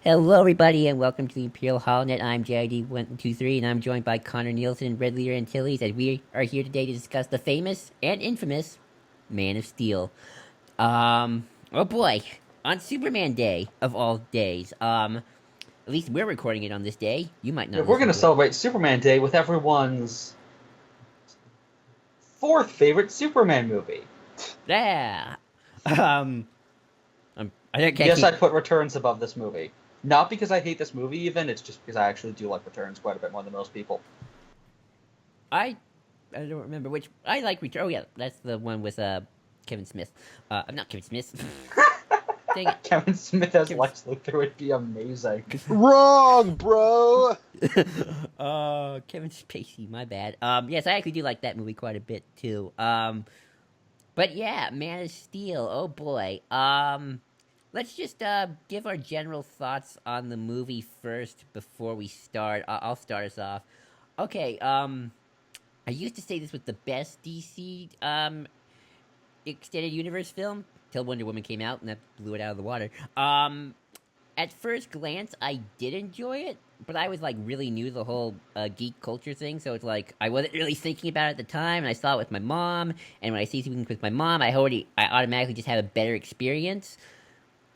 Hello, everybody, and welcome to the Imperial HoloNet. I'm JID123, and I'm joined by Connor Nielsen and Red Leader Antilles, as we are here today to discuss the famous and infamous Man of Steel. Oh boy, on Superman Day of all days. At least we're recording it on this day. You might Yeah, not we're listen going to to it. celebrate Superman Day with everyone's fourth favorite Superman movie. Yeah. Um, I Yes, can't. I put Returns above this movie. Not because I hate this movie, even, it's just because I actually do like Returns quite a bit more than most people. I I don't remember which. I like Return. Oh yeah, that's the one with Kevin Smith. I'm not Kevin Smith. Dang it. Kevin Smith as Kevin Lex Luthor would be amazing. Wrong, bro. Kevin Spacey, my bad. Yes, I actually do like that movie quite a bit too. But yeah, Man of Steel. Oh boy. Let's just give our general thoughts on the movie first before we start. I'll start us off. Okay. I used to say this was the best DC extended universe film till Wonder Woman came out and that blew it out of the water. At first glance, I did enjoy it, but I was like really new to the whole geek culture thing, so it's like I wasn't really thinking about it at the time. And I saw it with my mom, and when I see things with my mom, I automatically just have a better experience.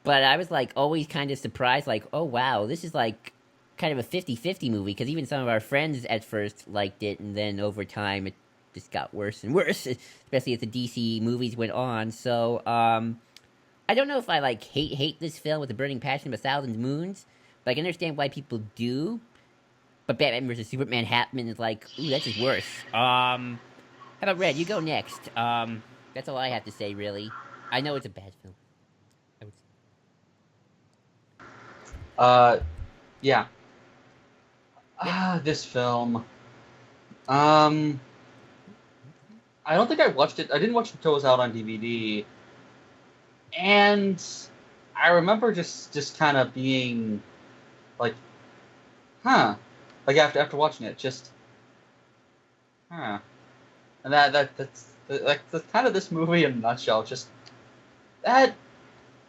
But I was like always kind of surprised, like, oh wow, this is like kind of a 50-50 movie, because even some of our friends at first liked it, and then over time it just got worse and worse, especially as the DC movies went on. So I don't know if I like hate this film with a burning passion of a thousand moons, but I can understand why people do. But Batman versus Superman happened is like, ooh, that's just worse. How about Red? You go next. That's all I have to say, really. I know it's a bad film. I would... Uh, yeah. Yeah. This film. Um, I don't think I watched it. I didn't watch it until it was out on DVD. And I remember just kind of being like, huh. Like after watching it, just, huh. And that's kind of this movie in a nutshell. Just that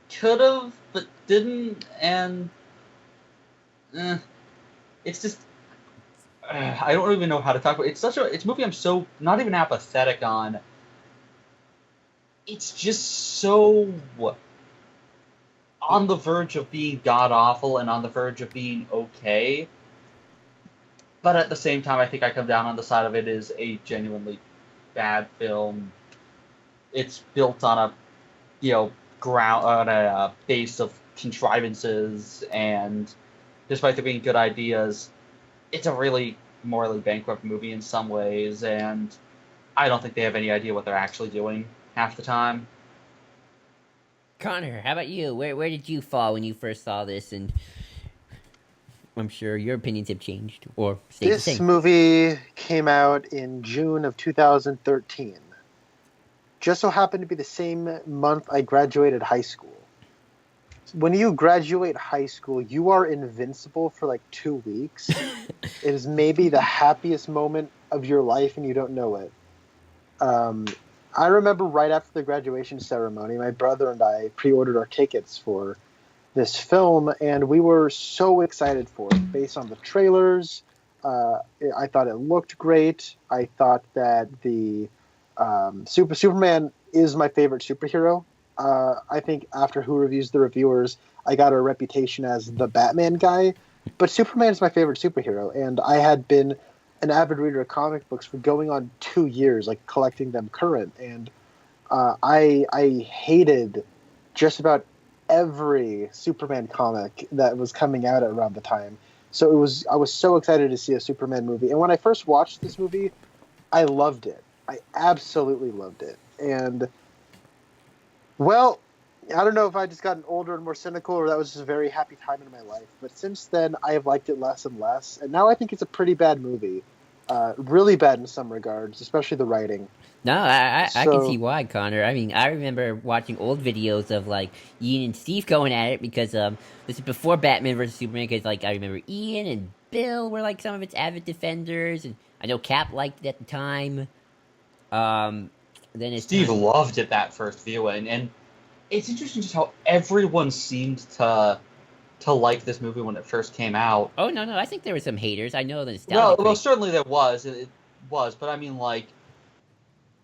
could have, but didn't, and it's just I don't even know how to talk about it. It's a movie I'm so not even apathetic on. It's just so on the verge of being god awful and on the verge of being okay. But at the same time, I think I come down on the side of it is a genuinely bad film. It's built on a ground on a base of contrivances, and despite there being good ideas, it's a really morally bankrupt movie in some ways, and I don't think they have any idea what they're actually doing half the time. Connor, how about you? Where did you fall when you first saw this? And I'm sure your opinions have changed or stayed the This same. movie came out in June of 2013. Just so happened to be the same month I graduated high school. When you graduate high school, you are invincible for like 2 weeks. It is maybe the happiest moment of your life, and you don't know it. Um, I remember right after the graduation ceremony, my brother and I pre-ordered our tickets for this film, and we were so excited for it based on the trailers. Uh, I thought it looked great. I thought that the Superman is my favorite superhero. I think after Who Reviews the Reviewers, I got a reputation as the Batman guy, but Superman is my favorite superhero, and I had been an avid reader of comic books for going on 2 years, like collecting them current, and I hated just about every Superman comic that was coming out around the time. So I was so excited to see a Superman movie. And when I first watched this movie, I loved it. I absolutely loved it. And well, I don't know if I just gotten older and more cynical or that was just a very happy time in my life. But since then, I have liked it less and less. And now I think it's a pretty bad movie. Really bad in some regards, especially the writing. No, I can see So why, Connor. I mean, I remember watching old videos of like Ian and Steve going at it because this is before Batman versus Superman. Because like I remember Ian and Bill were like some of its avid defenders, and I know Cap liked it at the time. Um, then as Steve time, loved it that first viewing, and it's interesting just how everyone seemed to to like this movie when it first came out. Oh no, I think there were some haters. I know the nostalgia. Well, certainly there was. It was, but I mean, like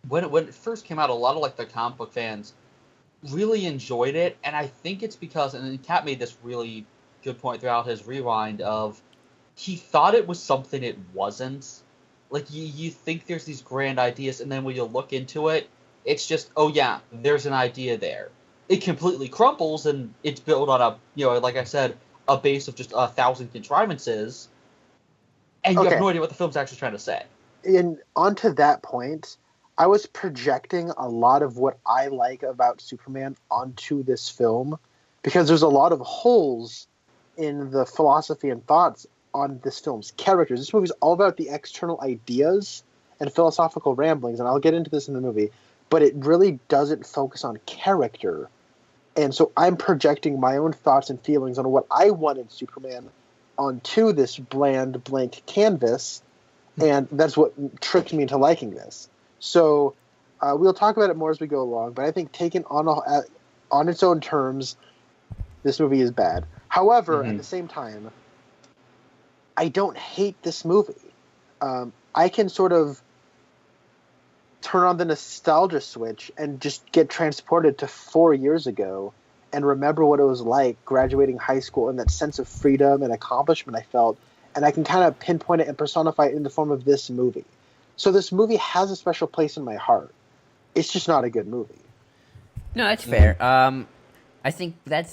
when it first came out, a lot of like the comic book fans really enjoyed it, and I think it's because, and Kat made this really good point throughout his rewind of he thought it was something it wasn't. Like you think there's these grand ideas, and then when you look into it, it's just, oh yeah, there's an idea there. It completely crumples, and it's built on a, like I said, a base of just 1,000 contrivances, and you have no idea what the film's actually trying to say. And onto that point, I was projecting a lot of what I like about Superman onto this film, because there's a lot of holes in the philosophy and thoughts on this film's characters. This movie's all about the external ideas and philosophical ramblings, and I'll get into this in the movie, but it really doesn't focus on character. And so I'm projecting my own thoughts and feelings on what I wanted Superman onto this bland, blank canvas, and that's what tricked me into liking this. So we'll talk about it more as we go along, but I think taken on its own terms, this movie is bad. However, at the same time, I don't hate this movie. I can sort of turn on the nostalgia switch and just get transported to 4 years ago and remember what it was like graduating high school and that sense of freedom and accomplishment I felt, and I can kind of pinpoint it and personify it in the form of this movie. So this movie has a special place in my heart. It's just not a good movie. No, that's fair. I think that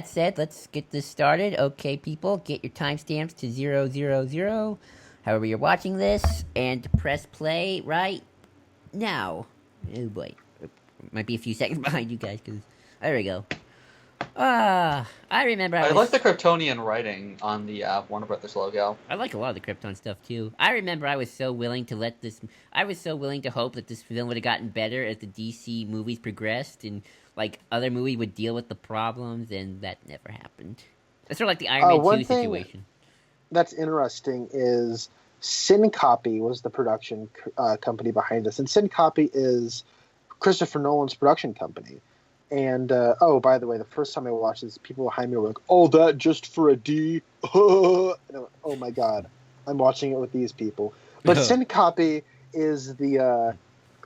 said, let's get this started. Okay, people, get your timestamps to 000, however you're watching this, and press play right now. Oh boy, might be a few seconds behind you guys, because there we go. I remember I like the Kryptonian writing on the Warner Brothers logo. I like a lot of the Krypton stuff too. I remember I was so willing to hope that this film would have gotten better as the DC movies progressed, and like other movies would deal with the problems, and that never happened. It's sort of like the Iron Man 2 situation. That's interesting is Syncopy was the production company behind this, and Syncopy is Christopher Nolan's production company. And, by the way, the first time I watched this, people behind me were like, oh, that just for a D? And I went, oh, my God. I'm watching it with these people. But Syncopy is the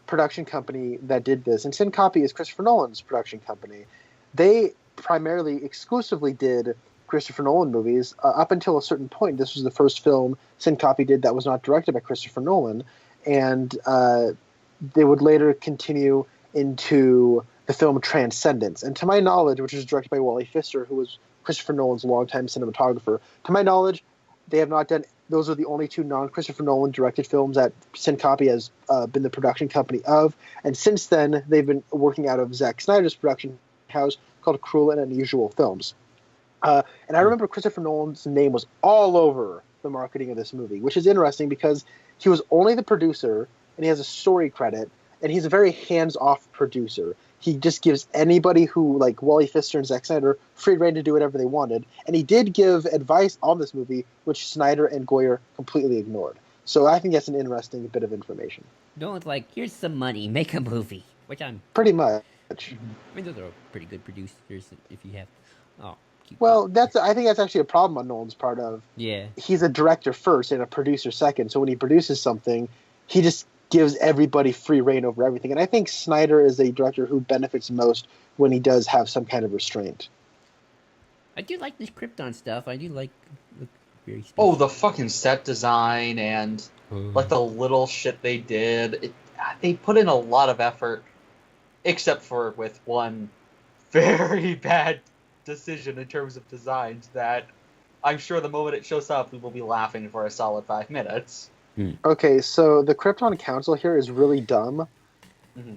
production company that did this. And Syncopy is Christopher Nolan's production company. They primarily, exclusively did Christopher Nolan movies up until a certain point. This was the first film Syncopy did that was not directed by Christopher Nolan. And they would later continue into the film Transcendence. And to my knowledge, which was directed by Wally Pfister, who was Christopher Nolan's longtime cinematographer, to my knowledge, they have not done, those are the only two non-Christopher Nolan directed films that Syncopy has been the production company of. And since then, they've been working out of Zack Snyder's production house called Cruel and Unusual Films. And I remember Christopher Nolan's name was all over the marketing of this movie, which is interesting because he was only the producer, and he has a story credit, and he's a very hands-off producer. He just gives anybody who, like Wally Pfister and Zack Snyder, free rein to do whatever they wanted. And he did give advice on this movie, which Snyder and Goyer completely ignored. So I think that's an interesting bit of information. Nolan's like, here's some money, make a movie. Which I'm... Pretty much. I mean, those are pretty good producers if you have... Oh, well, I think that's actually a problem on Nolan's part of... Yeah. He's a director first and a producer second. So when he produces something, he just gives everybody free reign over everything. And I think Snyder is a director who benefits most when he does have some kind of restraint. I do like this Krypton stuff. I do like the very specific. Oh, the fucking set design and like the little shit they did. They put in a lot of effort, except for with one very bad decision in terms of designs that I'm sure the moment it shows up, we will be laughing for a solid 5 minutes. Okay, so the Krypton Council here is really dumb.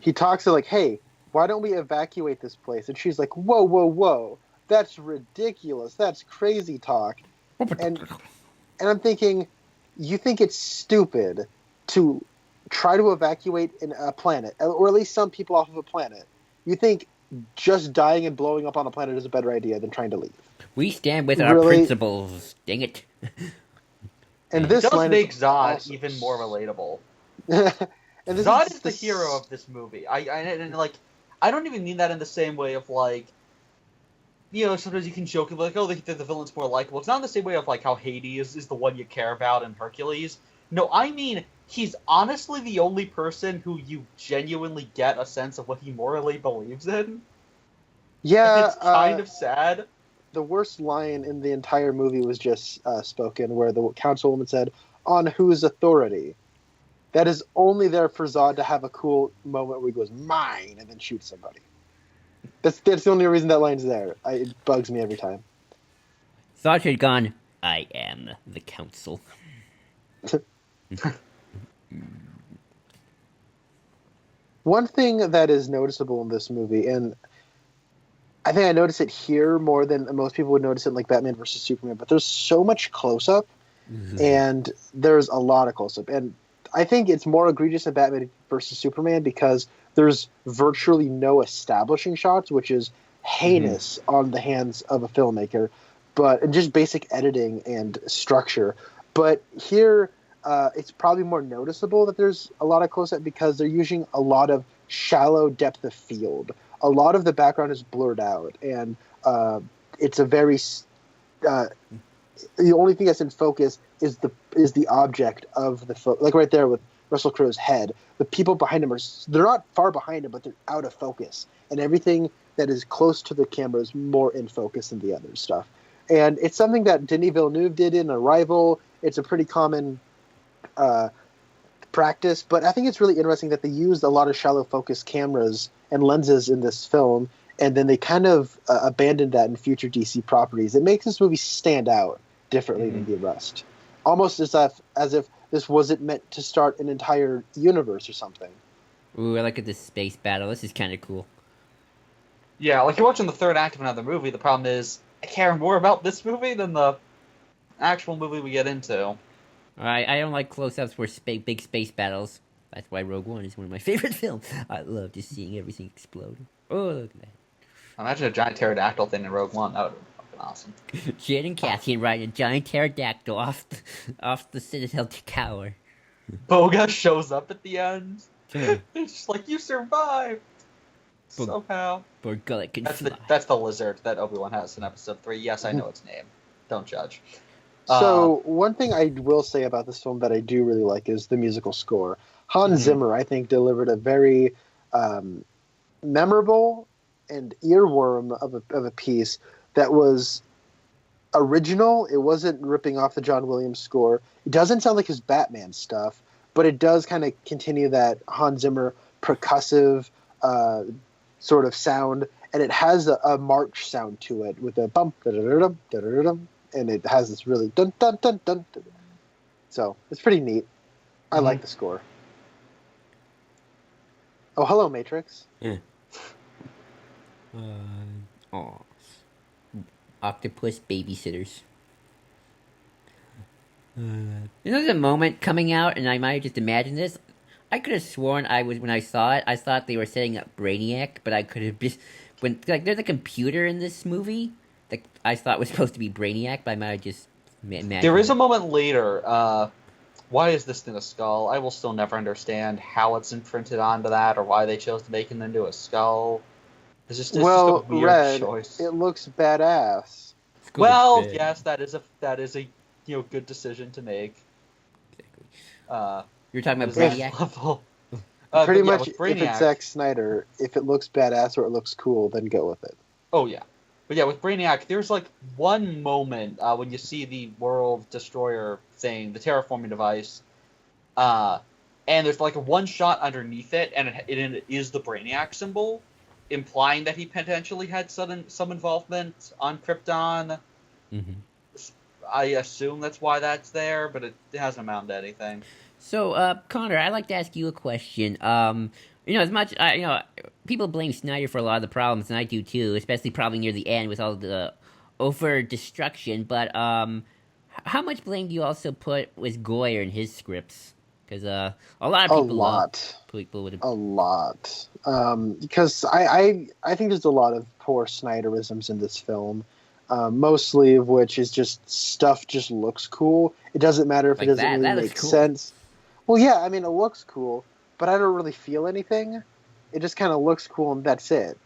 He talks to like, hey, why don't we evacuate this place? And she's like, whoa, that's ridiculous. That's crazy talk. And I'm thinking, you think it's stupid to try to evacuate a planet, or at least some people off of a planet. You think just dying and blowing up on a planet is a better idea than trying to leave. We stand with our principles, dang it. And this does make Zod awesome. even more relatable. And Zod is the hero of this movie. I don't even mean that in the same way of like, sometimes you can joke like, oh, the villain's more likable. It's not in the same way of like how Hades is the one you care about in Hercules. No, I mean he's honestly the only person who you genuinely get a sense of what he morally believes in. Yeah, It's kind of sad. the worst line in the entire movie was just spoken, where the councilwoman said, "On whose authority?" That is only there for Zod to have a cool moment where he goes, "Mine," and then shoots somebody. That's the only reason that line's there. It bugs me every time. Thought had gone, I am the council. One thing that is noticeable in this movie, and I think I notice it here more than most people would notice it in like Batman versus Superman, but there's so much close up, and there's a lot of close up. And I think it's more egregious in Batman versus Superman because there's virtually no establishing shots, which is heinous on the hands of a filmmaker, and just basic editing and structure. But here, it's probably more noticeable that there's a lot of close-up because they're using a lot of shallow depth of field. A lot of the background is blurred out, and it's a very the only thing that's in focus is the object of the like right there with Russell Crowe's head. The people behind him they're not far behind him, but they're out of focus, and everything that is close to the camera is more in focus than the other stuff. And it's something that Denis Villeneuve did in Arrival. It's a pretty common practice, but I think it's really interesting that they used a lot of shallow focus cameras and lenses in this film, and then they kind of abandoned that in future DC properties. It makes this movie stand out differently than the rest, almost as if this wasn't meant to start an entire universe or something. Ooh, I like this space battle. This is kind of cool. Yeah, like you're watching the third act of another movie. The problem is I care more about this movie than the actual movie we get into. I don't like close-ups for big space battles. That's why Rogue One is one of my favorite films. I love just seeing everything explode. Oh, look at that. Imagine a giant pterodactyl thing in Rogue One. That would be fucking awesome. Jen and Cassian riding a giant pterodactyl off the Citadel Tower. Boga shows up at the end. It's just like, you survived! Somehow. Gullet can fly. That's the lizard that Obi-Wan has in Episode 3. Yes, I know its name. Don't judge. So one thing I will say about this film that I do really like is the musical score. Hans Zimmer, I think, delivered a very memorable and earworm of a piece that was original. It wasn't ripping off the John Williams score. It doesn't sound like his Batman stuff, but it does kind of continue that Hans Zimmer percussive sort of sound, and it has a march sound to it with a bump, da-da-da-dum, da-da-da-dum, and it has this really dun dun dun dun. So it's pretty neat. I like the score. Oh, hello, Matrix. Yeah. Octopus babysitters. There's a moment coming out, and I might have just imagined this. I could have sworn when I saw it, I thought they were setting up Brainiac, but I could have just there's a computer in this movie that I thought was supposed to be Brainiac, but I might have just imagined. There is a moment later. Why is this thing a skull? I will still never understand how it's imprinted onto that, or why they chose to make him into a skull. It's just a weird Red, choice. It looks badass. Well, yes, that is a good decision to make. Exactly. You're talking about Brainiac? Level. Pretty much, if it's Zack Snyder, if it looks badass or it looks cool, then go with it. Oh, yeah. But yeah, with Brainiac, there's like one moment when you see the World Destroyer thing, the terraforming device, and there's like a one shot underneath it, and it is the Brainiac symbol, implying that he potentially had some involvement on Krypton. Mm-hmm. I assume that's why that's there, but it hasn't amounted to anything. So, Connor, I'd like to ask you a question. As much people blame Snyder for a lot of the problems, and I do too, especially probably near the end with all the over destruction. But how much blame do you also put with Goyer in his scripts? Because a lot of people would have a lot. Because I think there's a lot of poor Snyderisms in this film. Mostly of which is just stuff just looks cool. It doesn't matter if it doesn't really make sense. Well, yeah, I mean, it looks cool, but I don't really feel anything. It just kind of looks cool, and that's it.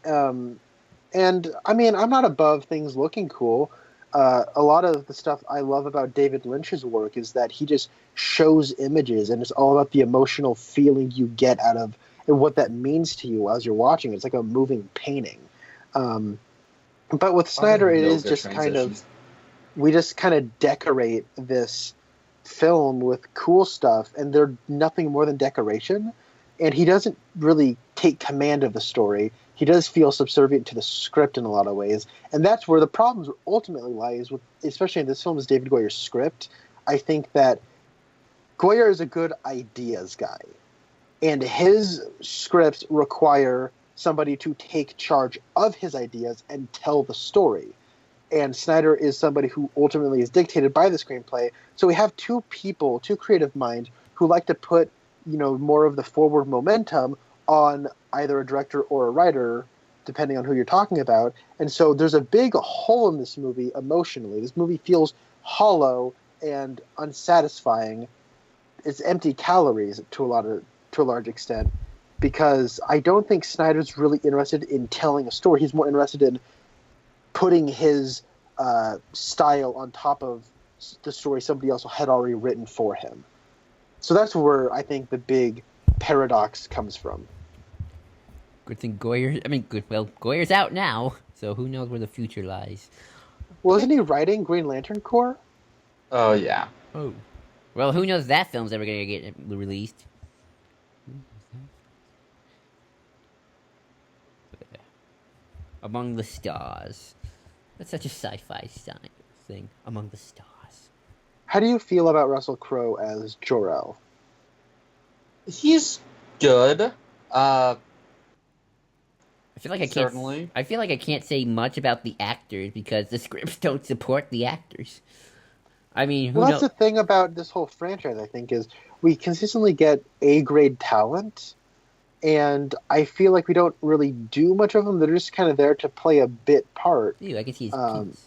And I mean, I'm not above things looking cool. A lot of the stuff I love about David Lynch's work is that he just shows images, and it's all about the emotional feeling you get out of and what that means to you as you're watching. It's like a moving painting. Um, but with Snyder, it No is good just kind of transitions. we just kind of decorate this film with cool stuff, and they're nothing more than decoration. And he doesn't really take command of the story. He does feel subservient to the script in a lot of ways, and that's where the problems ultimately lies with, especially in this film, is David Goyer's script. I think that Goyer is a good ideas guy, and his scripts require somebody to take charge of his ideas and tell the story. And Snyder is somebody who ultimately is dictated by the screenplay. So we have two people, two creative minds, who like to put, more of the forward momentum on either a director or a writer, depending on who you're talking about. And so there's a big hole in this movie emotionally. This movie feels hollow and unsatisfying. It's empty calories to a large extent, because I don't think Snyder's really interested in telling a story. He's more interested in putting his style on top of the story somebody else had already written for him. So that's where I think the big paradox comes from. Good thing Goyer. I mean, good. Well, Goyer's out now, so who knows where the future lies. Well, isn't he writing Green Lantern Corps? Oh yeah. Oh. Well, who knows if that film's ever gonna get released? Among the Stars. That's such a sci-fi thing. Among the Stars. How do you feel about Russell Crowe as Jor-El? He's good. I feel like Certainly. I feel like I can't say much about the actors because the scripts don't support the actors. I mean, Well, that's the thing about this whole franchise, I think, is we consistently get A-grade talent, and I feel like we don't really do much of them. They're just kind of there to play a bit part. Ew, I can see his penis.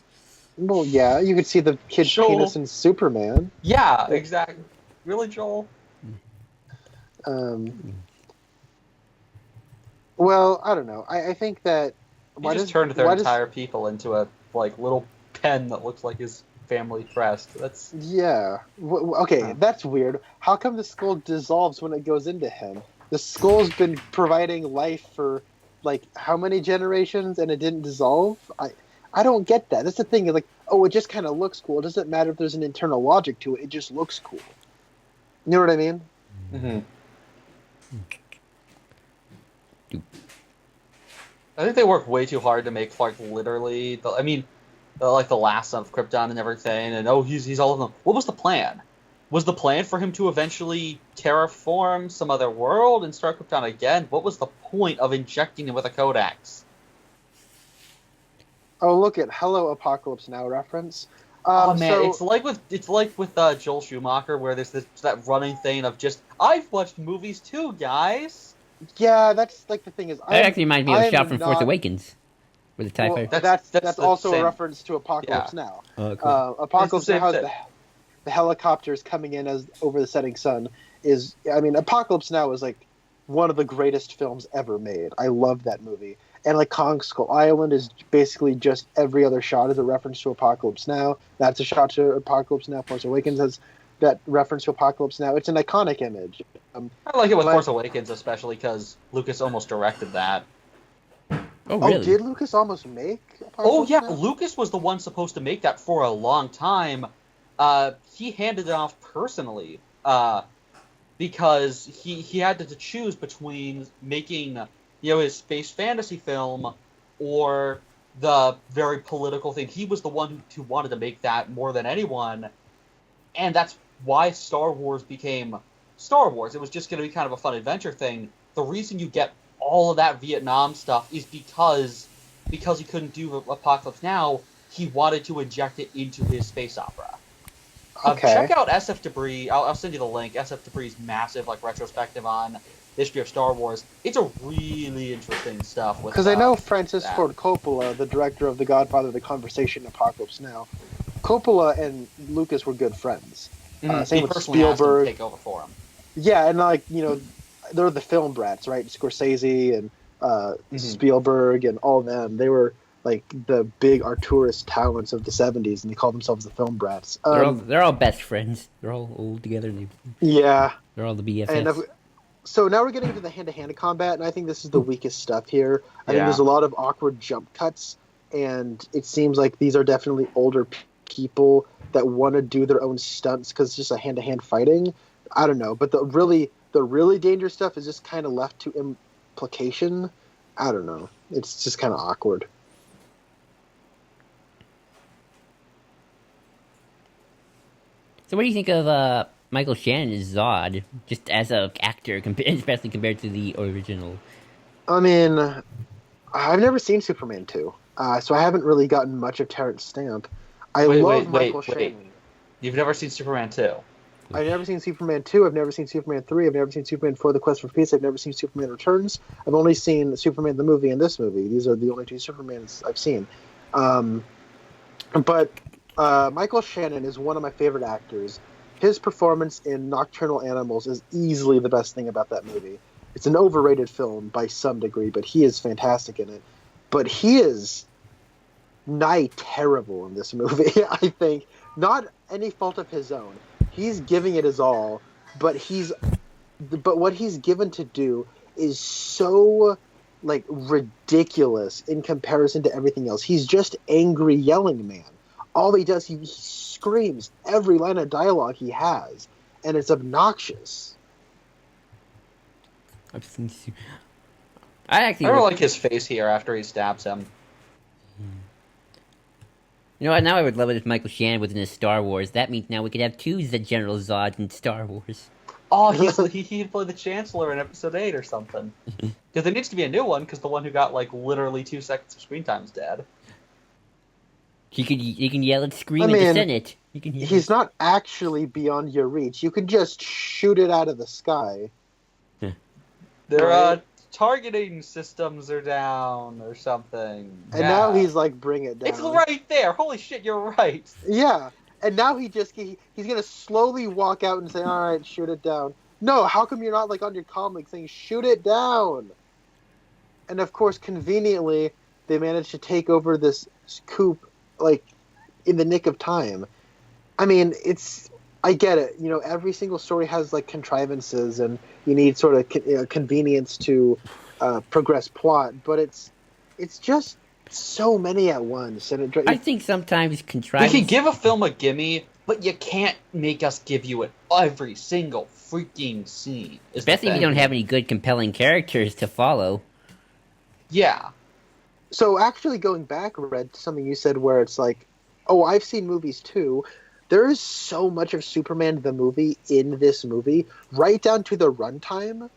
Well, yeah, you could see the kid's Joel. penis in Superman. Yeah, exactly. Really, Joel? Well, I don't know. I think that He just turned their entire people into a little pen that looks like his family crest. That's yeah. Okay, that's weird. How come the skull dissolves when it goes into him? The skull's been providing life for how many generations, and it didn't dissolve. I don't get that. That's the thing. Like, oh, it just kind of looks cool. It doesn't matter if there's an internal logic to it. It just looks cool. You know what I mean? Mm-hmm. I think they work way too hard to make Clark literally. The last son of Krypton and everything. And he's all of them. What was the plan? Was the plan for him to eventually terraform some other world and start Krypton again? What was the point of injecting him with a codex? Oh, look at Hello Apocalypse Now reference. Oh man, it's like with Joel Schumacher, where there's that running thing of just I've watched movies too, guys. Yeah, that's the thing is. That actually reminds me of a shot from Force Awakens, with the TIE fighter. That's also a reference to Apocalypse Now. Oh, cool. Apocalypse Now has the helicopters coming in as over the setting sun. Apocalypse Now is one of the greatest films ever made. I love that movie. And Kong Skull Island is basically just every other shot is a reference to Apocalypse Now. That's a shot to Apocalypse Now. Force Awakens has that reference to Apocalypse Now. It's an iconic image. I like it with Force Awakens, especially because Lucas almost directed that. Oh, really? Oh, did Lucas almost make Apocalypse Now? Now? Lucas was the one supposed to make that for a long time. He handed it off personally because he had to choose between making his space fantasy film or the very political thing. He was the one who wanted to make that more than anyone, and that's why Star Wars became Star Wars. It was just going to be kind of a fun adventure thing. The reason you get all of that Vietnam stuff is because he couldn't do Apocalypse Now, he wanted to inject it into his space opera. Okay. Check out SF Debris. I'll send you the link. SF Debris' massive retrospective on history of Star Wars. It's a really interesting stuff. Because I know Francis Ford Coppola, the director of The Godfather, The Conversation, Apocalypse Now. Coppola and Lucas were good friends. Same with Spielberg. Take over for him. Yeah, and they're the film brats, right? Scorsese and Spielberg and all them. They were like the big Arturist talents of the 70s, and they called themselves the film brats. They're all best friends. They're all old together. Yeah. They're all the BFFs. And so now we're getting into the hand-to-hand combat, and I think this is the weakest stuff here. I think Yeah. there's a lot of awkward jump cuts, and it seems like these are definitely older people that want to do their own stunts because it's just a hand-to-hand fighting. I don't know, but the really dangerous stuff is just kind of left to implication. I don't know. It's just kind of awkward. So what do you think of Michael Shannon as Zod, just as an actor, especially compared to the original? I mean, I've never seen Superman 2, so I haven't really gotten much of Terrence Stamp. I love Michael Shannon. You've never seen Superman 2? I've never seen Superman 2, I've never seen Superman 3, I've never seen Superman 4, The Quest for Peace, I've never seen Superman Returns. I've only seen Superman the movie and this movie. These are the only two Supermans I've seen. But Michael Shannon is one of my favorite actors. His performance in Nocturnal Animals is easily the best thing about that movie. It's an overrated film by some degree, but he is fantastic in it. But he is nigh terrible in this movie, I think. Not any fault of his own. He's giving it his all, but what he's given to do is so like ridiculous in comparison to everything else. He's just angry yelling man. All he does, he screams every line of dialogue he has, and it's obnoxious. I actually I really like his face here after he stabs him. You know what? Now I would love it if Michael Shannon was in a Star Wars. That means now we could have two General Zods in Star Wars. Oh, he'd play the Chancellor in Episode 8 or something. Because there needs to be a new one, because the one who got, like, literally 2 seconds of screen time is dead. He can yell and scream at the Senate. He's not actually beyond your reach. You could just shoot it out of the sky. Their targeting systems are down or something. And now he's like, bring it down. It's right there. Holy shit, you're right. Yeah. And now he's going to slowly walk out and say, all right, shoot it down. No, how come you're not like on your comm like saying, shoot it down? And of course, conveniently, they managed to take over this coup like in the nick of time. I mean, I get it. You know, every single story has like contrivances, and you need sort of convenience to progress plot. But it's just so many at once, and I think sometimes You contrivances. can give a film a gimme, but you can't make us give you it every single freaking scene. Especially if you don't have any good, compelling characters to follow. Yeah. So actually going back, Red, to something you said where it's like, oh, I've seen movies too. There is so much of Superman the movie in this movie, right down to the runtime.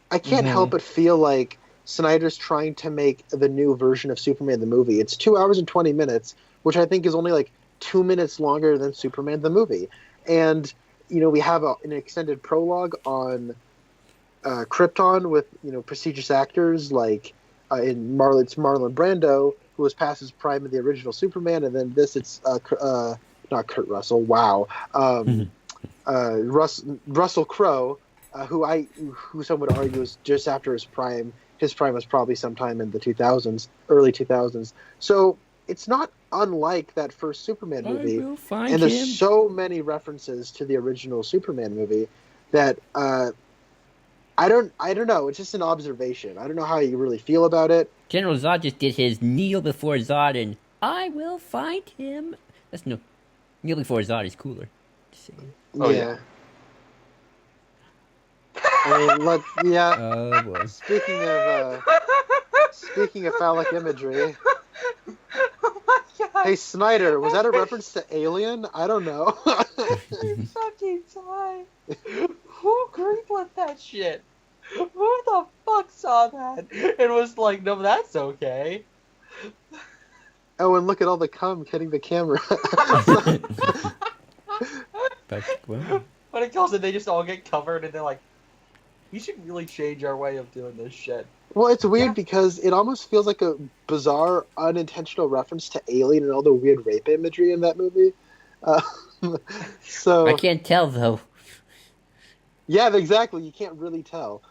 I can't help but feel like Snyder's trying to make the new version of Superman the movie. It's 2 hours and 20 minutes, which I think is only like 2 minutes longer than Superman the movie. And, you know, we have an extended prologue on Krypton with, you know, prestigious actors like it's Marlon Brando, who was past his prime in the original Superman, and then it's not Kurt Russell. Wow, Russell Crowe, who some would argue is just after his prime. His prime was probably sometime in the 2000s, early 2000s. So it's not unlike that first Superman movie, and there's so many references to the original Superman movie that I don't know. It's just an observation. I don't know how you really feel about it. General Zod just did his kneel before Zod and I will find him. That's no. Kneel before Zod is cooler. Just saying. Oh, yeah. I mean, Oh boy. Speaking of phallic imagery. Oh my god. Hey Snyder, was that a reference to Alien? I don't know. You're fucking time. Who greenlit that shit? Who the fuck saw that and was like, no, that's okay? Oh, and look at all the cum hitting the camera. When it comes in, they just all get covered and they're like, we should really change our way of doing this shit. Well, it's weird because it almost feels like a bizarre, unintentional reference to Alien and all the weird rape imagery in that movie. So I can't tell though. Yeah, exactly. You can't really tell.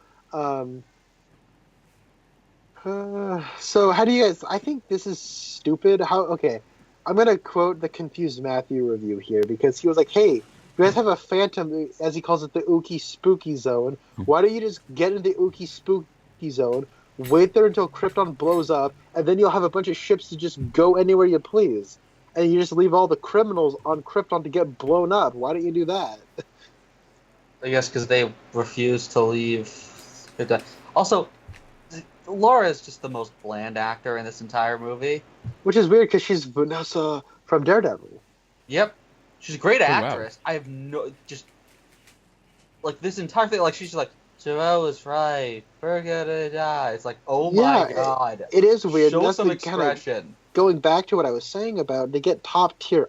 So how do you guys? I think this is stupid. How? Okay, I'm gonna quote the Confused Matthew review here because he was like, "Hey, you guys have a phantom, as he calls it, the Ookie Spooky Zone. Why don't you just get into the Ookie Spooky Zone, wait there until Krypton blows up, and then you'll have a bunch of ships to just go anywhere you please, and you just leave all the criminals on Krypton to get blown up. Why don't you do that?" I guess because they refuse to leave. Also, Laura is just the most bland actor in this entire movie. Which is weird because she's Vanessa from Daredevil. Yep, she's a great wow. actress. I have just like this entire thing. Like she's just like, Joelle was right. We're gonna die. It's like, oh my god. It is weird. Show That's some the kind of- expression. Going back to what I was saying about, they get top tier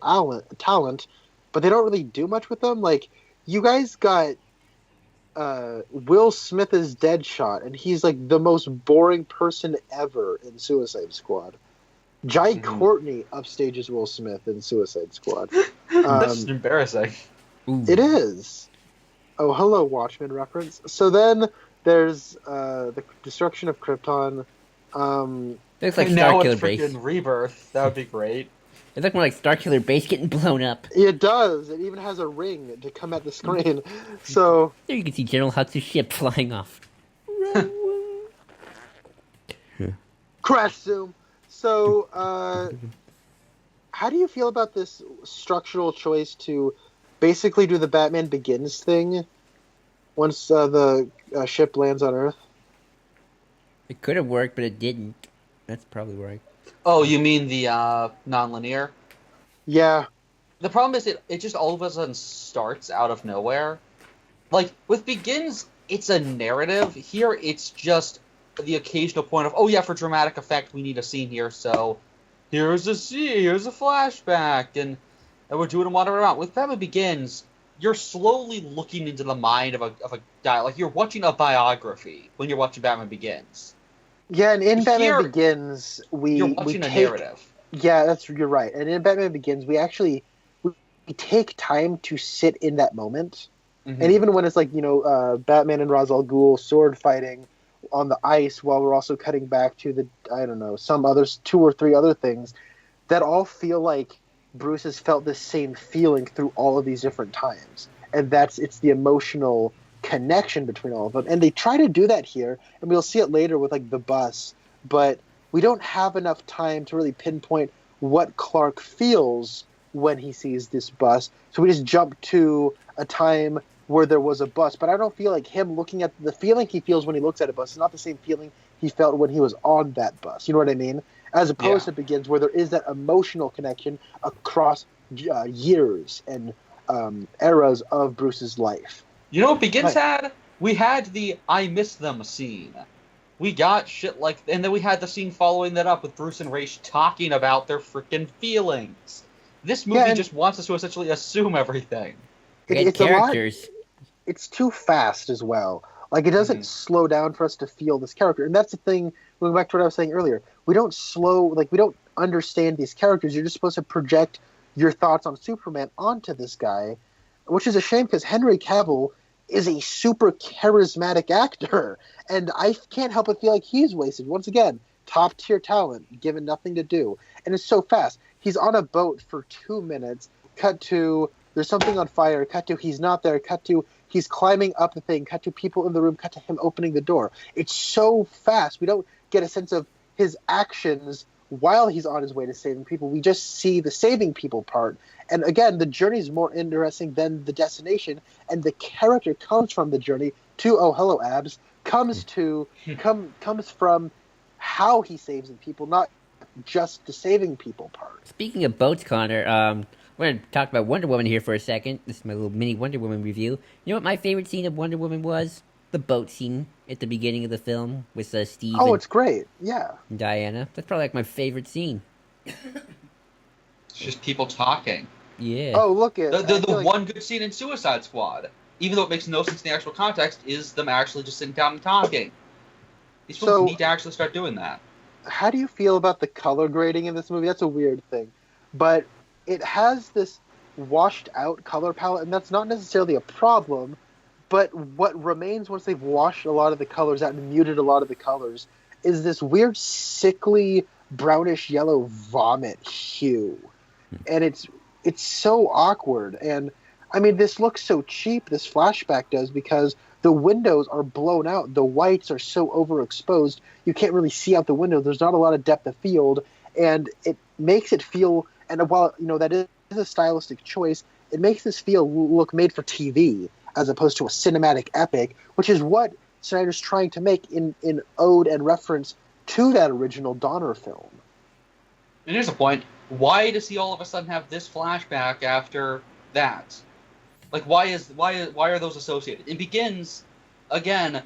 talent, but they don't really do much with them. Like, you guys got Will Smith as Deadshot, and he's like the most boring person ever in Suicide Squad. Jai Courtney upstages Will Smith in Suicide Squad. That's embarrassing. Ooh. It is. Oh, hello, Watchmen reference. So then there's the destruction of Krypton. Looks like Now Starkiller it's freaking Base. Rebirth. That would be great. It looked more like Starkiller Base getting blown up. It does. It even has a ring to come at the screen. So There you can see General Hux's ship flying off. crash zoom. So how do you feel about this structural choice to basically do the Batman Begins thing once the ship lands on Earth? It could have worked, but it didn't. That's probably right. Oh, you mean the non-linear? Yeah. The problem is it just all of a sudden starts out of nowhere. Like, with Begins, it's a narrative. Here, it's just the occasional point of, oh yeah, for dramatic effect, we need a scene here, so here's a scene, here's a flashback, and we're doing them whatever around. With Batman Begins, you're slowly looking into the mind of a guy. Like, you're watching a biography when you're watching Batman Begins. Yeah, and in Here, Batman Begins, You're watching a narrative. Yeah, you're right. And in Batman Begins, we take time to sit in that moment. Mm-hmm. And even when it's like, Batman and Ra's al Ghul sword fighting on the ice while we're also cutting back to some others, 2 or 3 other things, that all feel like Bruce has felt the same feeling through all of these different times. And it's the emotional connection between all of them. And they try to do that here, and we'll see it later with like the bus, but we don't have enough time to really pinpoint what Clark feels when he sees this bus. So we just jump to a time where there was a bus, but I don't feel like him looking at the feeling he feels when he looks at a bus is not the same feeling he felt when he was on that bus. You know what I mean? As opposed to Begins, where there is that emotional connection across years and eras of Bruce's life. You know what Begins had? We had the I miss them scene. We got shit like... And then we had the scene following that up with Bruce and Raish talking about their freaking feelings. This movie just wants us to essentially assume everything. Great characters. It's too fast as well. Like, it doesn't slow down for us to feel this character. And that's the thing, going back to what I was saying earlier. We don't understand these characters. You're just supposed to project your thoughts on Superman onto this guy, which is a shame because Henry Cavill is a super charismatic actor, and I can't help but feel like he's wasted. Once again, top tier talent, given nothing to do, and it's so fast. He's on a boat for 2 minutes, cut to there's something on fire, cut to he's not there, cut to he's climbing up the thing, cut to people in the room, cut to him opening the door. It's so fast. We don't get a sense of his actions while he's on his way to saving people. We just see the saving people part. And again, the journey is more interesting than the destination, and the character comes from the journey to oh hello abs comes from how he saves the people, not just the saving people part. Speaking of boats, Connor, we're going to talk about Wonder Woman here for a second. This is my little mini Wonder Woman review. You know what my favorite scene of Wonder Woman was? The boat scene at the beginning of the film with Steve. Oh, it's great. Yeah. And Diana. That's probably like my favorite scene. It's just people talking. Yeah. Oh, look at the one good scene in Suicide Squad, even though it makes no sense in the actual context, is them actually just sitting down and talking. These people need to actually start doing that. How do you feel about the color grading in this movie? That's a weird thing, but it has this washed out color palette, and that's not necessarily a problem. But what remains once they've washed a lot of the colors out and muted a lot of the colors is this weird, sickly, brownish yellow vomit hue, and it's so awkward. And I mean, this looks so cheap. This flashback does, because the windows are blown out. The whites are so overexposed. You can't really see out the window. There's not a lot of depth of field, and it makes it feel. And while that is a stylistic choice, it makes this look made for TV as opposed to a cinematic epic, which is what Snyder's trying to make in ode and reference to that original Donner film. And here's the point: why does he all of a sudden have this flashback after that? Like, why are those associated? It begins again.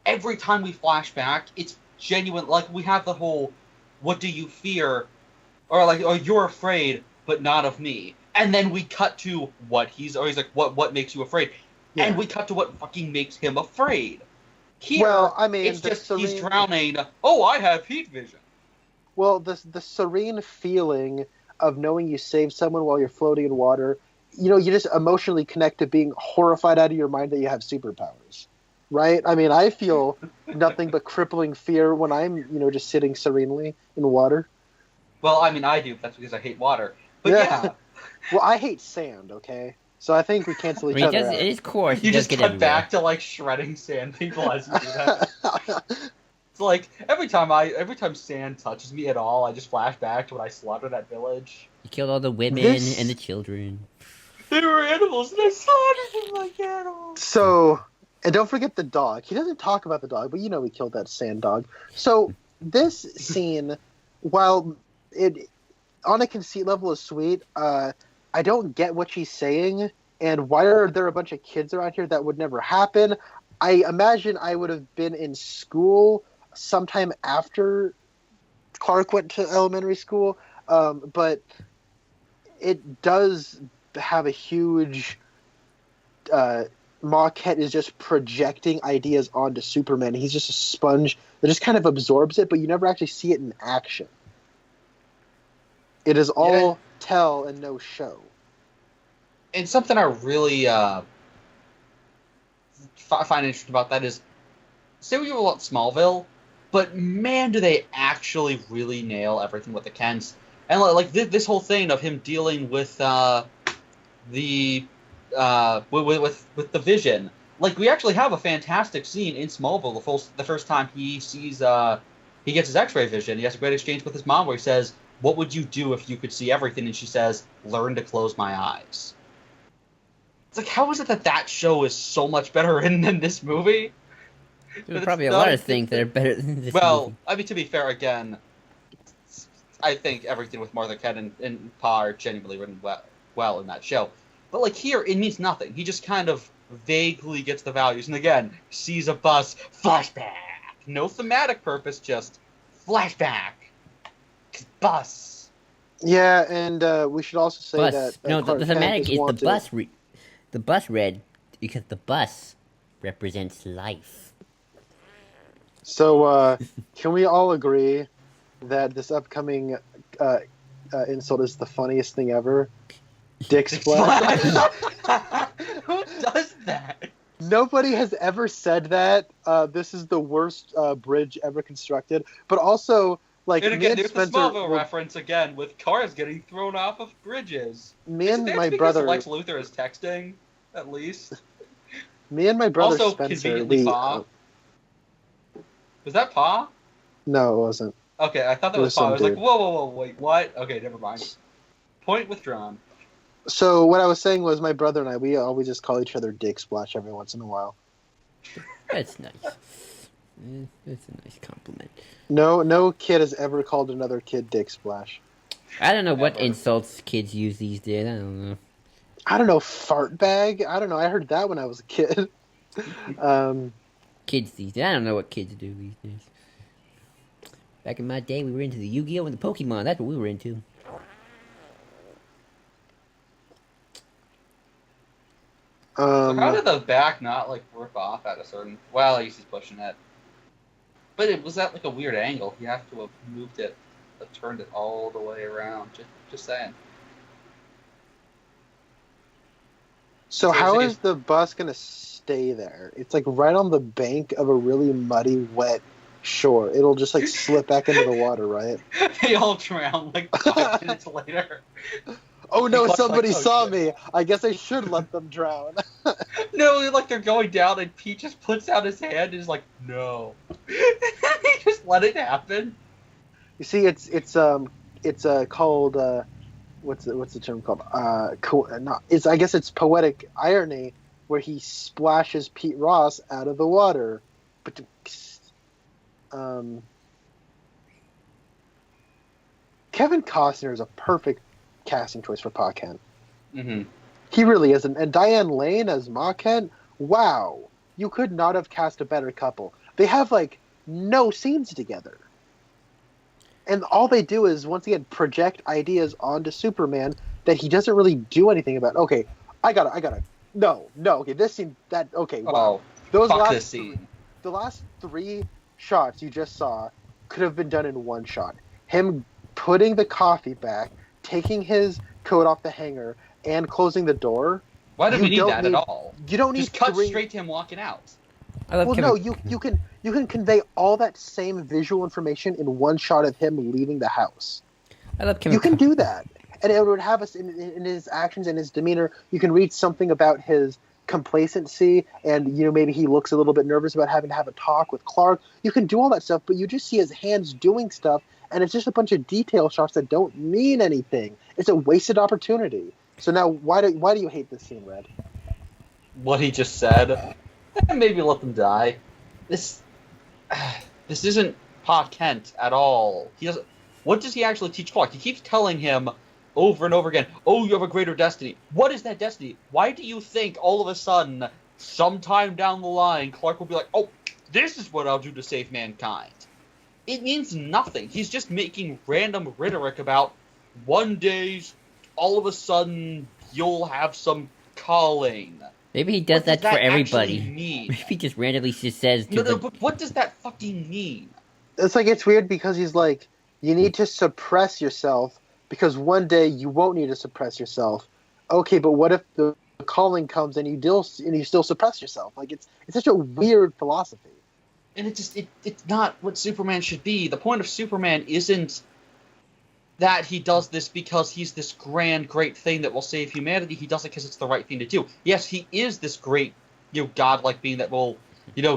Every time we flash back, it's genuine. Like, we have the whole, "What do you fear?" or "You're afraid, but not of me." And then we cut to he's like, "What makes you afraid?" Yeah. And we cut to what fucking makes him afraid. Here, well, I mean, it's just he's drowning. Oh, I have heat vision. Well, the serene feeling of knowing you saved someone while you're floating in water, you just emotionally connect to being horrified out of your mind that you have superpowers, right? I mean, I feel nothing but crippling fear when I'm, just sitting serenely in water. Well, I mean, I do. That's because I hate water. But yeah. Well, I hate sand, okay? So I think we cancel each other out. It is coarse. You just cut back to, like, shredding sand people as you do that. It's like, every time sand touches me at all, I just flash back to when I slaughtered that village. You killed all the women and the children. They were animals, and I slaughtered them like animals. So, and don't forget the dog. He doesn't talk about the dog, but we killed that sand dog. So, this scene, while it, on a conceit level, is sweet, I don't get what she's saying, and why are there a bunch of kids around here? That would never happen. I imagine I would have been in school sometime after Clark went to elementary school, but it does have a huge... Ma Kent is just projecting ideas onto Superman. He's just a sponge that just kind of absorbs it, but you never actually see it in action. It is all tell and no show. And something I really find interesting about that is, say we were at Smallville, but man, do they actually really nail everything with the Kents. And like this whole thing of him dealing with with the Vision. Like, we actually have a fantastic scene in Smallville the first time he sees he gets his X-ray vision. He has a great exchange with his mom where he says, "What would you do if you could see everything?" And she says, "Learn to close my eyes." It's like, how is it that show is so much better than this movie? There's probably a lot of things that are better than this movie. Well, I mean, to be fair, again, I think everything with Martha Kent and Pa are genuinely written well in that show. But, like, here, it means nothing. He just kind of vaguely gets the values. And again, sees a bus, flashback. No thematic purpose, just flashback. Bus. Yeah, and we should also say bus. that... No, the thematic is the bus. The bus red, because the bus represents life. So, can we all agree that this upcoming insult is the funniest thing ever? Dick splash. Who does that? Nobody has ever said that. This is the worst bridge ever constructed. But also, like, and again, there's Spencer, the Smallville reference again with cars getting thrown off of bridges. Me and my because brother. Lex Luthor is texting, at least. Me and my brother also, Spencer. Conveniently Pa. Was that Pa? No, it wasn't. Okay, I thought that was Pa. I was like, whoa, wait, what? Okay, never mind. Point withdrawn. So what I was saying was, my brother and I, we always just call each other Dick Splash every once in a while. That's nice. That's a nice compliment. No kid has ever called another kid Dick Splash. I don't know what insults kids use these days. I don't know. Fart bag? I don't know. I heard that when I was a kid. Kids these days. I don't know what kids do these days. Back in my day, we were into the Yu-Gi-Oh! And the Pokemon. That's what we were into. So how did the back not, like, rip off at a certain... Well, I guess he's pushing it. But it was at, like, a weird angle. He have to have moved it, turned it all the way around. Just saying. So how is the bus going to stay there? It's, like, right on the bank of a really muddy, wet Sure, it'll just like slip back into the water, right? They all drown like 5 minutes later. Oh no, Clark's somebody like, "Oh, saw shit." me. I guess I should let them drown. No, like they're going down, and Pete just puts out his hand and is like, "No," and he just let it happen. You see, it's called what's the term called? Not, it's I guess it's poetic irony where he splashes Pete Ross out of the water. But Kevin Costner is a perfect casting choice for Pa Kent. Mm-hmm. He really isn't. And Diane Lane as Ma Kent, wow, you could not have cast a better couple. They have like no scenes together. And all they do is, once again, project ideas onto Superman that he doesn't really do anything about. Okay, I gotta. No, okay, this scene, okay, wow. Oh, fuck this scene. The last 3 shots you just saw could have been done in one shot. Him putting the coffee back, taking his coat off the hanger, and closing the door. Why do we need that at all? You don't need just cut straight to him walking out. Well, no, you can convey all that same visual information in one shot of him leaving the house. I love Kevin. You can do that, and it would have us in his actions and his demeanor. You can read something about his complacency, and maybe he looks a little bit nervous about having to have a talk with Clark. You can do all that stuff, but you just see his hands doing stuff, and it's just a bunch of detail shots that don't mean anything. It's a wasted opportunity. So now, why do you hate this scene, Red? What he just said. Maybe let them die. This isn't Pa Kent at all. He doesn't. What does he actually teach Clark? He keeps telling him over and over again, "Oh, you have a greater destiny." What is that destiny? Why do you think all of a sudden, sometime down the line, Clark will be like, "Oh, this is what I'll do to save mankind"? It means nothing. He's just making random rhetoric about one day, all of a sudden, you'll have some calling. Maybe he does that for everybody. Mean? Maybe he just randomly just says. No, but what does that fucking mean? It's weird because he's like, you need to suppress yourself because one day you won't need to suppress yourself. Okay, but what if the calling comes and you still suppress yourself? Like it's such a weird philosophy. And it's not what Superman should be. The point of Superman isn't that he does this because he's this grand, great thing that will save humanity. He does it because it's the right thing to do. Yes, he is this great, godlike being that will,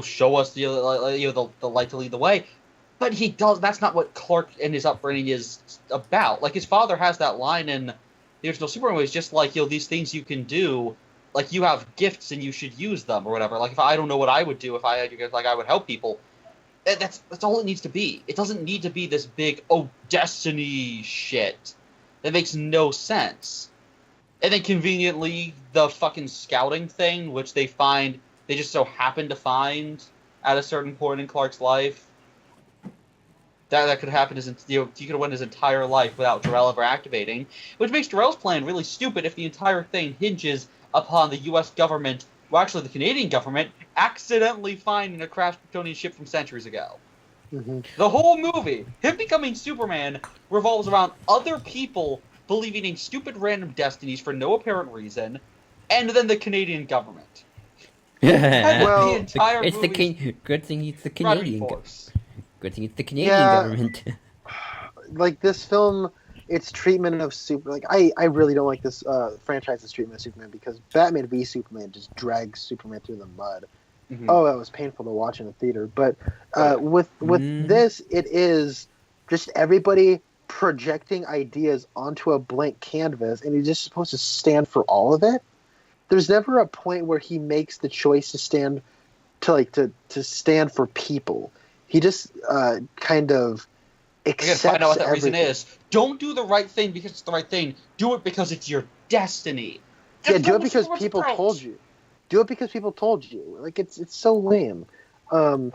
show us the light to lead the way. But he does. That's not what Clark and his upbringing is about. Like his father has that line in the original Superman, where he's just like, these things you can do. Like you have gifts and you should use them or whatever. Like if I don't know what I would do if I had gifts, like I would help people. That's all it needs to be. It doesn't need to be this big, destiny shit. That makes no sense. And then conveniently, the fucking scouting thing, which they just so happen to find at a certain point in Clark's life. That could happen he could have went his entire life without Jor-El ever activating. Which makes Jor-El's plan really stupid if the entire thing hinges upon the U.S. government, well actually the Canadian government, accidentally finding a crashed Kryptonian ship from centuries ago. Mm-hmm. The whole movie, him becoming Superman, revolves around other people believing in stupid random destinies for no apparent reason, and then the Canadian government. Well, the entire it's good thing it's the Canadian. Good thing it's the Canadian government. Like this film, its treatment of I really don't like this franchise's treatment of Superman because Batman v Superman just drags Superman through the mud. Mm-hmm. Oh, that was painful to watch in the theater. But with this, it is just everybody projecting ideas onto a blank canvas, and he's just supposed to stand for all of it. There's never a point where he makes the choice to stand to stand for people. He just kind of accepts find out what that everything. reason is. Don't do the right thing because it's the right thing. Do it because it's your destiny. Yeah, do it because people told you. Do it because people told you. Like it's so lame. Oh,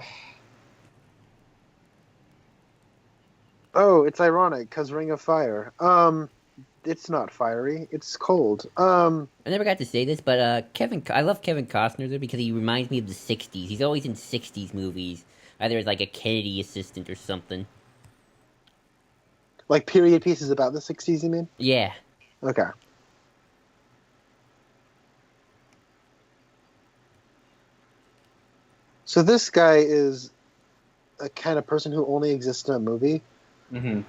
it's ironic because Ring of Fire. It's not fiery. It's cold. I never got to say this, but I love Kevin Costner though because he reminds me of the '60s. He's always in '60s movies, either as like a Kennedy assistant or something. Like period pieces about the '60s, you mean? Yeah. Okay. So this guy is a kind of person who only exists in a movie. Mm-hmm.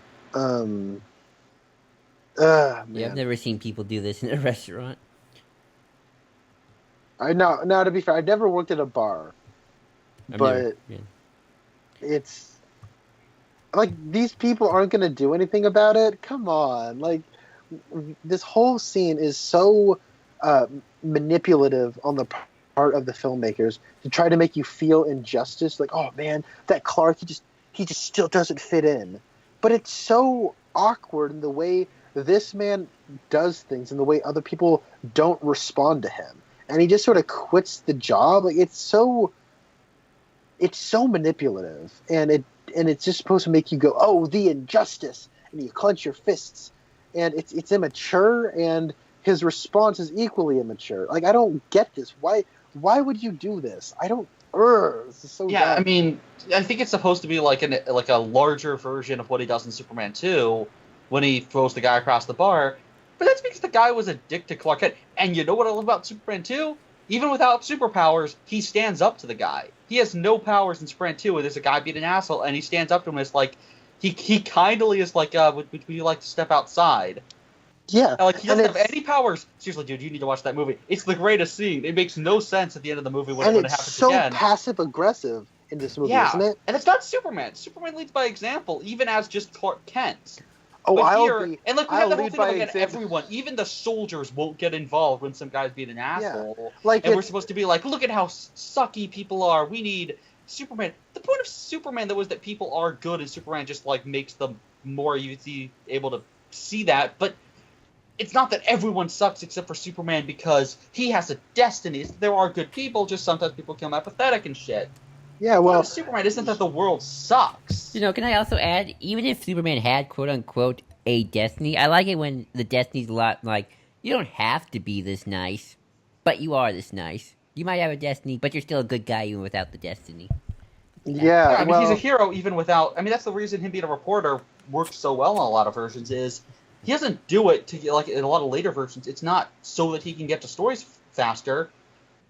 Yeah, I've Man. never seen people do this in a restaurant. Now, to be fair, I never worked at a bar, I've never. but Yeah. it's like these people aren't going to do anything about it. Come on, like this whole scene is so manipulative on the part of the filmmakers to try to make you feel injustice. Like, oh man, that Clark, he just still doesn't fit in. But it's so awkward in the way this man does things and the way other people don't respond to him, and he just sort of quits the job. Like it's so manipulative, and it's just supposed to make you go, oh, the injustice, and you clench your fists, and it's immature, and his response is equally immature. Like I don't get this. Why would you do this? I don't. This is so Yeah, dumb. I mean, I think it's supposed to be like a larger version of what he does in Superman 2 when he throws the guy across the bar. But that's because the guy was a dick to Clark Kent. And you know what I love about Superman 2? Even without superpowers, he stands up to the guy. He has no powers in Superman 2, and there's a guy being an asshole, and he stands up to him and it's like, he kindly is like, would you like to step outside? Yeah, Like, he doesn't have any powers. Seriously, dude, you need to watch that movie. It's the greatest scene. It makes no sense at the end of the movie when it it's happens so again. passive-aggressive in this movie, Yeah, isn't it? and it's not Superman. Superman leads by example, even as just Clark Kent. Oh, But I'll here, be. and like we I'll have the whole lead thing by of, again, example. everyone, even the soldiers won't get involved when some guy's being an asshole. Like And we're supposed to be like, look at how sucky people are. We need Superman. The point of Superman, though, is that people are good, and Superman just like makes them more able to see that. But it's not that everyone sucks except for Superman because he has a destiny. There are good people, just sometimes people become apathetic and shit. Yeah, The point well, of Superman isn't that the world sucks. You know, can I also add, even if Superman had quote unquote a destiny, I like it when the destiny's a lot like, you don't have to be this nice, but you are this nice. You might have a destiny, but you're still a good guy even without the destiny. yeah. I mean, well, he's a hero even without. I mean, that's the reason him being a reporter works so well in a lot of versions. Is he doesn't do it to get, like in a lot of later versions. It's not so that he can get to stories faster.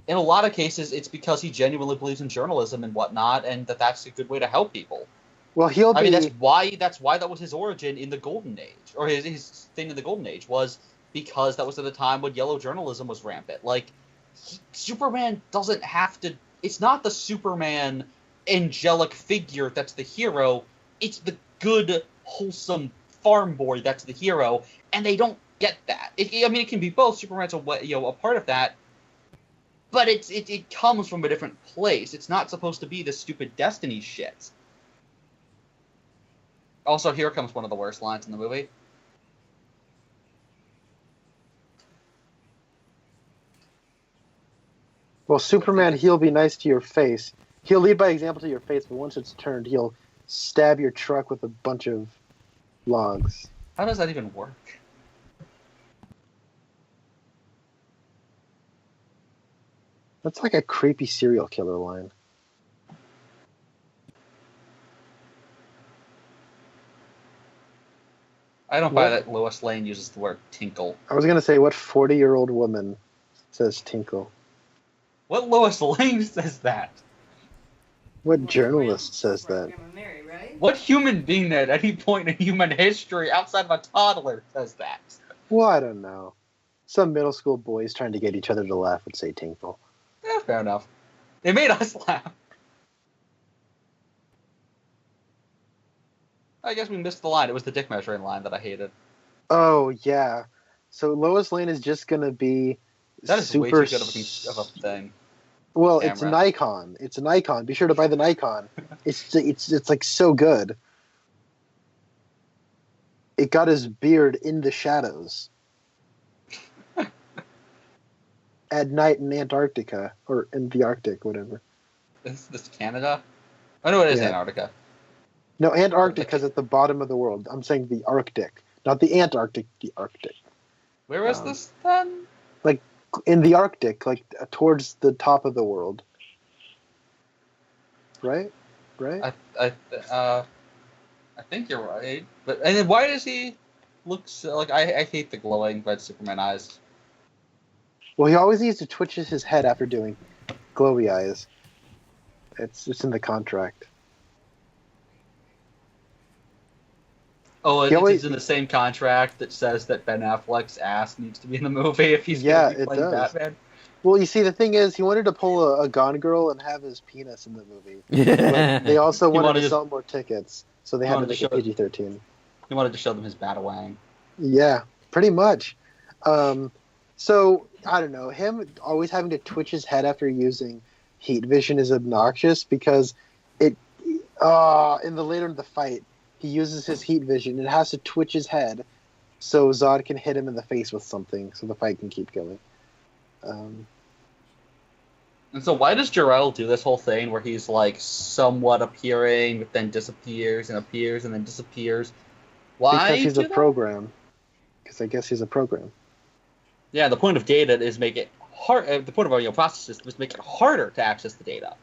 In a lot of cases, it's because he genuinely believes in journalism and whatnot, and that's a good way to help people. well, he'll be. I mean, that's why that was his origin in the Golden Age, or his thing in the Golden Age was because that was at a time when yellow journalism was rampant. Like, Superman doesn't have to. It's not the Superman angelic figure that's the hero. It's the good, wholesome farm boy that's the hero, and they don't get that. I mean, it can be both. Superman's a part of that, but it comes from a different place. It's not supposed to be the stupid destiny shit. Also, here comes one of the worst lines in the movie. Well, Superman, he'll be nice to your face. He'll lead by example to your face, but once it's turned, he'll stab your truck with a bunch of logs. How does that even work? That's like a creepy serial killer line. I don't buy What? that Lois Lane uses the word tinkle. I was gonna say, what 40-year-old woman says tinkle? What Lois Lane says that? What journalist says that? What human being at any point in human history outside of a toddler says that? Well, I don't know. Some middle school boys trying to get each other to laugh would say tinkle. Yeah, fair enough. They made us laugh. I guess we missed the line. It was the dick measuring line that I hated. Oh, yeah. So Lois Lane is just gonna be That is super way too good of a thing. Well, it's camera. Nikon. It's a Nikon. Be sure to buy the Nikon. It's like so good. It got his beard in the shadows. At night in Antarctica or in the Arctic, whatever. Is this Canada? Oh no, it is Yeah. Antarctica. No, Antarctica's at the bottom of the world. I'm saying the Arctic, not the Antarctic. The Arctic. Where is this then? In the Arctic, like towards the top of the world. Right? Right? I think you're right. But and then why does he look so, like I hate the glowing red Superman eyes. Well, he always needs to twitch his head after doing glowy eyes. It's in the contract. Oh, He always, it's in the same contract that says that Ben Affleck's ass needs to be in the movie if he's yeah, going to be it playing does. Batman. Well, you see, the thing is, he wanted to pull a Gone Girl and have his penis in the movie, but they also He wanted to wanted sell more tickets, so they he had to wanted to make show it PG-13. he wanted to show them his Batawang. Yeah, pretty much. Um, so I don't know. Him always having to twitch his head after using heat vision is obnoxious because it. In the later in the fight, he uses his heat vision and has to twitch his head so Zod can hit him in the face with something, so the fight can keep going. Um, And so why does Jor-El do this whole thing where he's like somewhat appearing, but then disappears and appears and then disappears? Why because he's do a that? program. Because I guess he's a program. Yeah, the point of data is make it hard. The point of our process system is make it harder to access the data.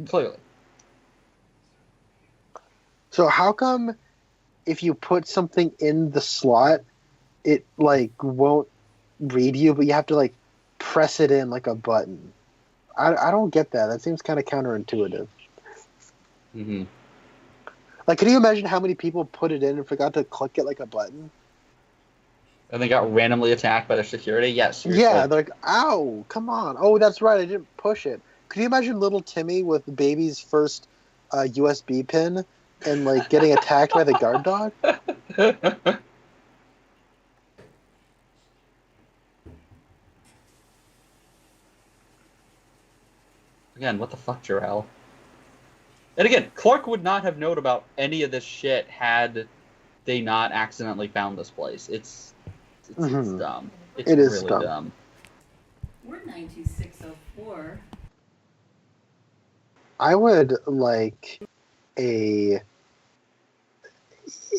Clearly. So how come if you put something in the slot, it like won't read you, but you have to like press it in like a button? I don't get that. That seems kind of counterintuitive. Mm-hmm. Like, can you imagine how many people put it in and forgot to click it like a button? And they got randomly attacked by their security? Yes. Seriously. Yeah, they're like, ow, come on. Oh, that's right, I didn't push it. Could you imagine little Timmy with the baby's first USB pin and like getting attacked by the guard dog? Again, what the fuck, Jor-El? And again, Clark would not have known about any of this shit had they not accidentally found this place. It's dumb. It's It is really dumb. We're 92604. I would like a.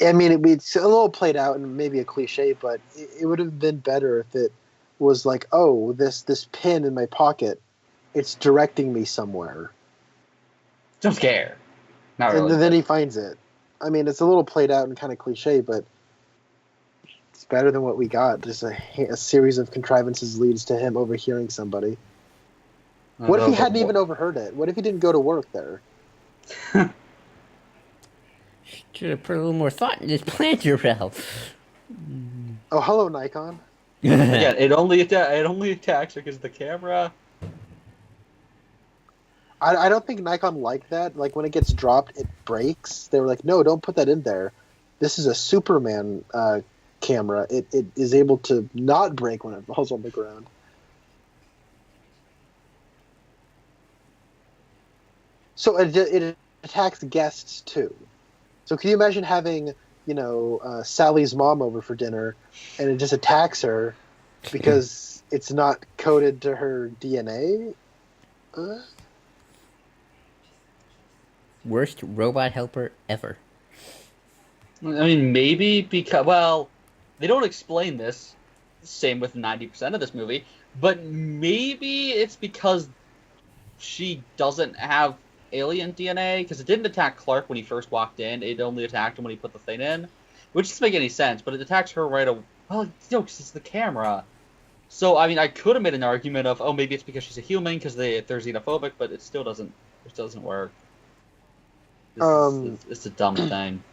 I mean, it's a little played out and maybe a cliche, but it would have been better if it was like, oh, this pin in my pocket, it's directing me somewhere. Don't care. Not And really. then he finds it. I mean, it's a little played out and kind of cliche, but it's better than what we got. Just a series of contrivances leads to him overhearing somebody. What if he hadn't even overheard it? What if he didn't go to work there? Should have put a little more thought in this plan, Jor-El. Oh, hello, Nikon. Again, it only attacks because the camera. I don't think Nikon liked that. Like, when it gets dropped, it breaks. They were like, no, don't put that in there. This is a Superman camera. It is able to not break when it falls on the ground. So it attacks guests, too. So can you imagine having, Sally's mom over for dinner, and it just attacks her because it's not coded to her DNA? Worst robot helper ever. I mean, maybe because, well, they don't explain this. Same with 90% of this movie. But maybe it's because she doesn't have alien DNA, because it didn't attack Clark when he first walked in. It only attacked him when he put the thing in. Which doesn't make any sense, but it attacks her right away. Well, no, because it's the camera. So, I mean, I could have made an argument of, oh, maybe it's because she's a human, because they're xenophobic, but it still doesn't work. It's a dumb thing.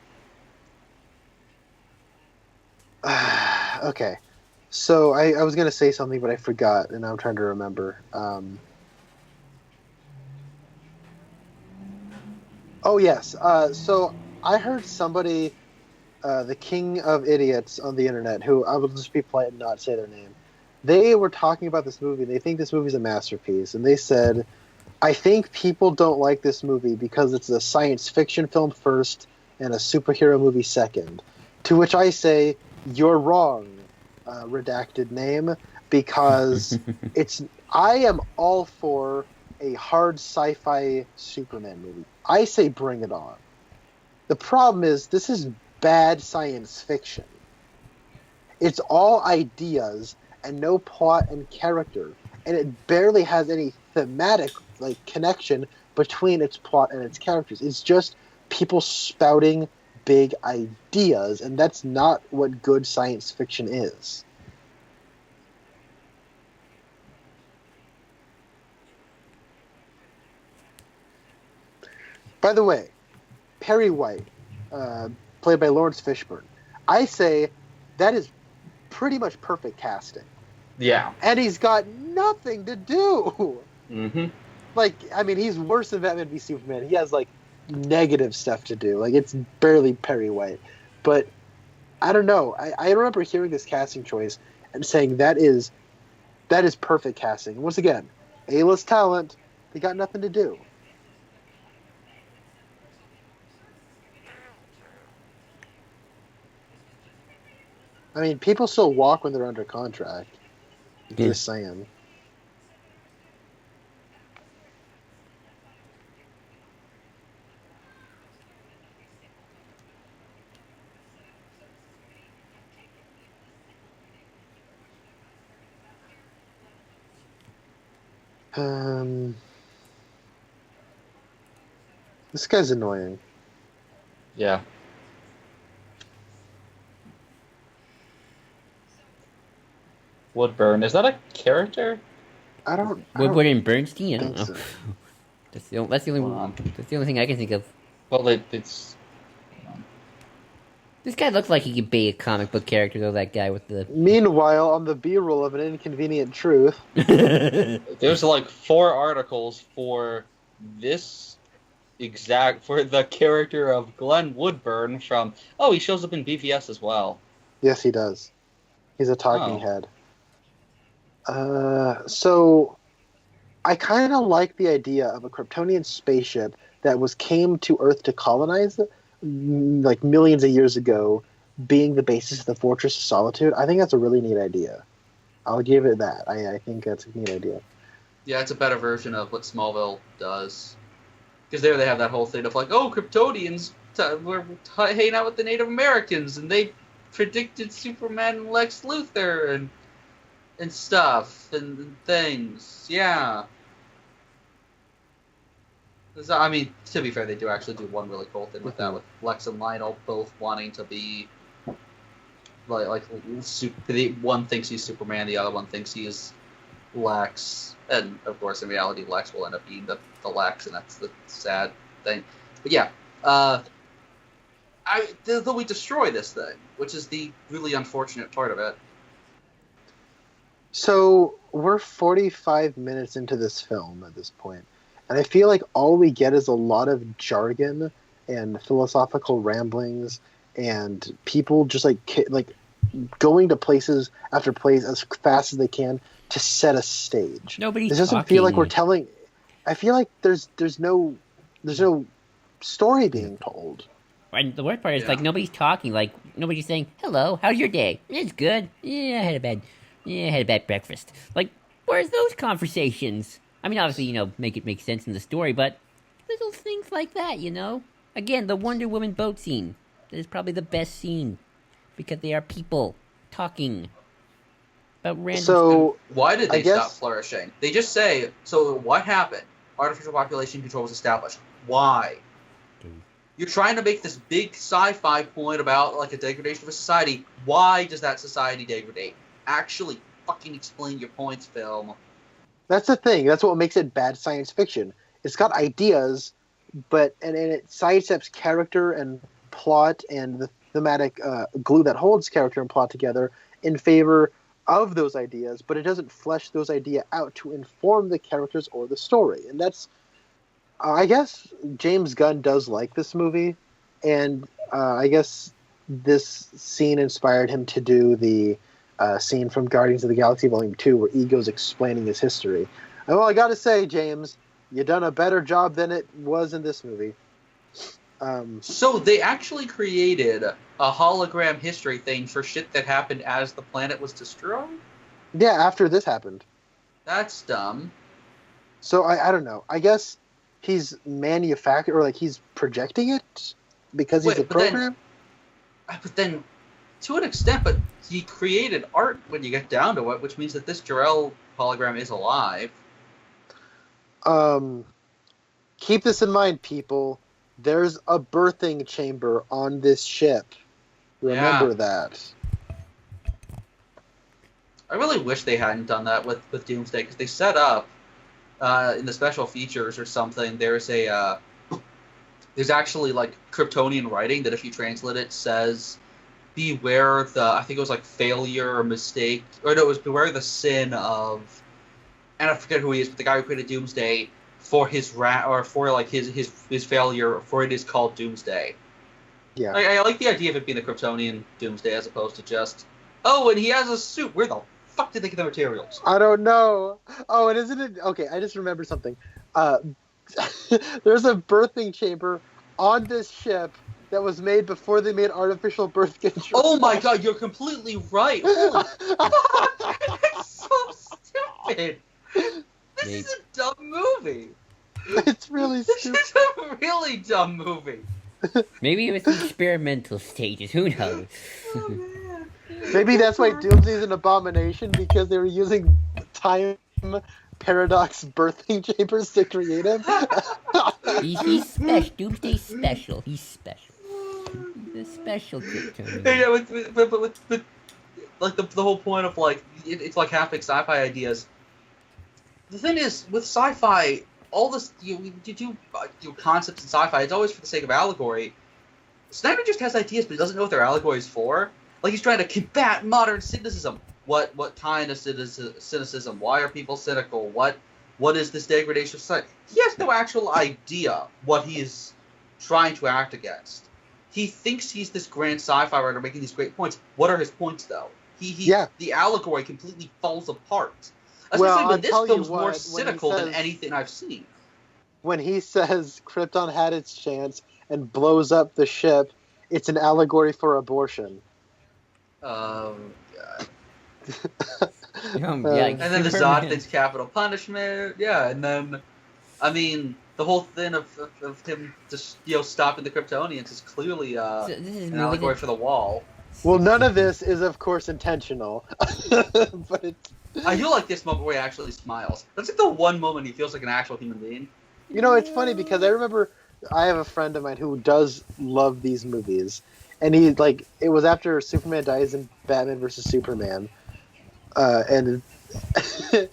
Okay. So I was going to say something, but I forgot, and now I'm trying to remember. Oh, yes. So I heard somebody, the king of idiots on the internet, who I will just be polite and not say their name, they were talking about this movie. They think this movie's a masterpiece, and they said, I think people don't like this movie because it's a science fiction film first and a superhero movie second. To which I say, you're wrong, redacted name, because I am all for a hard sci-fi Superman movie. I say bring it on. The problem is, this is bad science fiction. It's all ideas and no plot and character, and it barely has any thematic connection between its plot and its characters. It's just people spouting big ideas, and that's not what good science fiction is. By the way, Perry White, played by Lawrence Fishburne. I say that is pretty much perfect casting. Yeah. And he's got nothing to do. Mm-hmm. Like, I mean, he's worse than Batman v Superman. He has, like, negative stuff to do. Like, it's barely Perry White. But, I don't know. I remember hearing this casting choice and saying that is perfect casting. Once again, A-list talent, they got nothing to do. I mean, people still walk when they're under contract. Yeah. Just saying. This guy's annoying. Yeah. Woodburn, is that a character? I don't Woodward and Bernstein? I don't think know. so. That's the only thing I can think of. Well, it's... This guy looks like he could be a comic book character, though, that guy with the... Meanwhile, on the B-roll of An Inconvenient Truth... There's like 4 articles for this for the character of Glenn Woodburn from... Oh, he shows up in BVS as well. Yes, he does. He's a talking head. So, I kind of like the idea of a Kryptonian spaceship that came to Earth to colonize it, like millions of years ago, being the basis of the Fortress of Solitude. I think that's a really neat idea. I'll give it that. I think that's a neat idea. Yeah, it's a better version of what Smallville does. Because there they have that whole thing of like, oh, Kryptonians were hanging out with the Native Americans, and they predicted Superman and Lex Luthor and stuff and things. Yeah. So, I mean, to be fair, they do actually do one really cool thing with that, with Lex and Lionel both wanting to be one thinks he's Superman, the other one thinks he is Lex, and of course, in reality, Lex will end up being the Lex, and that's the sad thing. But yeah, though we destroy this thing, which is the really unfortunate part of it. So, we're 45 minutes into this film at this point, and I feel like all we get is a lot of jargon and philosophical ramblings and people just like going to places after plays as fast as they can to set a stage. Nobody's This doesn't feel like we're telling. I feel like there's no story being told. And the worst part is, like, nobody's talking. Like, nobody's saying, hello, how's your day? It's good. Yeah, I had a bad breakfast. Like, where's those conversations? I mean, obviously, make it make sense in the story, but little things like that, Again, the Wonder Woman boat scene. That is probably the best scene. Because they are people talking about random stuff. Why did they stop flourishing? They just say, so what happened? Artificial population control was established. Why? You're trying to make this big sci-fi point about, like, a degradation of a society. Why does that society degrade? Actually fucking explain your points, film. That's the thing. That's what makes it bad science fiction. It's got ideas, but and it sidesteps character and plot and the thematic glue that holds character and plot together in favor of those ideas, but it doesn't flesh those ideas out to inform the characters or the story. And that's, I guess, James Gunn does like this movie, and I guess this scene inspired him to do the scene from Guardians of the Galaxy Volume 2 where Ego's explaining his history. And, well, I gotta say, James, you've done a better job than it was in this movie. So they actually created a hologram history thing for shit that happened as the planet was destroyed? Yeah, after this happened. That's dumb. So I don't know. I guess he's manufactured, or like he's projecting it because he's a program? But then, to an extent, but he created art when you get down to it, which means that this Jor-El hologram is alive. Keep this in mind, people. There's a birthing chamber on this ship. Remember that. I really wish they hadn't done that with Doomsday, because they set up in the special features or something. There's a there's actually like Kryptonian writing that if you translate it says, beware the, I think it was like failure or mistake, or no, it was beware the sin of, and I forget who he is, but the guy who created Doomsday, for his or for like his failure, for it is called Doomsday. Yeah. I like the idea of it being the Kryptonian Doomsday as opposed to just, oh, and he has a suit. Where the fuck did they get the materials? I don't know. Oh, and isn't it okay? I just remembered something. There's a birthing chamber on this ship that was made before they made artificial birth control. Oh my god, you're completely right. Holy fuck, that's so stupid. This is a dumb movie. It's really stupid. This is a really dumb movie. Maybe it was the experimental stages. Who knows? Oh, man. Maybe that's why Doomsday's an abomination, because they were using time paradox birthing chambers to create him. He's special. Doomsday's special. He's special. He's a special Kryptonian. Yeah, with like the whole point of like it's like half-baked sci-fi ideas. The thing is, with sci-fi, all this you do concepts in sci-fi. It's always for the sake of allegory. Snyder just has ideas, but he doesn't know what they're allegories for. Like he's trying to combat modern cynicism. What kind of cynicism? Why are people cynical? What is this degradation of society? He has no actual idea what he is trying to act against. He thinks he's this grand sci-fi writer making these great points. What are his points, though? The allegory completely falls apart. Especially when this film's more cynical than anything I've seen. When he says Krypton had its chance and blows up the ship, it's an allegory for abortion. God. Yeah, And then the Zod thing's capital punishment. Yeah, and then, I mean, the whole thing of him just stopping the Kryptonians is clearly an allegory for the Wall. Well, none of this is, of course, intentional, but it's. I do like this moment where he actually smiles. That's like the one moment he feels like an actual human being. You know, it's funny because I remember I have a friend of mine who does love these movies, and it was after Superman dies in Batman vs Superman, and there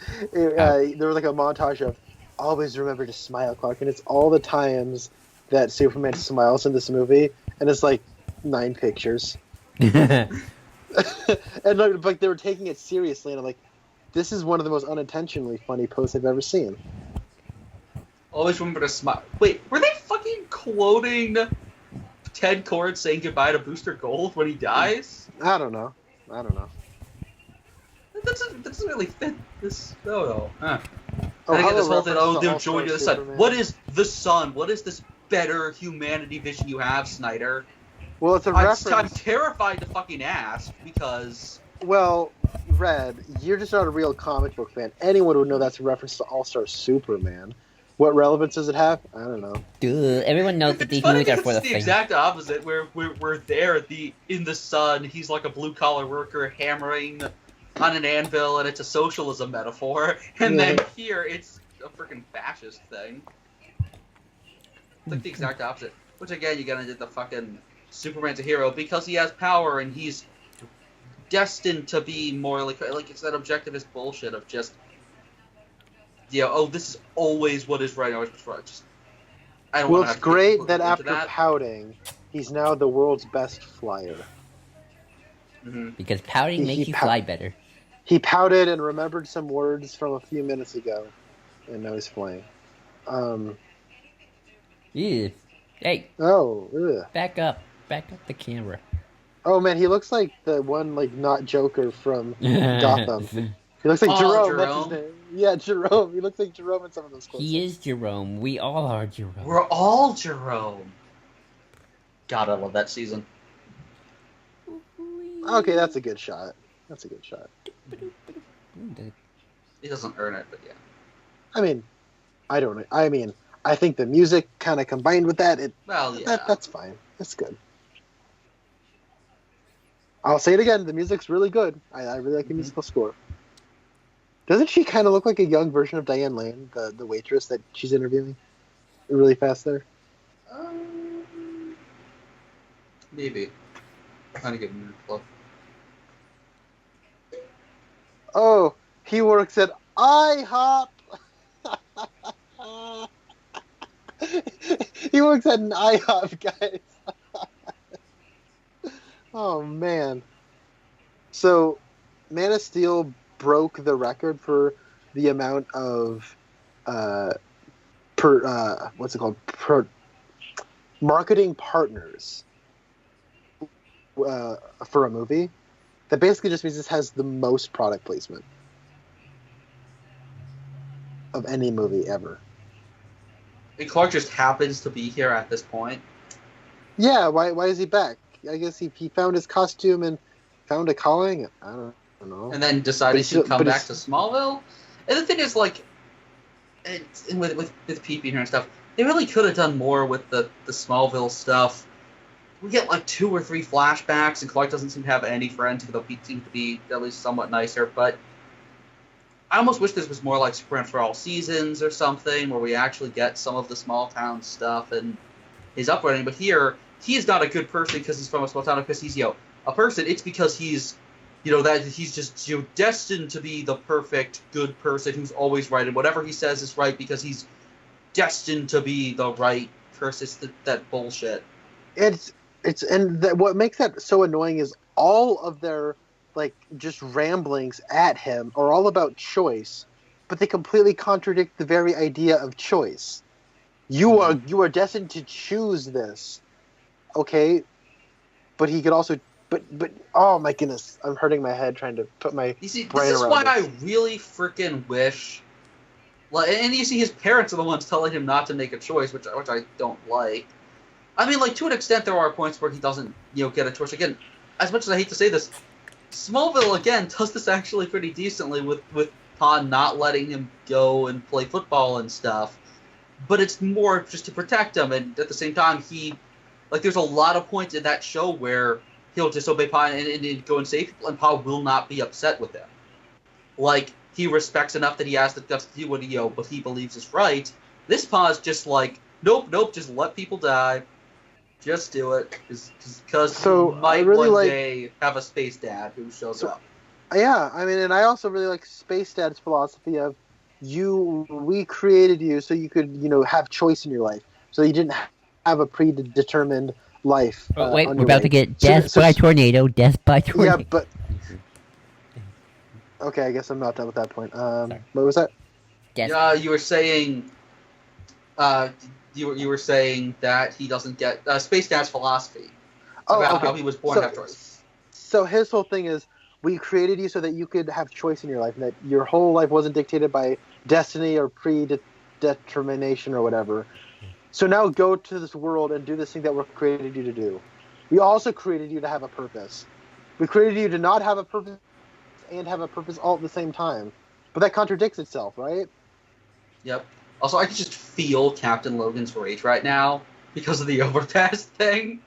was like a montage of always remember to smile, Clark, and it's all the times that Superman smiles in this movie, and it's like 9 pictures, and like they were taking it seriously, and I'm like, this is one of the most unintentionally funny posts I've ever seen. Always remember to smile. Wait, were they fucking quoting Ted Kord saying goodbye to Booster Gold when he dies? I don't know. That doesn't really fit this. No. Huh. Oh, I get this whole thing. reference Oh, to they're joined to the sun. Superman. What is the sun? What is this better humanity vision you have, Snyder? Well, it's a I'm reference. terrified to fucking ask because. Well, Red, you're just not a real comic book fan. Anyone would know that's a reference to All-Star Superman. What relevance does it have? I don't know. Dude, everyone knows that these funny movies are because for the it's the fans. exact opposite. Where we're there in the sun. He's like a blue collar worker hammering on an anvil, and it's a socialism metaphor. And then here it's a freaking fascist thing. It's like the exact opposite. Which again, you get into the fucking Superman's a hero because he has power and he's destined to be more like it's that objectivist bullshit of just this is always what is right, always what's right. Just I don't. Well, want it's great that after pouting, he's now the world's best flyer. Mm-hmm. Because pouting makes you fly better. He pouted and remembered some words from a few minutes ago, and now he's flying. Ew. Hey, Oh, ugh. back up the camera. Oh man, he looks like the one not Joker from Gotham. He looks like Jerome. That's his name. Yeah, Jerome. He looks like Jerome in some of those clips. He is Jerome. We all are Jerome. We're all Jerome. God, I love that season. Okay, that's a good shot. He doesn't earn it, but yeah. I mean, I think the music kind of combined with that. Well, yeah. That's fine. That's good. I'll say it again. The music's really good. I really like the musical score. Doesn't she kind of look like a young version of Diane Lane, the waitress that she's interviewing? Really fast there. Maybe. I'm trying to get a club. Oh, he works at IHOP. He works at an IHOP, guys. Oh man. So, Man of Steel broke the record for the amount of what's it called, marketing partners for a movie. That basically just means this has the most product placement of any movie ever. And Clark just happens to be here at this point. Yeah, why is he back? I guess he found his costume and found a calling. I don't know. And then decided to come back to Smallville. And the thing is, like, with Pete being here and stuff, they really could have done more with the Smallville stuff. We get like 2 or 3 flashbacks, and Clark doesn't seem to have any friends, even though Pete seems to be at least somewhat nicer. But I almost wish this was more like Superman for All Seasons or something, where we actually get some of the small town stuff and his upbringing. But here, he's not a good person because he's from a small town, because he's, a person. It's because he's, that he's just, destined to be the perfect good person who's always right, and whatever he says is right because he's destined to be the right person. It's that bullshit. What makes that so annoying is all of their just ramblings at him are all about choice, but they completely contradict the very idea of choice. You are destined to choose this, okay? But he could also, but oh my goodness, I'm hurting my head trying to put my brain around this. This is why I really freaking wish. And you see, his parents are the ones telling him not to make a choice, which I don't like. I mean, to an extent, there are points where he doesn't, get a choice. Again, as much as I hate to say this, Smallville, again, does this actually pretty decently with Pond not letting him go and play football and stuff. But it's more just to protect him, and at the same time, there's a lot of points in that show where he'll disobey Pond and go and save people, and Pond will not be upset with him. He respects enough that he has the guts to do what he believes is right. This Pond's just nope, just let people die. Just do it, because you might really one day have a space dad who shows up. Yeah, I mean, and I also really like Space Dad's philosophy of we created you so you could, have choice in your life, so you didn't have a predetermined life. Oh, wait, we're about to get death by tornado. Yeah, but okay, I guess I'm not done with that point. What was that? Yeah, you were saying. You were saying that he doesn't get Space Dad's philosophy about how he was born to have choice. So his whole thing is, we created you so that you could have choice in your life, and that your whole life wasn't dictated by destiny or predetermination or whatever. So now go to this world and do this thing that we created you to do. We also created you to have a purpose. We created you to not have a purpose and have a purpose all at the same time. But that contradicts itself, right? Yep. Also, I can just feel Captain Logan's rage right now because of the overpass thing.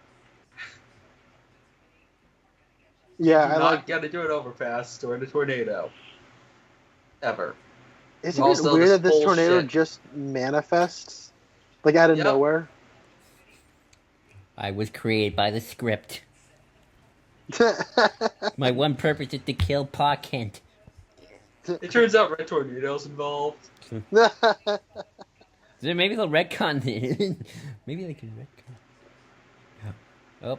Yeah, You're not gonna do an overpass during a tornado. Ever. Isn't it weird that this tornado just manifests? Out of nowhere? I was created by the script. My one purpose is to kill Pa Kent. It turns out Red Tornado's involved. Maybe they'll retcon it. Maybe they can retcon.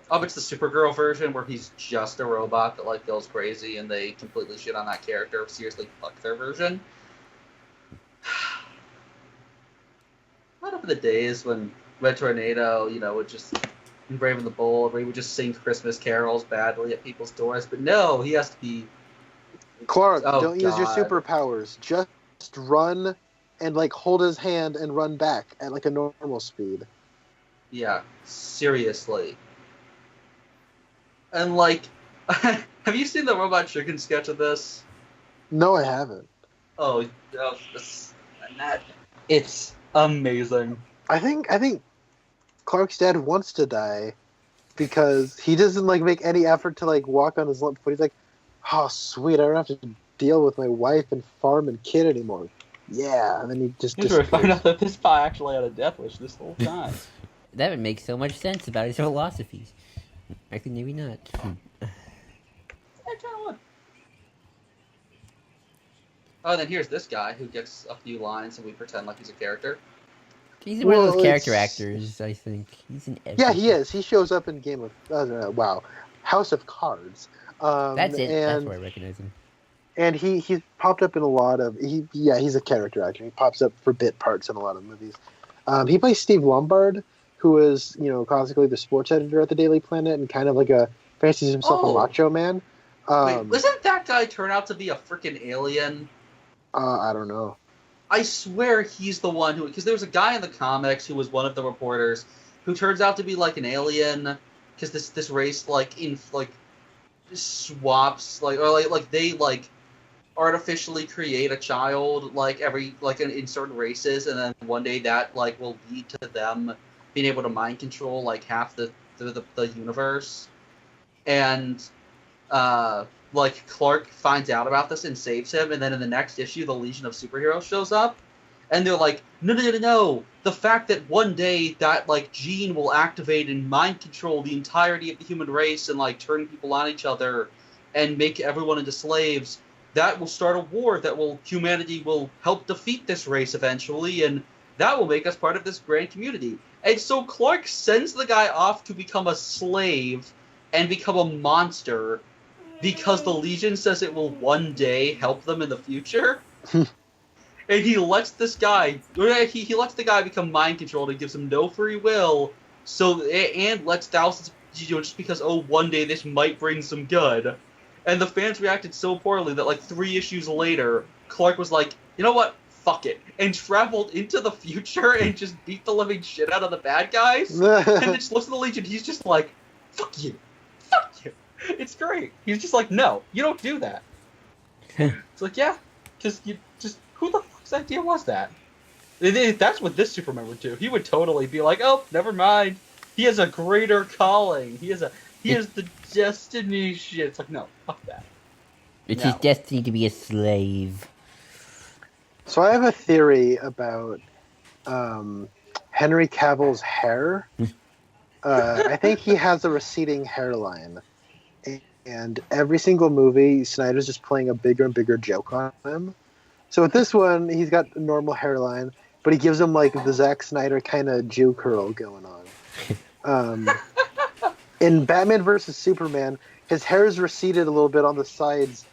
Oh, it's the Supergirl version where he's just a robot that goes crazy, and they completely shit on that character. Seriously, fuck their version. What are the days when Red Tornado, would just be Brave and the Bold, where he would just sing Christmas carols badly at people's doors? But no, he has to be. Clark, don't use your superpowers. Just run and hold his hand and run back at a normal speed. Yeah, seriously. And have you seen the Robot Chicken sketch of this? No, I haven't. It's amazing. I think Clark's dad wants to die because he doesn't make any effort to walk on his left foot. He's like, oh sweet, I don't have to deal with my wife and farm and kid anymore. Yeah, and then he just disappears. Find out that this guy actually had a death wish this whole time. That would make so much sense about his philosophies. I think maybe not. Oh, then here's this guy who gets a few lines and we pretend like he's a character. He's one of those Well, character it's- actors, I think. He's in Yeah, he everything. is. He shows up in House of Cards. That's it. That's And where I recognize him. he's popped up in a lot of he's a character actor. He pops up for bit parts in a lot of movies. He plays Steve Lombard, who is classically the sports editor at the Daily Planet and kind of like fancies himself a macho man. Wait, doesn't that guy turn out to be a freaking alien? I don't know. I swear he's the one who, because there was a guy in the comics who was one of the reporters who turns out to be like an alien, because this race swaps they artificially create a child in certain races, and then one day that will lead to them being able to mind control half the universe, and Clark finds out about this and saves him, and then in the next issue, the Legion of Superheroes shows up, and they're like, no. The fact that one day that gene will activate and mind control the entirety of the human race and turn people on each other and make everyone into slaves, that will start a war humanity will help defeat this race eventually, and that will make us part of this grand community. And so Clark sends the guy off to become a slave and become a monster, because the Legion says it will one day help them in the future. And he lets this guy, he lets the guy become mind controlled and gives him no free will, and lets thousands, just because, one day this might bring some good. And the fans reacted so poorly that 3 issues later, Clark was like, you know what, fuck it, and traveled into the future and just beat the living shit out of the bad guys. And then just looks at the Legion, he's just like, fuck you. It's great. He's just like, no, you don't do that. It's like, yeah, who the fuck's idea was that? That's what this Superman would do. He would totally be like, oh, never mind. He has a greater calling. He has the destiny shit. It's like, no, fuck that. It's his destiny to be a slave. So I have a theory about Henry Cavill's hair. I think he has a receding hairline. And every single movie, Snyder's just playing a bigger and bigger joke on him. So with this one, he's got a normal hairline, but he gives him the Zack Snyder kind of Jew curl going on. In Batman vs. Superman, his hair is receded a little bit on the sides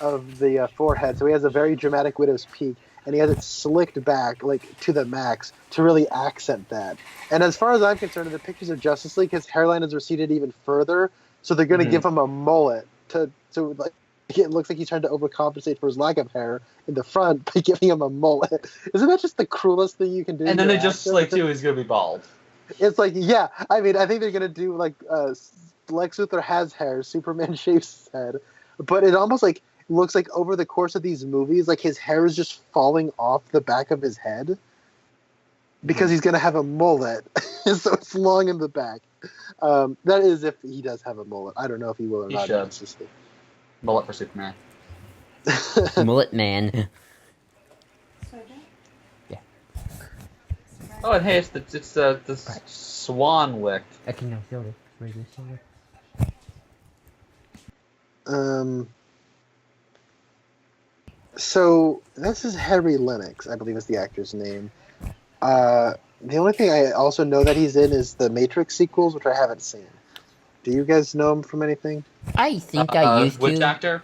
of the forehead, so he has a very dramatic widow's peak, and he has it slicked back to the max to really accent that. And as far as I'm concerned, in the pictures of Justice League, his hairline is receded even further. So they're going to give him a mullet it looks like he's trying to overcompensate for his lack of hair in the front by giving him a mullet. Isn't that just the cruelest thing you can do? And then they just too, he's going to be bald. It's yeah. I mean, I think they're going to do Lex Luthor has hair, Superman shaves his head, but it almost looks like over the course of these movies, his hair is just falling off the back of his head because he's going to have a mullet, so it's long in the back. That is if he does have a mullet. I don't know if he will or not. Should. Mullet for Superman. Mullet man. Yeah. Oh, and hey, it's the Swan Wick. I can now show it. Regular soda. So this is Harry Lennox, I believe is the actor's name. The only thing I also know that he's in is the Matrix sequels, which I haven't seen. Do you guys know him from anything? I think I used Which to. actor?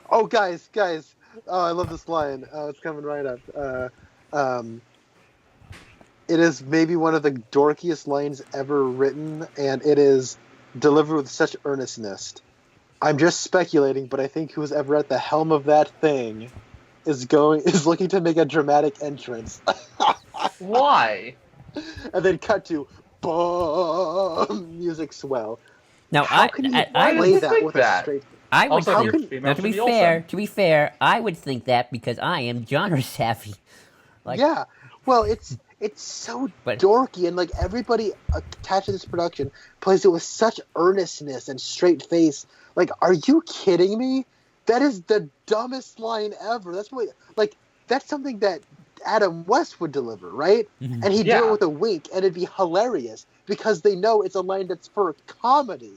Oh, guys! Oh, I love this line. It's coming right up. It is maybe one of the dorkiest lines ever written, and it is delivered with such earnestness. I'm just speculating, but I think who's ever at the helm of that thing is looking to make a dramatic entrance. Why? And then cut to boom, music swell. Now How can you play that with a straight? I would Also, think, you're female now, to be Jimmy fair, Olsen. I would think that because I am genre savvy. Yeah, well, it's so dorky, and everybody attached to this production plays it with such earnestness and straight face. Are you kidding me? That is the dumbest line ever. That's something that Adam West would deliver, right? Mm-hmm. And he'd do it with a wink, and it'd be hilarious because they know it's a line that's for comedy.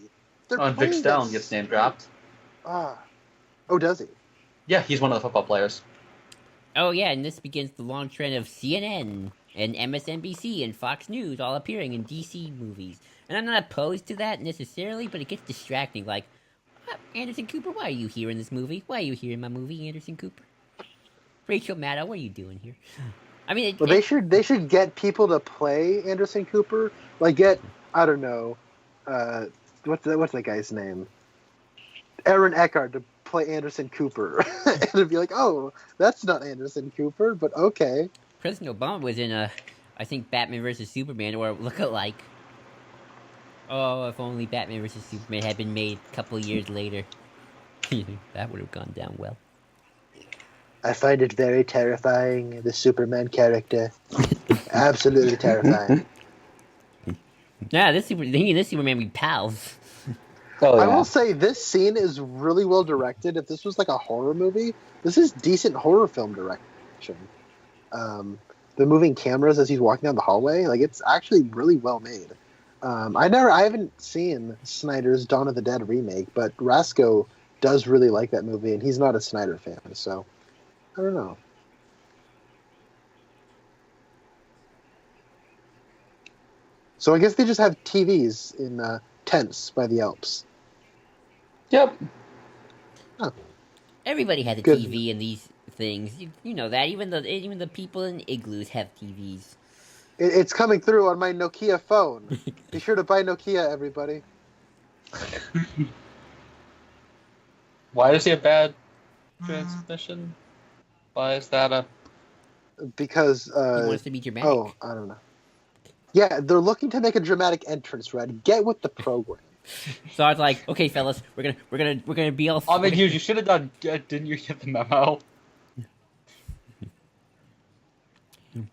And Vic Stone gets name dropped. Oh, does he? Yeah, he's one of the football players. Oh yeah, and this begins the long trend of CNN and MSNBC and Fox News all appearing in DC movies. And I'm not opposed to that necessarily, but it gets distracting. Like, Anderson Cooper, why are you here in this movie? Why are you here in my movie, Anderson Cooper? Rachel Maddow, what are you doing here? I mean, Well, they should get people to play Anderson Cooper. Like, get, I don't know, what's that guy's name? Aaron Eckhart to play Anderson Cooper, and it'd be like, oh, that's not Anderson Cooper, but okay. President Obama was in I think Batman vs Superman or look-alike. Oh, if only Batman vs Superman had been made a couple years later, that would have gone down well. I find it very terrifying, the Superman character. Absolutely terrifying. Yeah, this Superman be pals. Oh, I will say this scene is really well directed. If this was like a horror movie, this is decent horror film direction. The moving cameras as he's walking down the hallway, like it's actually really well made. I haven't seen Snyder's Dawn of the Dead remake, but Rasco does really like that movie, and he's not a Snyder fan, so I don't know. So I guess they just have TVs in tents by the Alps. Yep. Huh. Everybody has a Good. TV in these things. You know that. Even the people in igloos have TVs. It's coming through on my Nokia phone. Be sure to buy Nokia, everybody. Why does he have bad transmission? Why is that a... Because He wants to be dramatic. oh, I don't know. Yeah, they're looking to make a dramatic entrance, Red. Get with the program. So I was like, okay, fellas, we're gonna be all. I mean, Hughes, you should have done... Didn't you get the memo?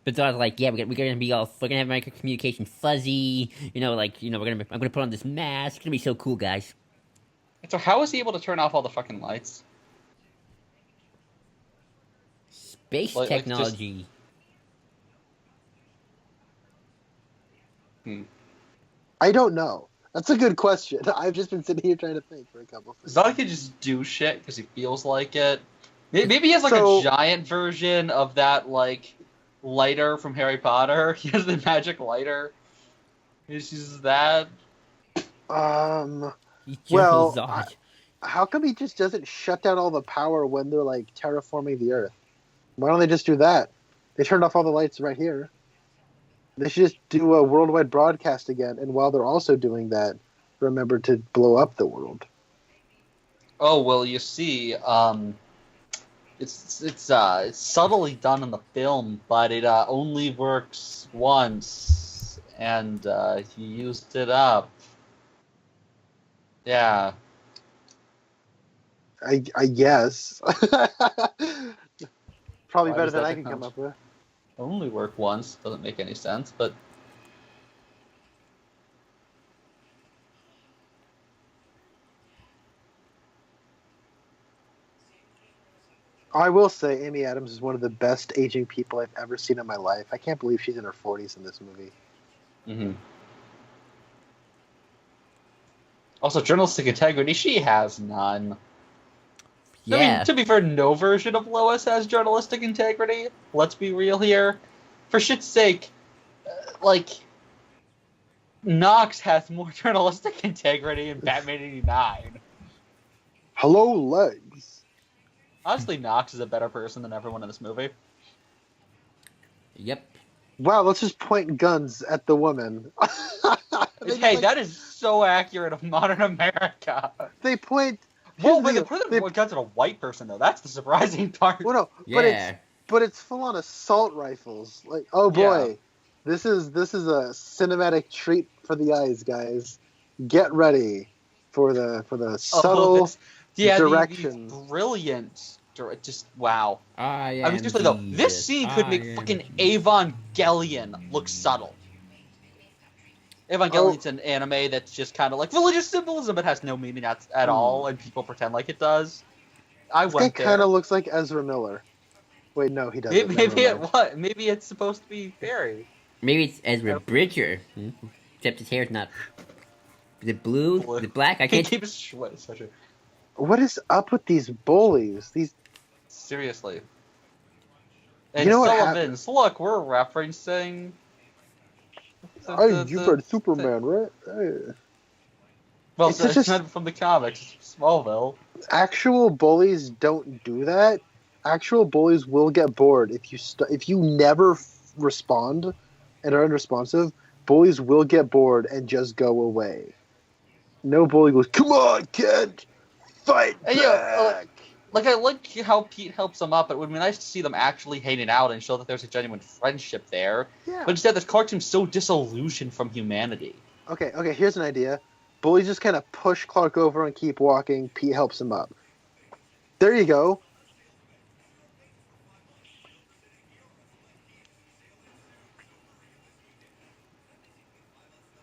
But so I was like, yeah, we're gonna be all. We're gonna have micro communication fuzzy. I'm gonna put on this mask. It's gonna be so cool, guys. So how was he able to turn off all the fucking lights? Space Like, technology. I don't know. That's a good question. I've just been sitting here trying to think for a couple It's things. not like he just do shit because he feels like it. Maybe he has like So- a giant version of that like lighter from Harry Potter. He has the magic lighter. He just uses that. He's well, General Zod. How come he just doesn't shut down all the power when they're like terraforming the Earth? Why don't they just do that? They turned off all the lights right here. They should just do a worldwide broadcast again, and while they're also doing that, remember to blow up the world. Oh well, you see, it's subtly done in the film, but it only works once, and he used it up. Yeah. I guess. Probably Why better does than that I can come count? up with. Only work once doesn't make any sense, but I will say Amy Adams is one of the best aging people I've ever seen in my life. I can't believe she's in her 40s in this movie. mm-hmm. Also journalistic integrity, she has none. Yeah. I mean, to be fair, no version of Lois has journalistic integrity. Let's be real here. For shit's sake, like, Knox has more journalistic integrity in Batman 89. Hello, legs. Honestly, Knox is a better person than everyone in this movie. Yep. Wow, let's just point guns at the woman. Hey, that is so accurate of modern America. They point. Well, here's wait, the the thing, president point guns at a white person, though. That's the surprising part. Well, no, Yeah. but it's full on assault rifles. Like, oh boy, this is a cinematic treat for the eyes, guys. Get ready for the subtle direction. These brilliant. Just wow. I I mean, seriously though, this scene could make fucking Evangelion look subtle. Evangelion's an anime that's just kind of like religious symbolism, but has no meaning at all, and people pretend like it does. I This guy went there. kind of looks like Ezra Miller. Wait, no, he doesn't. Maybe it's supposed to be fairy. Maybe it's Ezra Bridger. Except his hair's not. Is it blue? Blue. Is it black? I He can't. keeps such a What is up with these bullies? These seriously. And You know what Sullivan's, look, we're referencing... You've heard Superman, right? Hey. Well, It's it's just- not from the comics, it's Smallville. Actual bullies don't do that. Actual bullies will get bored if you never respond and are unresponsive. Bullies will get bored and just go away. No bully goes, "Come on, kid, fight back." And, you know, like, I like how Pete helps them up. It would be nice to see them actually hanging out and show that there's a genuine friendship there. Yeah. But instead, this Clark seems so disillusioned from humanity. Okay, here's an idea. Bullies just kind of push Clark over and keep walking. Pete helps him up. There you go.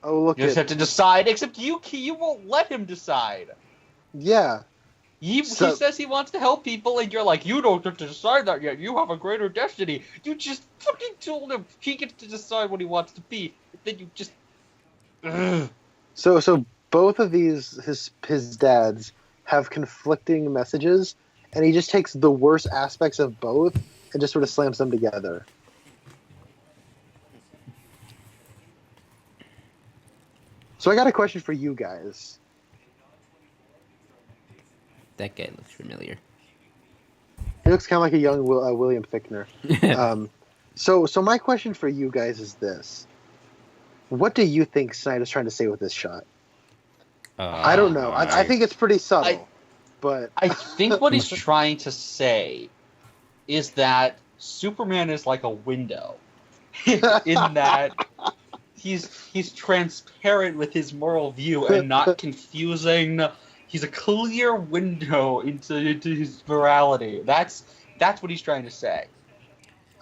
Oh, look You just at... have to decide, except you won't let him decide. Yeah. He So- says he wants to help people, and you're like, you don't have to decide that yet. You have a greater destiny. You just fucking told him he gets to decide what he wants to be. Then you just... Ugh. So both of these his dads have conflicting messages, and he just takes the worst aspects of both and just sort of slams them together. So I got a question for you guys. That guy looks familiar. He looks kind of like a young William Fichtner. So my question for you guys is this: what do you think Snyder's trying to say with this shot? I don't know. I think it's pretty subtle, but I think what he's trying to say is that Superman is like a window, in that he's transparent with his moral view and not confusing. He's a clear window into his morality. That's what he's trying to say.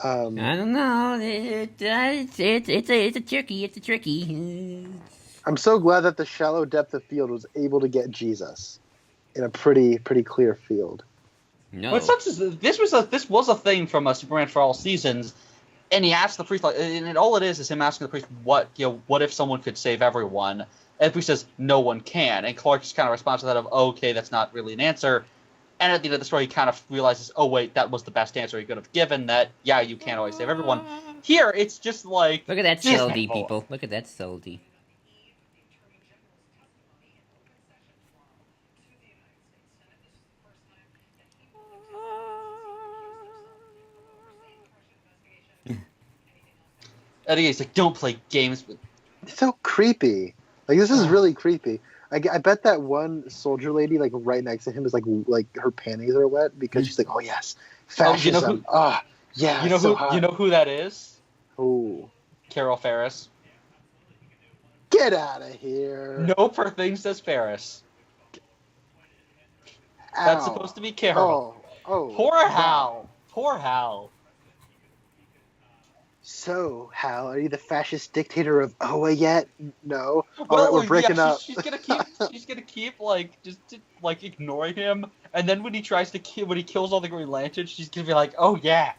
I don't know. It's a tricky. It's a tricky. I'm so glad that the shallow depth of field was able to get Jesus in a pretty clear field. No. What sucks is that this was a thing from Superman for All Seasons, and he asked the priest, like, and all it is him asking the priest, what if someone could save everyone? And the priest says, no one can. And Clark just kind of responds to that of, okay, that's not really an answer. And at the end of the story, he kind of realizes, oh, wait, that was the best answer he could have given, that, yeah, you can't always save everyone. Here, it's just like... Look at that just subtlety, simple. people. Look at that subtlety. And he's like, don't play games with... It's so creepy. Like, this is really creepy. I bet that one soldier lady, like, right next to him is, like her panties are wet because she's like, oh, yes, fascism. Yeah, You know so who? hot. You know who that is? Who? Carol Ferris. Get out of here. No, per thing says Ferris. That's supposed to be Carol. Oh. Poor wow. Hal. Poor Hal. So, Hal, are you the fascist dictator of Oa yet? No. All Well, right, we're breaking yeah, up. she's gonna keep like just like ignoring him, and then when he tries to kill, when he kills all the Green Lanterns, she's gonna be like, oh yeah.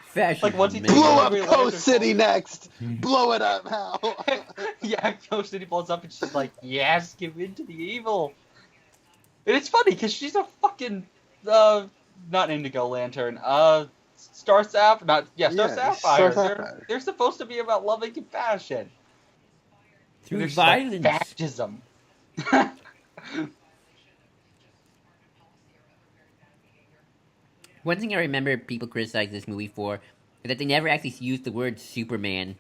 Fashion. Like, once he man. Blow up Green Coast Lantern City falls. next. Blow it up, Hal. Yeah, Coast City blows up, and she's like, yes, give in to the evil. And it's funny because she's a fucking not Indigo Lantern, Star Sapphire, Star Sapphire. Sapphire. They're supposed to be about love and compassion. Through They're just like violence. fascism. One thing I remember people criticize this movie for is that they never actually used the word Superman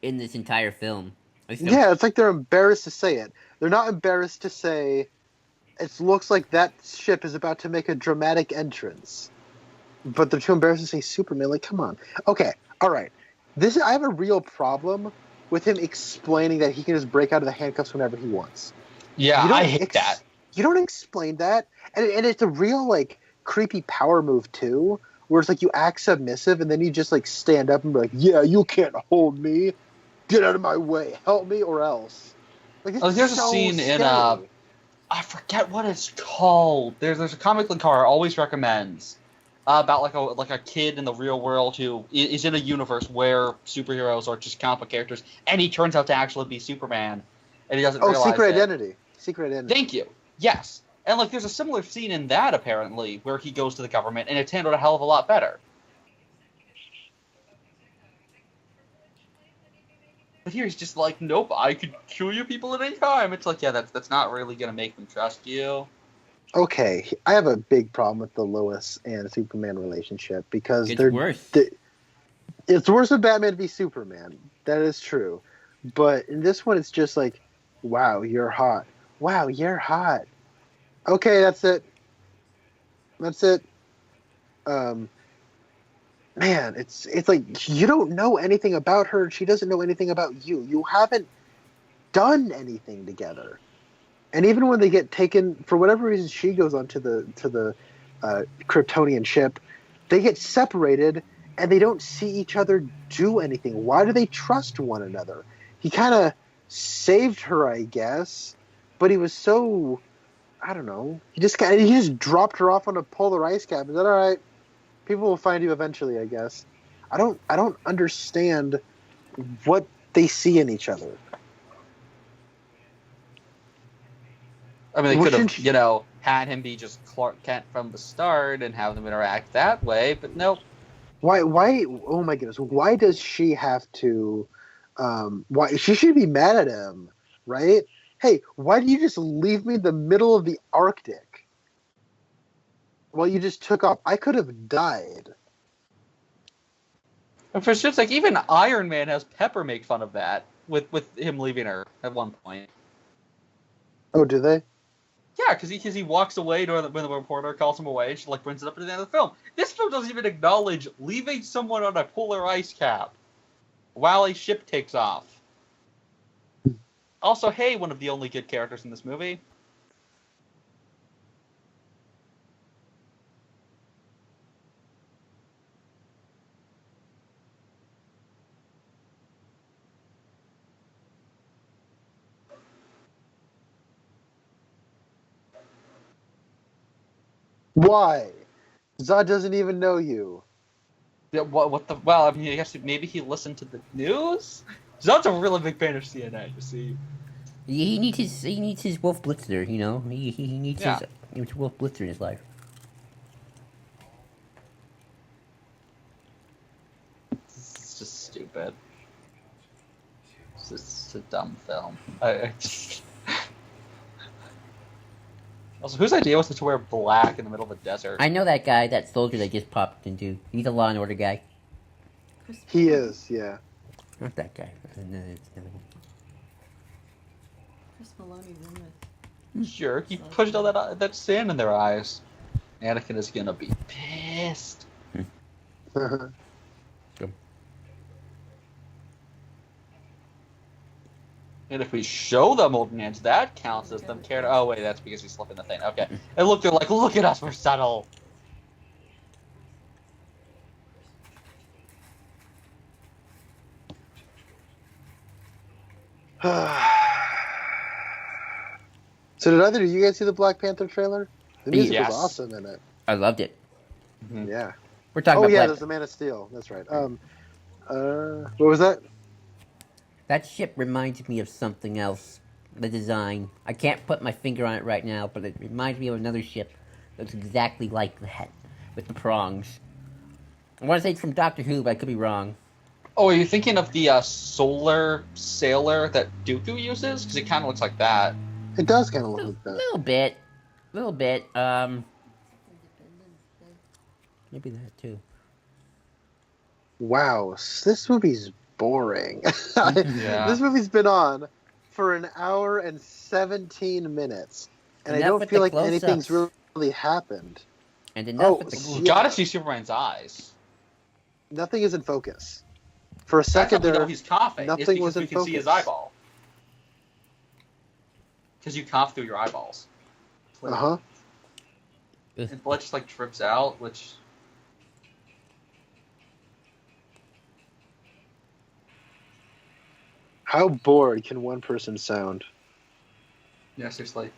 in this entire film. Yeah, it's like they're embarrassed to say it. They're not embarrassed to say it looks like that ship is about to make a dramatic entrance. But they're too embarrassed to say Superman. Like, come on. Okay, all right. I have a real problem with him explaining that he can just break out of the handcuffs whenever he wants. Yeah, You don't I hate that. You don't explain that. And it's a real, like, creepy power move, too, where it's like you act submissive and then you just, like, stand up and be like, yeah, you can't hold me. Get out of my way. Help me or else. Like, this is There's so a scene in scary. I forget what it's called. There's a comic book car always recommends about like a kid in the real world who is in a universe where superheroes are just comic book characters, and he turns out to actually be Superman, and he doesn't realize Secret it. Identity. Secret Identity. Thank you. Yes, and like there's a similar scene in that apparently where he goes to the government, and it's handled a hell of a lot better. But here he's just like, nope, I could kill you people at any time. It's like, yeah, that's not really gonna make them trust you. Okay, I have a big problem with the Lois and Superman relationship because It's worse. It's worse than Batman v Superman. That is true. But in this one, it's just like, wow, you're hot. Wow, you're hot. Okay, that's it. That's it. Man, it's like you don't know anything about her. She doesn't know anything about you. You haven't done anything together. And even when they get taken, for whatever reason, she goes onto the Kryptonian ship. They get separated, and they don't see each other do anything. Why do they trust one another? He kind of saved her, I guess, but he was so, I don't know. He just dropped her off on a polar ice cap and said, "All right, people will find you eventually, I guess." I don't understand what they see in each other. I mean, they could have, had him be just Clark Kent from the start and have them interact that way, but nope. Why? Oh my goodness! Why does she have to? Why she should be mad at him, right? Hey, why did you just leave me in the middle of the Arctic? Well, you just took off. I could have died. And for shit's sake, even Iron Man has Pepper make fun of that with him leaving her at one point. Oh, do they? Yeah, because he walks away when the reporter calls him away, and she brings it up at the end of the film. This film doesn't even acknowledge leaving someone on a polar ice cap while a ship takes off. Also, hey, one of the only good characters in this movie. Why? Zod doesn't even know you. Yeah, what the? Well, I mean, I guess maybe he listened to the news. Zod's a really big fan of CNN. You see. He needs his Wolf Blitzer, you know. He needs his Wolf Blitzer in his life. It's just stupid. It's just a dumb film. Also, whose idea was it to wear black in the middle of a desert? I know that guy, that soldier that just popped into. He's a Law and Order guy. He is, yeah. Not that guy. No, it's another one. Chris Maloney room Sure, he pushed all that sand in their eyes. Anakin is gonna be pissed. And if we show them holding hands, that counts as them caring. Oh wait, that's because he's slipping the thing. Okay. And look, they're like, look at us, we're subtle. So did either of you guys see the Black Panther trailer? The music Yes. was awesome in it. I loved it. Mm-hmm. Yeah. We're talking Oh about yeah, Black. there's the Man of Steel. That's right. What was that? That ship reminds me of something else. The design. I can't put my finger on it right now, but it reminds me of another ship that's exactly like that, with the prongs. I want to say it's from Doctor Who, but I could be wrong. Oh, are you thinking of the solar sailor that Dooku uses? Because it kind of looks like that. It does kind of look like that. Little bit. Maybe that too. Wow, this movie's boring. Yeah. This movie's been on for an hour and 17 minutes, and Enough I don't with feel the like anything's close-ups. really happened. And enough Oh, with the... We gotta see Superman's eyes. Nothing is in focus. For a That's second how we know there, he's coughing. nothing It's because was in we can see his focus. eyeball. Because you cough through your eyeballs. uh-huh. And blood just drips out, which... How bored can one person sound? Yeah, seriously.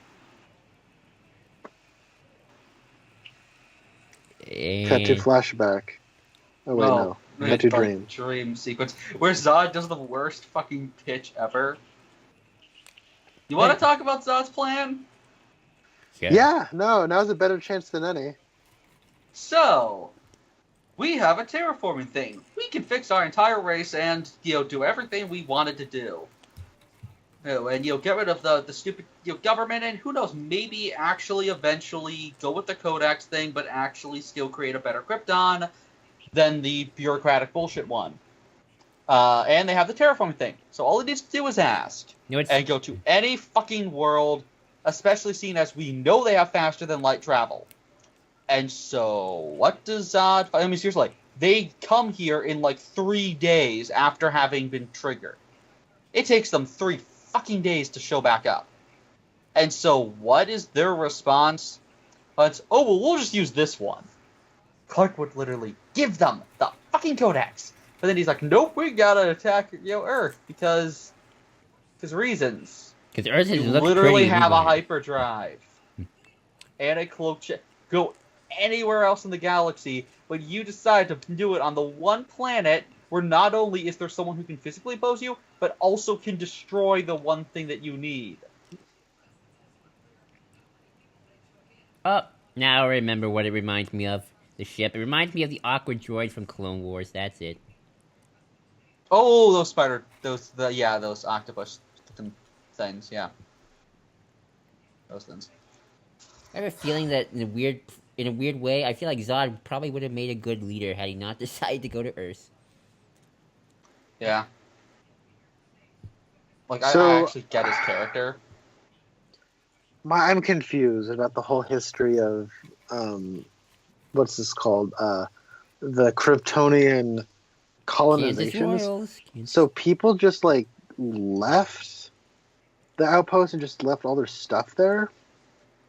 Cut to flashback. Oh wait, no. Cut to dream. Dream sequence. Where Zod does the worst fucking pitch ever. You want to talk about Zod's plan? Yeah, no, now's a better chance than any. So, we have a terraforming thing. We can fix our entire race and do everything we wanted to do. And get rid of the stupid government, and who knows, maybe actually eventually go with the Codex thing, but actually still create a better Krypton than the bureaucratic bullshit one. And they have the terraforming thing, so all it needs to do is ask and go to any fucking world, especially seeing as we know they have faster than light travel. And so, what does Zod? I mean, seriously, they come here in like 3 days after having been triggered. It takes them 3 fucking days to show back up. And so, what is their response? It's, oh, well, we'll just use this one. Clark would literally give them the fucking Codex. But then he's like, nope, we gotta attack, Earth, because reasons. Because Earth you looks literally pretty have a rewired. hyperdrive. And a cloak chip. Go anywhere else in the galaxy, but you decide to do it on the one planet where not only is there someone who can physically oppose you, but also can destroy the one thing that you need. Oh, now I remember what it reminds me of. The ship. It reminds me of the awkward droid from Clone Wars. That's it. Oh, those those octopus things, yeah. Those things. I have a feeling that in a weird way, I feel like Zod probably would have made a good leader had he not decided to go to Earth. Yeah. Like, So, I actually get his character. I'm confused about the whole history of what's this called? The Kryptonian Kansas colonizations. Royals. So people just like left the outpost and just left all their stuff there,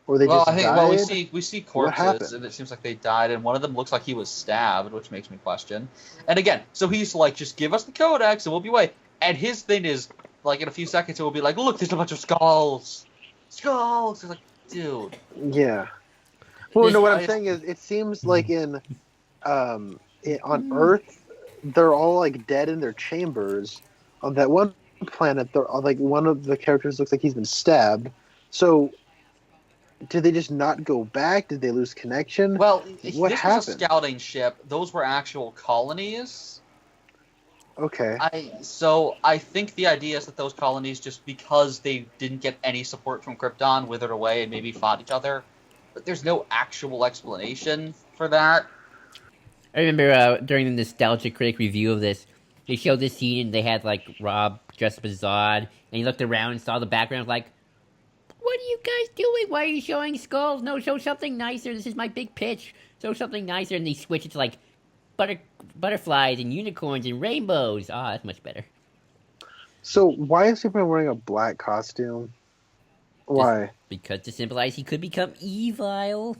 or they just died. Well, we see What happened? corpses, and it seems like they died, and one of them looks like he was stabbed, which makes me question. And again, so he's like, just give us the Codex, and we'll be away. And his thing is, like, in a few seconds, it will be like, look, there's a bunch of skulls. Skulls! It's like, dude. Yeah. Well, no. What I'm I- saying is, it seems like on Earth, they're all like dead in their chambers. On that one planet, they're like one of the characters looks like he's been stabbed. So, did they just not go back? Did they lose connection? Well, What this was a happened? scouting ship. Those were actual colonies. Okay. I think the idea is that those colonies, just because they didn't get any support from Krypton, withered away and maybe fought each other. But there's no actual explanation for that. I remember during the Nostalgia Critic review of this, they showed this scene and they had like Rob dressed up as Zod, and he looked around and saw the background like, what are you guys doing? Why are you showing skulls? No, show something nicer. This is my big pitch. Show something nicer. And they switch it to like butterflies and unicorns and rainbows. Ah, that's much better. So why is Superman wearing a black costume? Why? Because to symbolize he could become evil.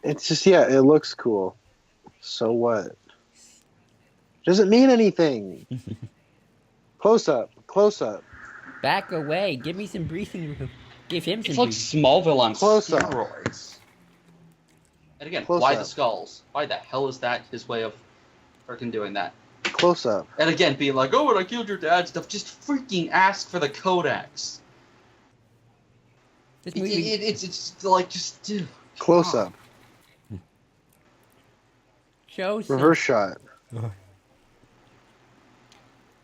It's just, yeah, it looks cool. So what? Doesn't mean anything. Close up. Back away. Give me some breathing room. Give him some It's like breathing. Smallville on Close up. steroids. And again, Close why up. the skulls? Why the hell is that his way of freaking doing that? Close up. And again, being like, oh, when I killed your dad stuff, just freaking ask for the Codex. This movie, It's like, just, dude. Close God. up. show some. Reverse shot.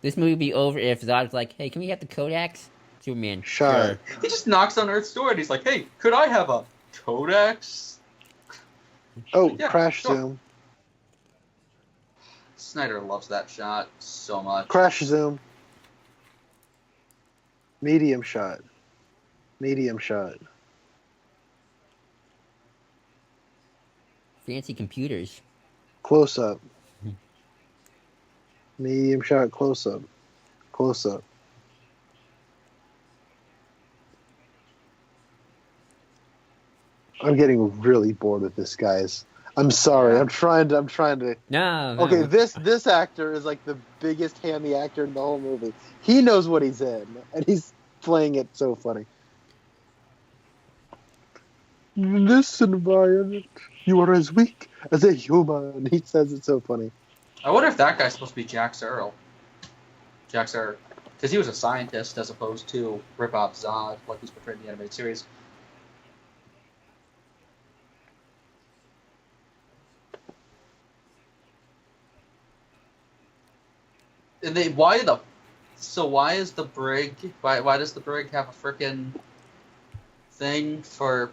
This movie would be over if Zod's like, hey, can we have the Codex? Superman. Shot. Sure. He just knocks on Earth's door and he's like, hey, could I have a Codex? Oh, Yeah, crash sure. zoom. Snyder loves that shot so much. Crash zoom. Medium shot. Fancy computers. Close up. Medium shot. Close up. I'm getting really bored with this, guys. I'm sorry. Yeah. I'm trying to. No. Okay, this actor is like the biggest hammy actor in the whole movie. He knows what he's in, and he's playing it so funny. This environment, you are as weak as a human. He says it so funny. I wonder if that guy's supposed to be Jack Searle. Jack Searle. Because he was a scientist as opposed to rip-off Zod, like he's portrayed in the animated series. And why is the brig? Why does the brig have a frickin' thing for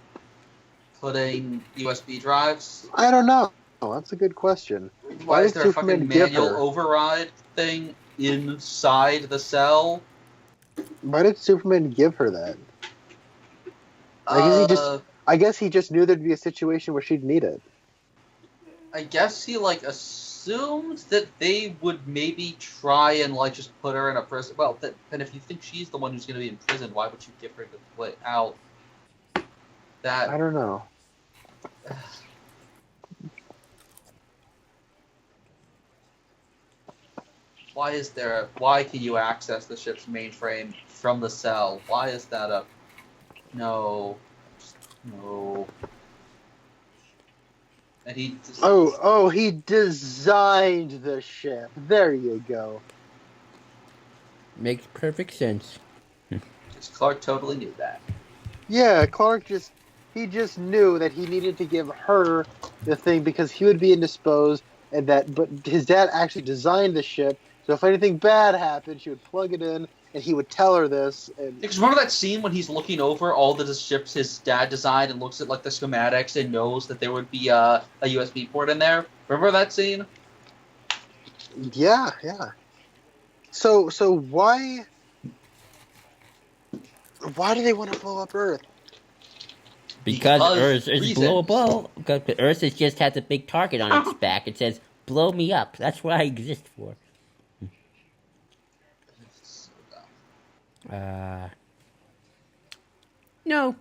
putting USB drives? I don't know. That's a good question. Why is did there a Superman fucking give manual her? override thing inside the cell? Why did Superman give her that? I guess he just knew there'd be a situation where she'd need it. I guess he assumed that they would maybe try and just put her in a prison. Well, and if you think she's the one who's going to be in prison, why would you give her the way out? That I don't know. Why can you access the ship's mainframe from the cell? Why is that a no? No. And he just, he designed the ship. There you go. Makes perfect sense. Clark totally knew that. Yeah, Clark just knew that he needed to give her the thing because he would be indisposed, but his dad actually designed the ship. So if anything bad happened, she would plug it in, and he would tell her this. And Because remember that scene when he's looking over all the ships his dad designed and looks at the schematics and knows that there would be a USB port in there? Remember that scene? yeah. So why do they want to blow up Earth? Because Earth is reasons. blowable. Because Earth just has a big target on its back. It says, blow me up. That's what I exist for. No.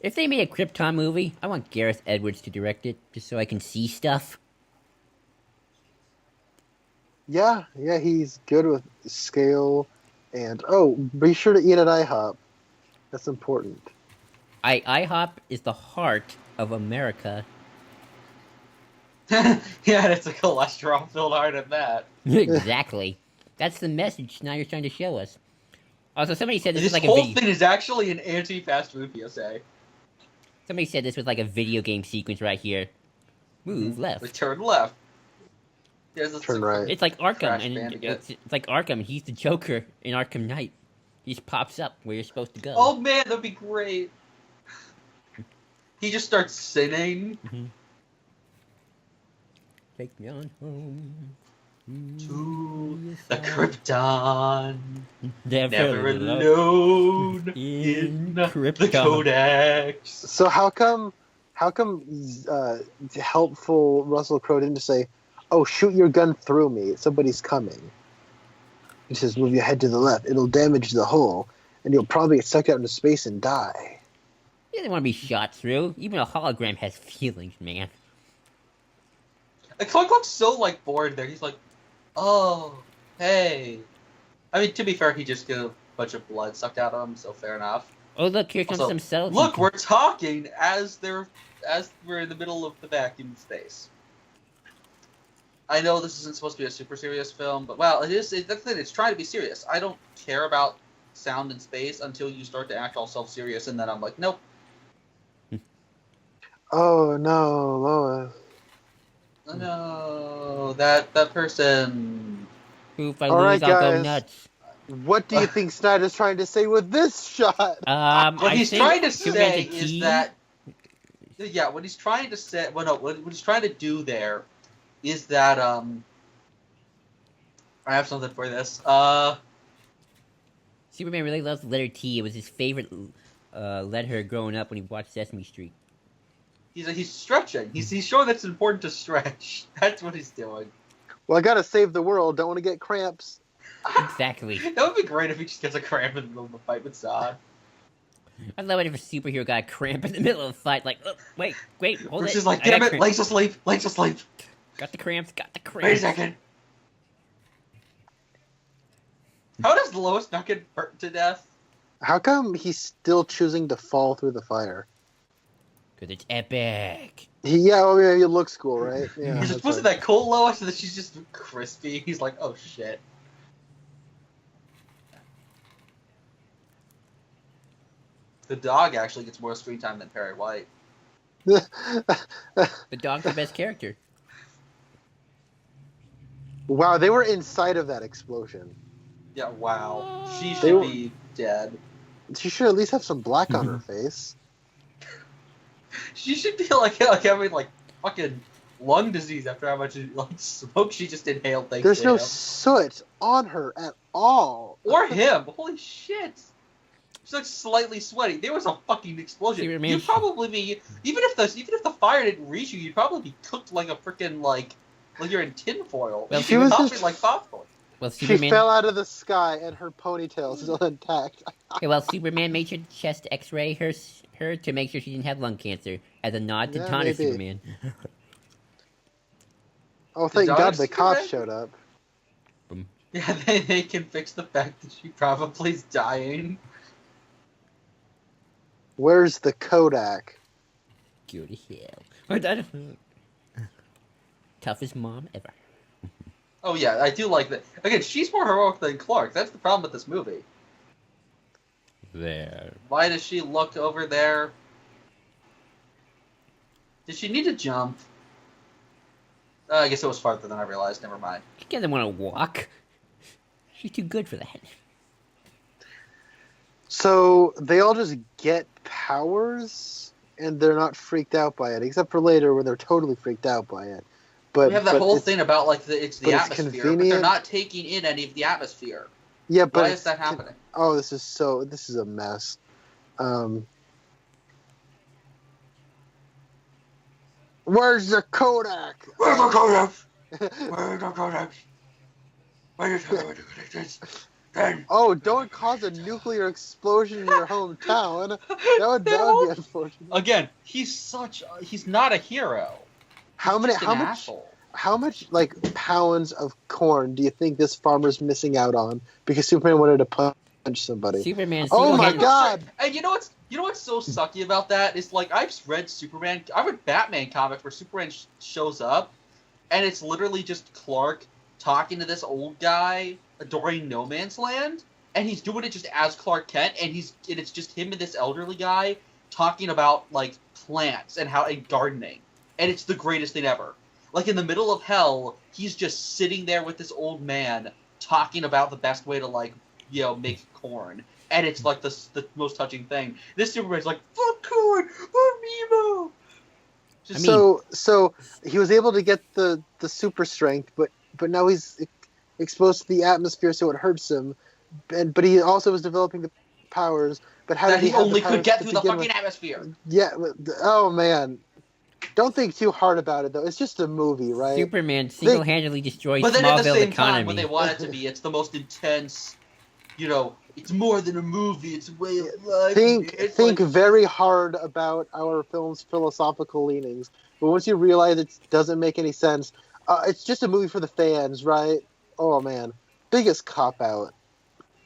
If they made a Krypton movie, I want Gareth Edwards to direct it, just so I can see stuff. Yeah, he's good with scale, and be sure to eat at IHOP. That's important. IHOP is the heart of America. Yeah, it's a cholesterol-filled heart at that. Exactly. That's the message Snyder's trying to show us. Also, somebody said this was like whole a video. thing is actually an anti-fast food PSA. Somebody said this was like a video game sequence right here. Move left. Turn left. Turn right. It's like Arkham, Crash and Bandicoot. it's like Arkham. He's the Joker in Arkham Knight. He just pops up where you're supposed to go. Oh man, that'd be great. He just starts singing. Mm-hmm. Take me on home To the Krypton, never alone alone in the Krypton. Codex. So how come helpful Russell Crowe didn't say, "Oh, shoot your gun through me. Somebody's coming." He says, "Move your head to the left. It'll damage the hull, and you'll probably get sucked out into space and die." He doesn't want to be shot through. Even a hologram has feelings, man. Clark looks so bored there. He's like, "Oh, hey." I mean, to be fair, he just got a bunch of blood sucked out of him, so fair enough. Oh, look, here comes Also, some cells. Look, we're talking as we're in the middle of the vacuum space. I know this isn't supposed to be a super serious film, but well, it is. That's the thing. It's trying to be serious. I don't care about sound in space until you start to act all self-serious, and then I'm like, nope. Oh no, Lois. No, that person. If I All lose, right, I'll go guys. nuts. What do you think Snyder's trying to say with this shot? What I he's think trying to Superman's say a is key. that. Yeah, what he's trying to say. Well, no, what he's trying to do there is that I have something for this. Superman really loves the letter T. It was his favorite letter growing up when he watched Sesame Street. He's stretching. He's showing that it's important to stretch. That's what he's doing. Well, I gotta save the world. Don't want to get cramps. Exactly. That would be great if he just gets a cramp in the middle of a fight with Zod. I'd love it if a superhero got a cramp in the middle of a fight. Like, oh, wait, hold Bruce it. is like, I damn got it, cramp. legs asleep. Got the cramps. Wait a cramps. second. How does Lois not get burnt to death? How come he's still choosing to fall through the fire? Because it's epic. He looks cool, right? Yeah. He's that's supposed to right. that cool Lois, and then she's just crispy. He's like, oh shit. The dog actually gets more screen time than Perry White. The dog's the best character. Wow, they were inside of that explosion. Yeah, wow. She They should were- be dead. She should at least have some black on her face. She should be like having like fucking lung disease after how much like smoke she just inhaled. Thanks There's to no him. soot on her at all. Or him. Holy shit. She's like slightly sweaty. There was a fucking explosion. Superman- You'd probably be even if the fire didn't reach you, you'd probably be cooked like a freaking like you're in tinfoil. Well, You'd she be was popping just- like popcorn. Well, She Superman. fell out of the sky and her ponytail is still intact. Okay, well, Superman made sure to chest X-ray her to make sure she didn't have lung cancer as a nod to Yeah, Donner maybe. Superman. Oh, thank Did God the cops Superman- showed up. Yeah, they can fix the fact that she probably is dying. Where's the Kodak? Go to hell. Or that- Toughest mom ever. Oh yeah, I do like that. Again, she's more heroic than Clark. That's the problem with this movie. There. Why does she look over there? Did she need to jump? I guess it was farther than I realized. Never mind. She doesn't want to walk. She's too good for that. So they all just get powers and they're not freaked out by it, except for later where they're totally freaked out by it. But We have that but whole it's- thing about like it's the but it's atmosphere, but they're convenient. not taking in any of the atmosphere. Yeah, but Why it's is that happening? Oh, this is a mess. Where's the Kodak? Where's the Kodak? Where's the Kodak? Where's the Kodak? Oh, don't cause a nuclear explosion in your hometown. That would be unfortunate. Again, he's not a hero. How He's many? just an How much? asshole. How much like pounds of corn do you think this farmer's missing out on because Superman wanted to punch somebody? Superman. Oh my single-handed- God! And you know what's so sucky about that is like I've read Batman comics where Superman shows up, and it's literally just Clark talking to this old guy during No Man's Land, and he's doing it just as Clark Kent, and it's just him and this elderly guy talking about like plants and gardening, and it's the greatest thing ever. Like in the middle of hell, he's just sitting there with this old man talking about the best way to make corn. And it's like the most touching thing. This Superman's like, fuck corn, fuck Nemo. Just So he was able to get the super strength, but now he's exposed to the atmosphere, so it hurts him. But he also was developing the powers. But how that did he he have only the powers could get to through the begin fucking with? atmosphere. Yeah. Oh man. Don't think too hard about it though. It's just a movie, right? Superman single-handedly destroys But then at the Smallville same economy. time, when they want it to be, it's the most intense. It's more than a movie. It's a way of life. Think It's think like- very hard about our film's philosophical leanings. But once you realize it doesn't make any sense, it's just a movie for the fans, right? Oh man, biggest cop out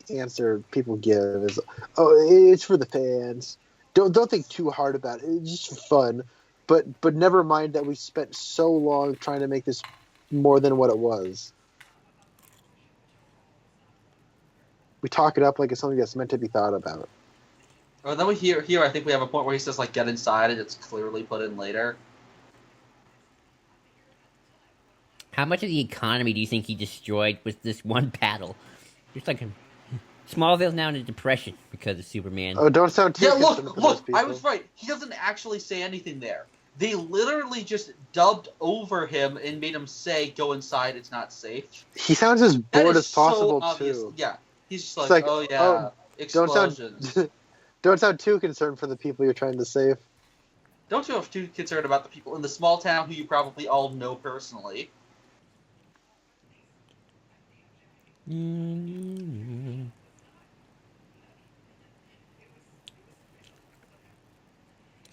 answer people give is, "Oh, it's for the fans." Don't think too hard about it. It's just fun, but never mind that we spent so long trying to make this more than what it was. We talk it up like it's something that's meant to be thought about. Oh, then here I think we have a point where he says like get inside, and it's clearly put in later. How much of the economy do you think he destroyed with this one battle? Just like Smallville's now in a depression because of Superman. Oh, don't sound too Yeah, concerned for those look, people. I was right. He doesn't actually say anything there. They literally just dubbed over him and made him say, "Go inside, it's not safe." He sounds as That bored is as possible so obvious. too. Yeah, he's just It's like, like, "Oh yeah, oh, Don't explosions." sound too concerned for the people you're trying to save. Don't you have too concerned about the people in the small town who you probably all know personally?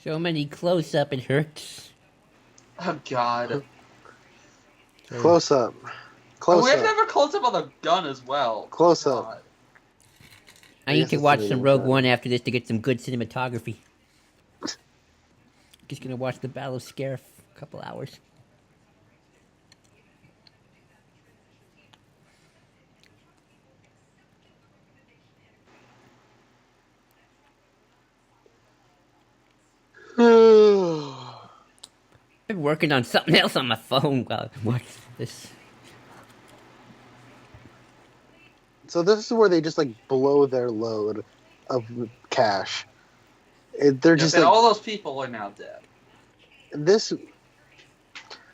So many close-up, it hurts. Oh God. Close up. Close we have to up. have a close up on the gun as well. Close up. God. I I need guess to it's watch really some good Rogue time. One after this to get some good cinematography. Just gonna watch the Battle of Scarif a couple hours. Been working on something else on my phone while I'm watching this. So this is where they just like blow their load of cash. They're just and like all those people are now dead. this.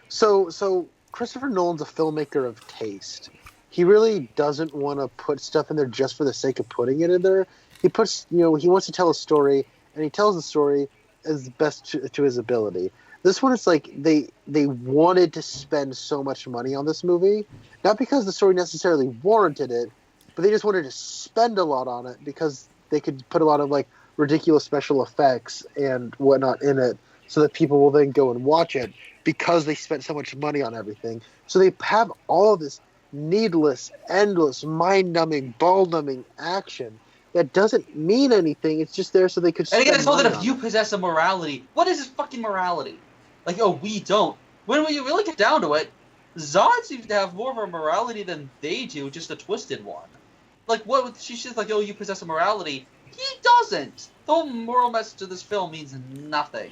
So Christopher Nolan's a filmmaker of taste. He really doesn't want to put stuff in there just for the sake of putting it in there. He puts, he wants to tell a story, and he tells the story as best to his ability. This one, it's like they wanted to spend so much money on this movie, not because the story necessarily warranted it, but they just wanted to spend a lot on it because they could put a lot of like ridiculous special effects and whatnot in it, so that people will then go and watch it because they spent so much money on everything. So they have all of this needless, endless, mind-numbing, ball-numbing action that doesn't mean anything. It's just there so they could And spend again, it's all money that if on you it. possess a morality, what is this fucking morality? Like, oh, we don't. When you really get down to it, Zod seems to have more of a morality than they do, just a twisted one. Like, what? She's just like, oh, you possess a morality. He doesn't. The whole moral message of this film means nothing.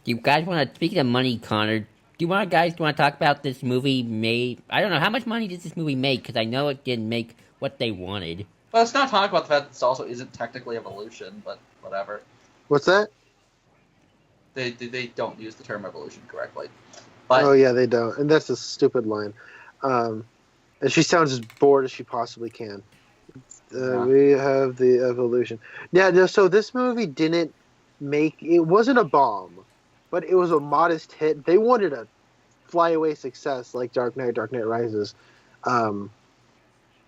Do you guys want to, speaking of money, Connor, do you guys want to talk about this movie made? I don't know, how much money did this movie make? Because I know it didn't make what they wanted. Well, let's not talk about the fact that this also isn't technically evolution, but whatever. What's that? They don't use the term evolution correctly. But Oh yeah, they don't, and that's a stupid line. And she sounds as bored as she possibly can. Yeah. We have the evolution. Yeah, no, so this movie didn't make. It wasn't a bomb, but it was a modest hit. They wanted a flyaway success like Dark Knight Rises, but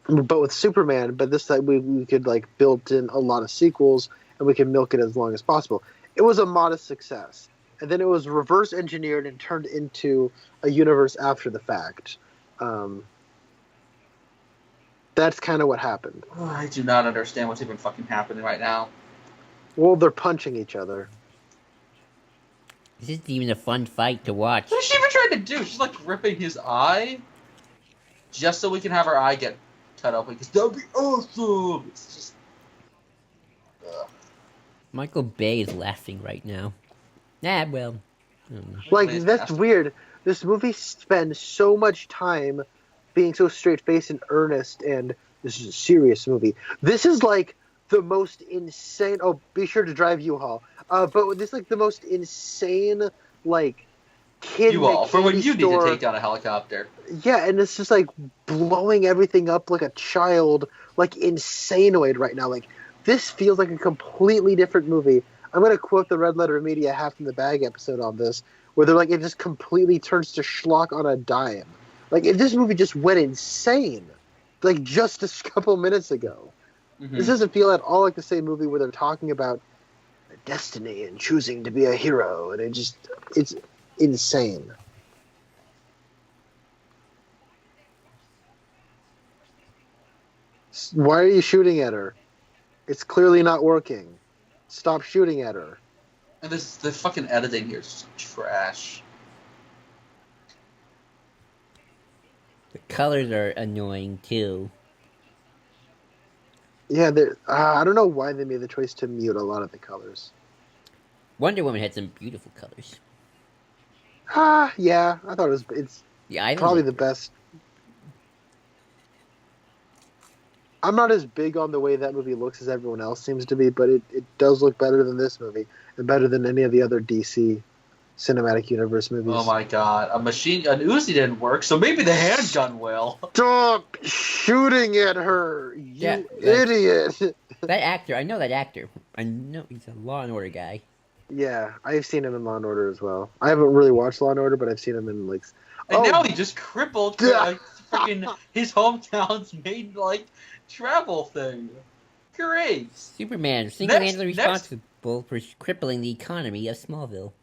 with Superman. But this time we could like build in a lot of sequels, and we could milk it as long as possible. It was a modest success, and then it was reverse engineered and turned into a universe after the fact. That's kind of what happened. I do not understand what's even fucking happening right now. Well, they're punching each other. This isn't even a fun fight to watch. What is she even trying to do? She's like ripping his eye, just so we can have her eye get cut open. Because that'd be awesome. It's just. Ugh. Michael Bay is laughing right now. Nah, well. Like, Nice that's master. weird. This movie spends so much time being so straight-faced and earnest, and this is a serious movie. This is like the most insane. Oh, be sure to drive U-Haul. But this is like the most insane, like, kid. You all, for when you store. need to take down a helicopter. Yeah, and it's just like blowing everything up like a child, like insanoid right now. Like, this feels like a completely different movie. I'm gonna quote the Red Letter Media Half in the Bag episode on this, where they're like, it just completely turns to schlock on a dime. Like, if this movie just went insane, like just a couple minutes ago. Mm-hmm. This doesn't feel at all like the same movie where they're talking about destiny and choosing to be a hero, and it's insane. Why are you shooting at her? It's clearly not working. Stop shooting at her. And the fucking editing here is just trash. The colors are annoying, too. Yeah, I don't know why they made the choice to mute a lot of the colors. Wonder Woman had some beautiful colors. Yeah, I thought it's Yeah, I probably the best. I'm not as big on the way that movie looks as everyone else seems to be, but it does look better than this movie, and better than any of the other DC Cinematic Universe movies. Oh my god, an Uzi didn't work, so maybe the handgun will. Stop shooting at her, you Yeah, idiot! That actor, I know that actor. I know he's a Law and Order guy. Yeah, I've seen him in Law and Order as well. I haven't really watched Law and Order, but I've seen him in like. And now he just crippled freaking his hometown's main travel thing. Great. Superman, single-handedly Next- responsible for crippling the economy of Smallville.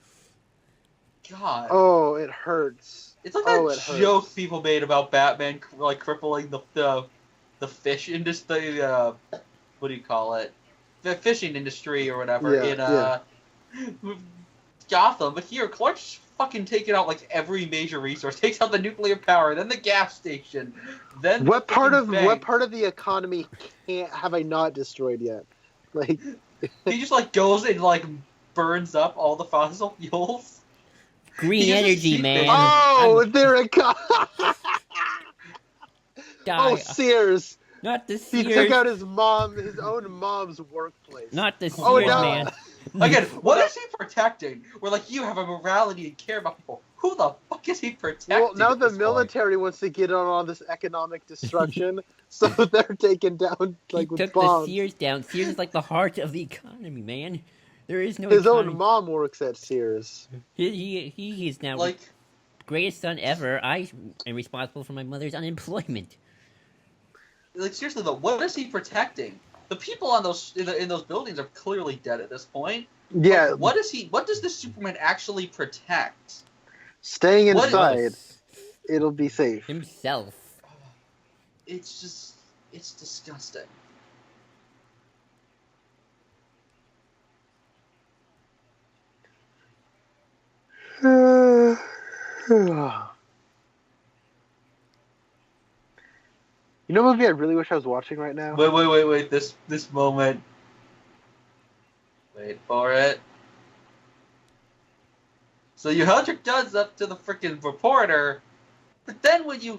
God. Oh, it hurts. It's like it that hurts. joke people made about Batman crippling the fish industry. What do you call it? The fishing industry or whatever in Gotham. But here, Clark's fucking taking out every major resource. Takes out the nuclear power, then the gas station, then What part of bank. the economy have I not destroyed yet? Like, He just goes and burns up all the fossil fuels. Green He uses energy, heat man. vision. oh, there it comes. Oh, die. Sears! Not the He Sears. took out his own mom's workplace. Not the Oh, Sears, no. man. Again, what Well, is he protecting? We're like, you have a morality and care about people. Who the fuck is he protecting? Well, now at the this military wants to get on all this economic destruction, so they're taken down He like with took bombs. the Sears down. Sears is like the heart of the economy, man. There is no His economy. own mom works at Sears. He is now Point? greatest son ever. I am responsible for my mother's unemployment. Like seriously though, what is he protecting? The people on those in those buildings are clearly dead at this point. Yeah, Like, what does the Superman actually protect? staying What- inside, it'll be safe. Himself. It's disgusting. You know what movie I really wish I was watching right now? Wait, this moment. Wait for it. So you held your guns up to the freaking reporter, but then when you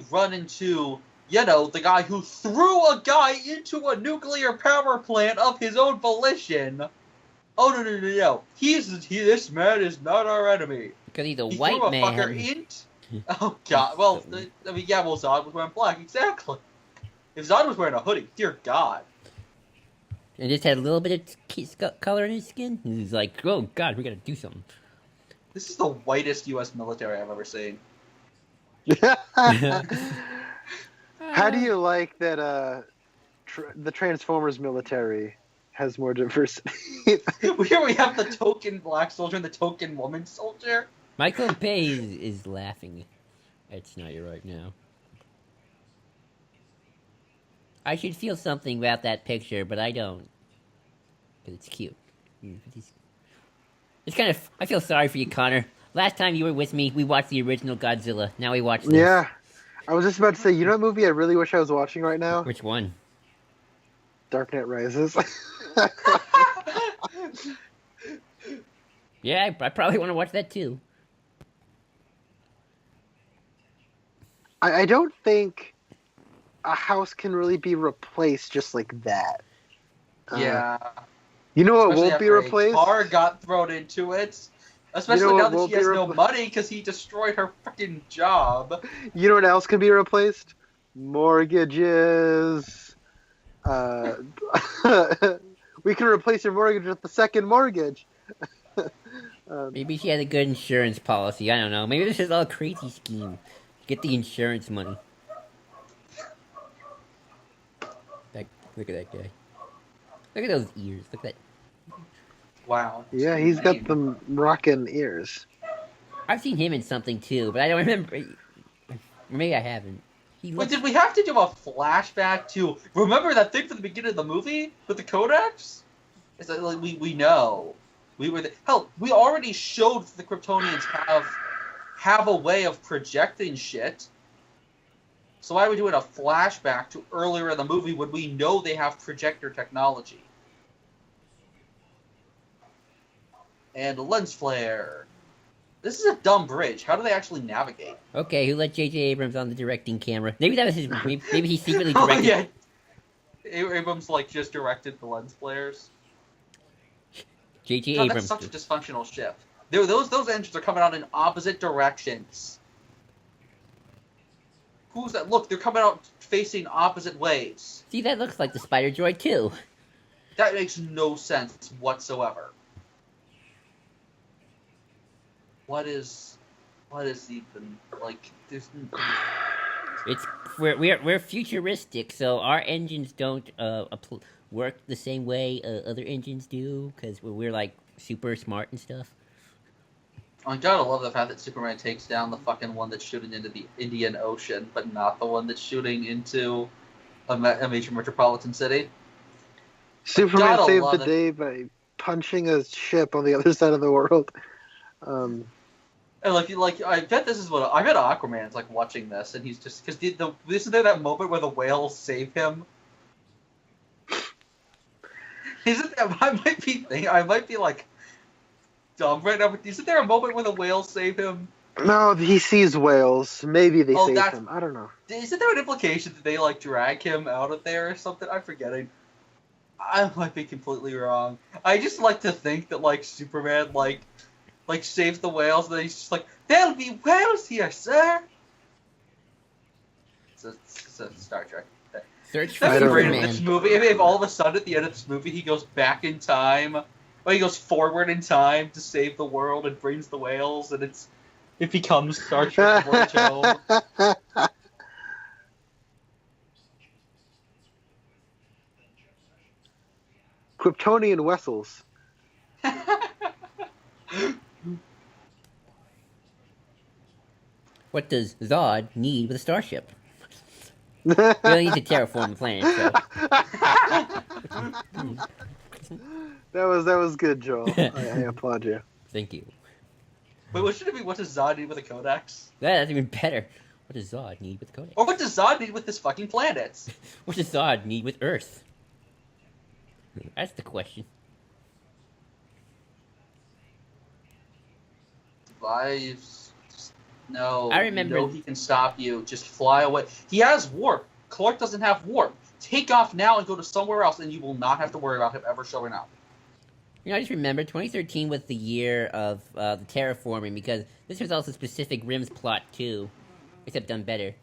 run into, you know, the guy who threw a guy into a nuclear power plant of his own volition. Oh no. This man is not our enemy. Because he's a He white threw a man. fucker into. Oh god. Well, I mean, yeah. Well, Zod was wearing black. Exactly. If Zod was wearing a hoodie, dear God. And just had a little bit of color in his skin. And he's like, oh god, we gotta do something. This is the whitest U.S. military I've ever seen. How do you like that the Transformers military has more diversity? Here we have the token black soldier and the token woman soldier. Michael Bay is laughing at Snyder right now. I should feel something about that picture, but I don't. Because it's cute. It's kind of... I feel sorry for you, Connor. Last time you were with me, we watched the original Godzilla. Now we watch this. Yeah. I was just about to say, you know what movie I really wish I was watching right now? Which one? Dark Knight Rises. Yeah, I probably want to watch that too. I don't think a house can really be replaced just like that. Yeah. You know what Especially won't be after replaced? A car got thrown into it. Especially what now that won't she has be no repl- money because he destroyed her freaking job. You know what else can be replaced? Mortgages. We can replace your mortgage with the second mortgage. Maybe she had a good insurance policy. I don't know. Maybe this is all a crazy scheme. Get the insurance money. Look at that guy. Look at those ears. Look at that. Wow. Yeah, he's got them rockin' ears. I've seen him in something too, but I don't remember. Maybe I haven't. He Wait, looks... did we have to do a flashback to remember that thing from the beginning of the movie with the codex? It's like we know we were hell. We already showed that the Kryptonians have a way of projecting shit. So why are we doing a flashback to earlier in the movie when we know they have projector technology? And a lens flare. This is a dumb bridge. How do they actually navigate? Okay, who let J.J. Abrams on the directing camera? Maybe that was his. Maybe he secretly Oh, directed. yeah. Abrams just directed the lens flares. J.J. God, Abrams. that's such a dysfunctional ship. Those engines are coming out in opposite directions. Who's that? Look, they're coming out facing opposite ways. See, that looks like the Spider Droid too. That makes no sense whatsoever. What is even like? It's we're futuristic, so our engines don't work the same way other engines do because we're like super smart and stuff. I gotta love the fact that Superman takes down the fucking one that's shooting into the Indian Ocean, but not the one that's shooting into a major metropolitan city. Superman Gotta saved love the it. day by punching a ship on the other side of the world. And I bet this is what I bet Aquaman's like watching this, and he's just because isn't there that moment where the whales save him? Isn't that I might be like dumb right now, but isn't there a moment where the whales save him? No, he sees whales. Maybe they Oh, save that's- him. I don't know. Isn't there an implication that they like drag him out of there or something? I'm forgetting. I might be completely wrong. I just like to think that like Superman like saves the whales, and then he's just like, "There'll be whales here, sir." It's a Star Trek. Search for That'd be great in Superman. this movie. If all of a sudden at the end of this movie he goes back in time, or he goes forward in time to save the world and brings the whales, and it becomes Star Trek Voyage Home. Kryptonian vessels. What does Zod need with a starship? We don't need to terraform the planet, so... That was good, Joel. I applaud you. Thank you. Wait, what should it be? What does Zod need with a codex? That's even better. What does Zod need with Codex? Or what does Zod need with this fucking planet? What does Zod need with Earth? That's the question. No. I remember- You know he can stop you. Just fly away. He has warp. Clark doesn't have warp. Take off now and go to somewhere else, and you will not have to worry about him ever showing up. You know, I just remember 2013 was the year of the terraforming, because this was also specific Rim's plot too, except done better.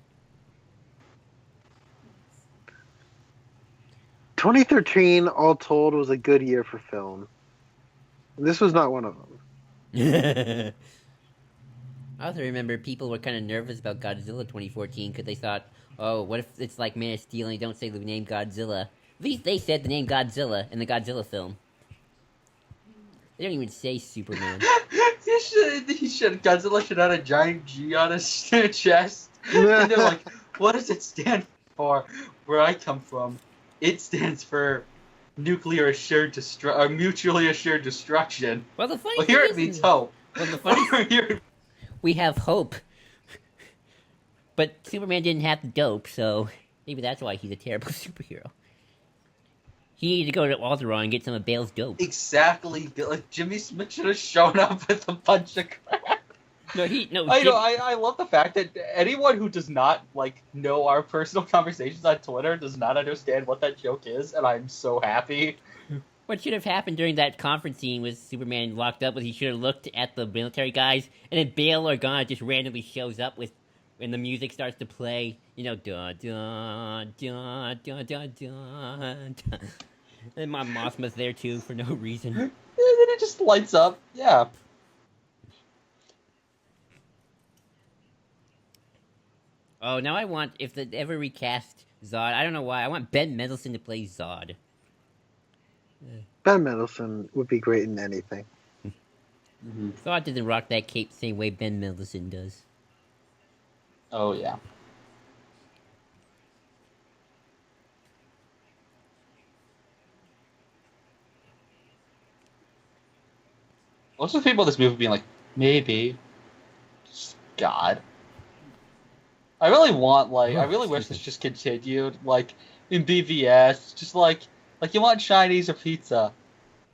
2013, all told, was a good year for film. This was not one of them. I also remember people were kind of nervous about Godzilla 2014 because they thought, oh, what if it's like Man of Steel and you don't say the name Godzilla? At least they said the name Godzilla in the Godzilla film. They don't even say Superman. Godzilla should have had a giant G on his chest. And they're like, what does it stand for? Where I come from, it stands for nuclear assured or mutually assured destruction. Well, the funny Well, thing here is, it means hope. well, the funny Here- we have hope. But Superman didn't have the dope, so maybe that's why he's a terrible superhero. He needed to go to Alderaan and get some of Bale's dope. exactly. Like Jimmy Smith should have shown up with a bunch of crap. I love the fact that anyone who does not know our personal conversations on Twitter does not understand what that joke is, and I'm so happy. What should have happened during that conference scene with Superman locked up was he should have looked at the military guys, and then Bale Organa just randomly shows up when the music starts to play, dun dun dun dun dun dun dun. And my Mothma's there too for no reason. And then it just lights up. Yeah. Oh, now I want, if they ever recast Zod, I don't know why, I want Ben Mendelsohn to play Zod. Ben Mendelsohn would be great in anything. Zod doesn't rock that cape the same way Ben Mendelsohn does. Oh, yeah. Most of the people in this movie being like, maybe. Just God. I really want, I really wish this just continued, in BVS, just you want Chinese or pizza?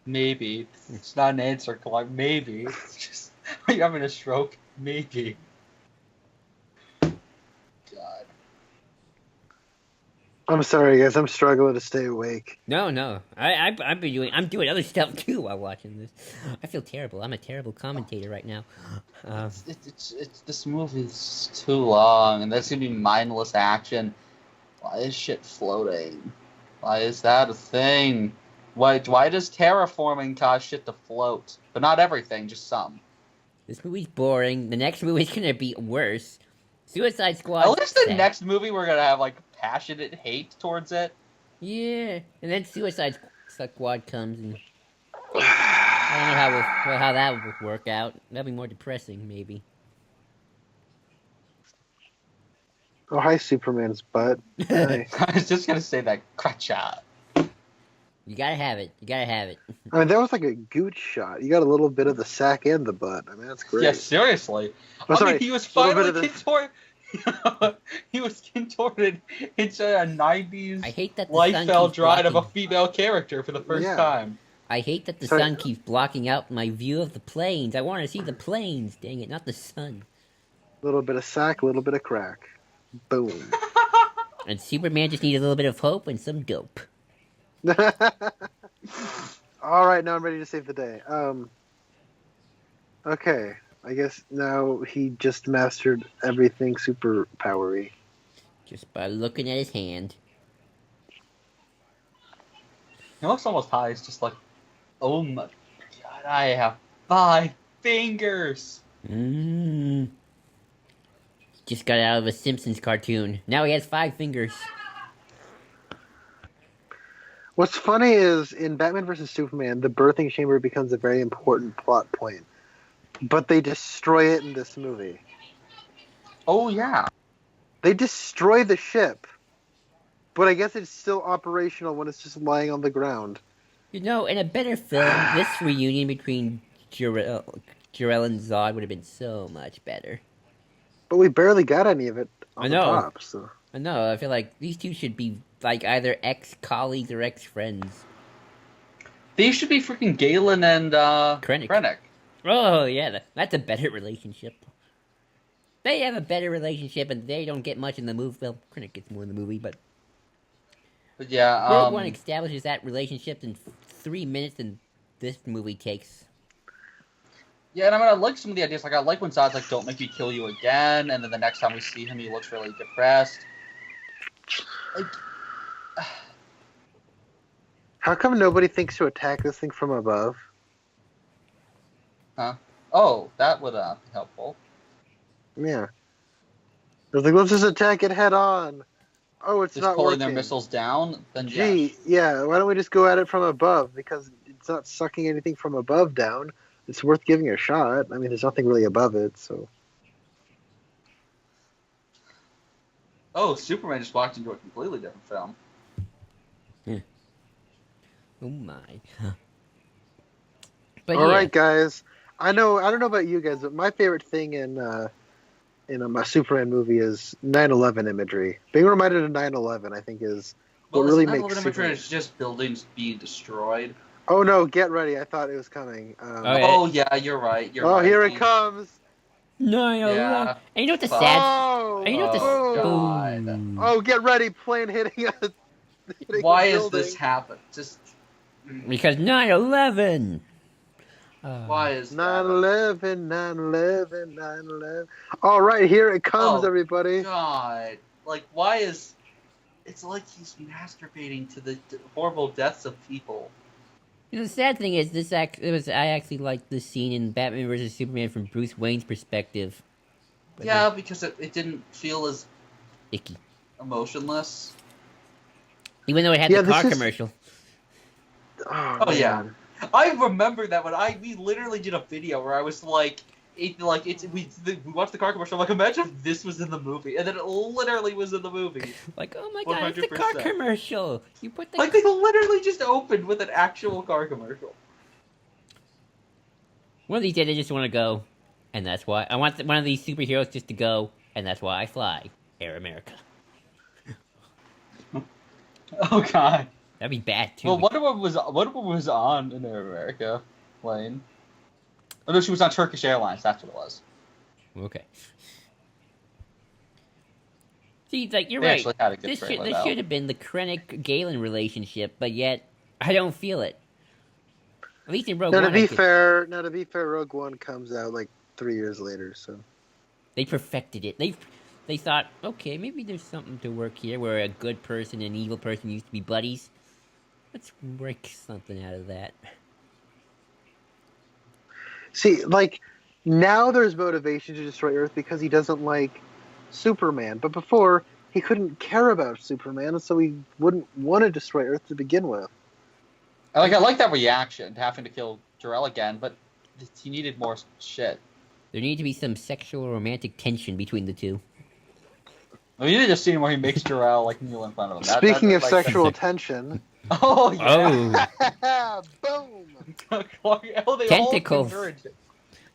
Maybe. It's not an answer, Clark. Maybe. It's just, are you having a stroke? Maybe. God. I'm sorry, guys. I'm struggling to stay awake. No, I'm doing other stuff too while watching this. I feel terrible. I'm a terrible commentator right now. It's this movie's too long, and there's gonna be mindless action. Why is shit floating? Why is that a thing? Why does terraforming cause shit to float? But not everything, just some. This movie's boring. The next movie's gonna be worse. Suicide Squad. At least the next movie we're gonna have passionate hate towards it. Yeah, and then Suicide Squad comes, and I don't know how that would work out. That'd be more depressing, maybe. Oh, hi, Superman's butt. Hi. I was just gonna say that crotcha. You gotta have it. You gotta have it. I mean, that was like a gooch shot. You got a little bit of the sack and the butt. I mean, that's great. Yeah, seriously. Oh, sorry, he was a little finally bit of the- contorted. He was contorted into a 90s I hate that the life sun fell keeps dried of a blocking. female character for the first Yeah. time. I hate that the Sorry. sun keeps blocking out my view of the planes. I want to see the planes. Dang it, not the sun. A little bit of sack, a little bit of crack. Boom. And Superman just needs a little bit of hope and some dope. All right, now I'm ready to save the day. Okay, I guess now he just mastered everything super powery. Just by looking at his hand. He looks almost high. It's just like, oh my god, I have 5 fingers. Just got out of a Simpsons cartoon. Now he has 5 fingers. What's funny is in Batman vs Superman, the birthing chamber becomes a very important plot point, but they destroy it in this movie. Oh yeah. They destroy the ship, but I guess it's still operational when it's just lying on the ground. You know, in a better film, this reunion between Jor-El and Zod would have been so much better. But we barely got any of it on I the know. top. So. I know, I feel like these two should be like either ex-colleagues or ex-friends. These should be freaking Galen and Krennic. Oh, yeah, that's a better relationship. They have a better relationship, and they don't get much in the movie. Well, Krennic gets more in the movie, but yeah, Rogue One establishes that relationship in 3 minutes than this movie takes. Yeah, and I mean, I like some of the ideas. Like, I like when Zod's like, "Don't make me kill you again," and then the next time we see him, he looks really depressed. Like, How come nobody thinks to attack this thing from above? huh? Oh, that would be helpful. Yeah. They're like, let's just attack it head on. Oh, it's Just not pulling working. their missiles down. Then Gee, yeah. Why don't we just go at it from above? Because it's not sucking anything from above down. It's worth giving a shot. I mean, there's nothing really above it, so. Oh, Superman just walked into a completely different film. Oh my. But All yeah. right, guys. I don't know about you guys, but my favorite thing in my Superman movie is 9/11 imagery. Being reminded of 9/11, I think, is what really makes Superman. It's just buildings being destroyed. Oh no! Get ready! I thought it was coming. Oh yeah, you're right. You're oh, right. here it comes! No, Yeah. And you know what the sad? Oh, And you know what the? Oh, God. Boom. oh, get ready! Plane hitting a. hitting Why a is building. this happen? Just Because 9/11. why is 9/11, 9/11, 9/11. All right, here it comes, Oh, everybody. God, like why is? It's like he's masturbating to the horrible deaths of people. You know, the sad thing is, I actually liked this scene in Batman vs Superman from Bruce Wayne's perspective. But Yeah, because it didn't feel as icky. emotionless. Even though it had Yeah, the car this is- commercial. Oh, yeah. man. I remember that when we literally did a video where I was like, we watched the car commercial. I'm like, imagine if this was in the movie, and then it literally was in the movie. Like, oh my god, it's the car 100%. commercial. You put the Like they literally just opened with an actual car commercial. one of these days I just want to go, and that's why I want one of these superheroes just to go, and that's why I fly Air America. Oh God. That'd be bad too. Well, Wonder Woman was on in Air America plane. Oh no, she was on Turkish Airlines. That's what it was. Okay. See, it's like you're They right. actually had a good This trailer, this though. should have been the Krennic-Galen relationship, but yet I don't feel it. At least in Rogue Now One, to be I could- fair, Rogue One comes out like 3 years later, so. they perfected it. They thought, okay, maybe there's something to work here, where a good person and an evil person used to be buddies. Let's work something out of that. See, like, now there's motivation to destroy Earth because he doesn't like Superman. But before, he couldn't care about Superman, so he wouldn't want to destroy Earth to begin with. I like that reaction to having to kill Jor-El again, but he needed more shit. There needed to be some sexual or romantic tension between the two. We needed a scene where he makes Jor-El like kneel in front of him. Speaking of like, sexual tension. Oh yeah. Boom! Oh, they Tentacles. all converged. That's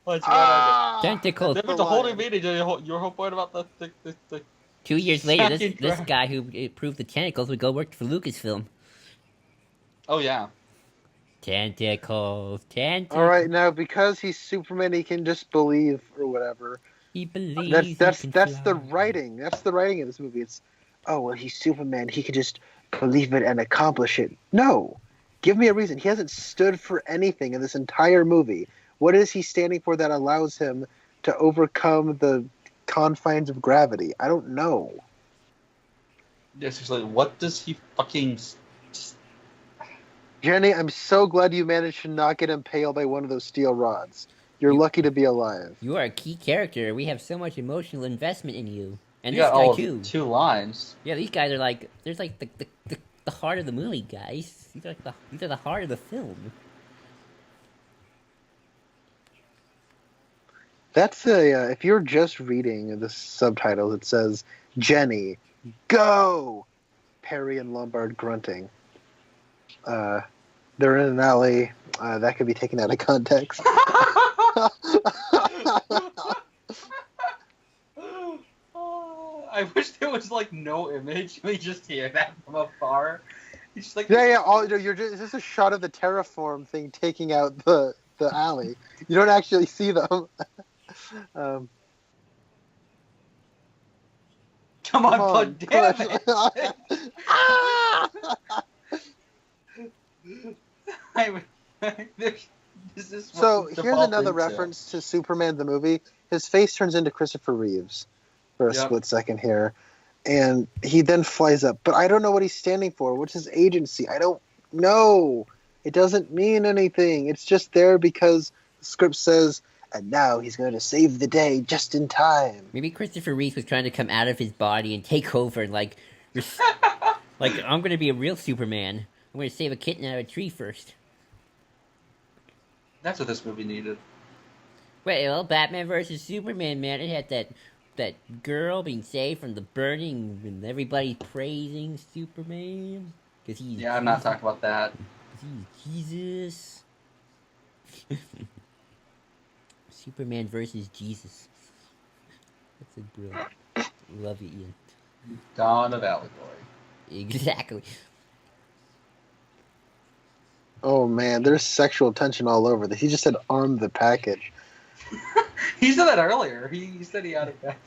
right. Ah, Tentacles. There was the a whole line. new meeting. Your whole point about the 2 years later, this Second this round. guy who proved the tentacles would go work for Lucasfilm. Oh yeah. Tentacles. All right, now because he's Superman, he can just believe or whatever. He believes That's the writing. That's the writing of this movie. It's, oh well, he's Superman. He can just believe it and accomplish it. No, give me a reason. He hasn't stood for anything in this entire movie. What is he standing for that allows him to overcome the confines of gravity? I don't know. Yeah, seriously, what does he fucking... Jenny, I'm so glad you managed to not get impaled by one of those steel rods. You're lucky to be alive. You are a key character. We have so much emotional investment in you. And You this got guy all too. of 2 lines. Yeah, these guys are like, there's like the heart of the movie, guys. These are the heart of the film. That's a. If you're just reading the subtitles, it says Jenny, go. Perry and Lombard grunting. They're in an alley. That could be taken out of context. I wish there was like no image. We just hear that from afar. It's just like Yeah. It's just a shot of the terraform thing taking out the alley. You don't actually see them. Come on, bud, damn push. it! This is So what here's devolved another into. reference to Superman the movie. His face turns into Christopher Reeves for a Yep. split second here, and he then flies up. But I don't know what he's standing for. What's his agency? I don't know. It doesn't mean anything. It's just there because the script says, and now he's going to save the day just in time. Maybe Christopher Reeve was trying to come out of his body and take over, and like I'm gonna be a real Superman. I'm gonna save a kitten out of a tree first. That's what this movie needed. Well, Batman versus Superman, man, it had that girl being saved from the burning, and everybody praising Superman because he's Yeah, I'm not talking about that. He's Jesus. Superman versus Jesus. That's a brilliant. Love you, Ian. Dawn of Allegory. Exactly. Oh man, there's sexual tension all over this. He just said arm the package. He said that earlier. He said he had it back.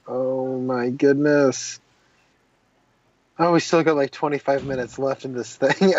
Oh my goodness. Oh, we still got like 25 minutes left in this thing.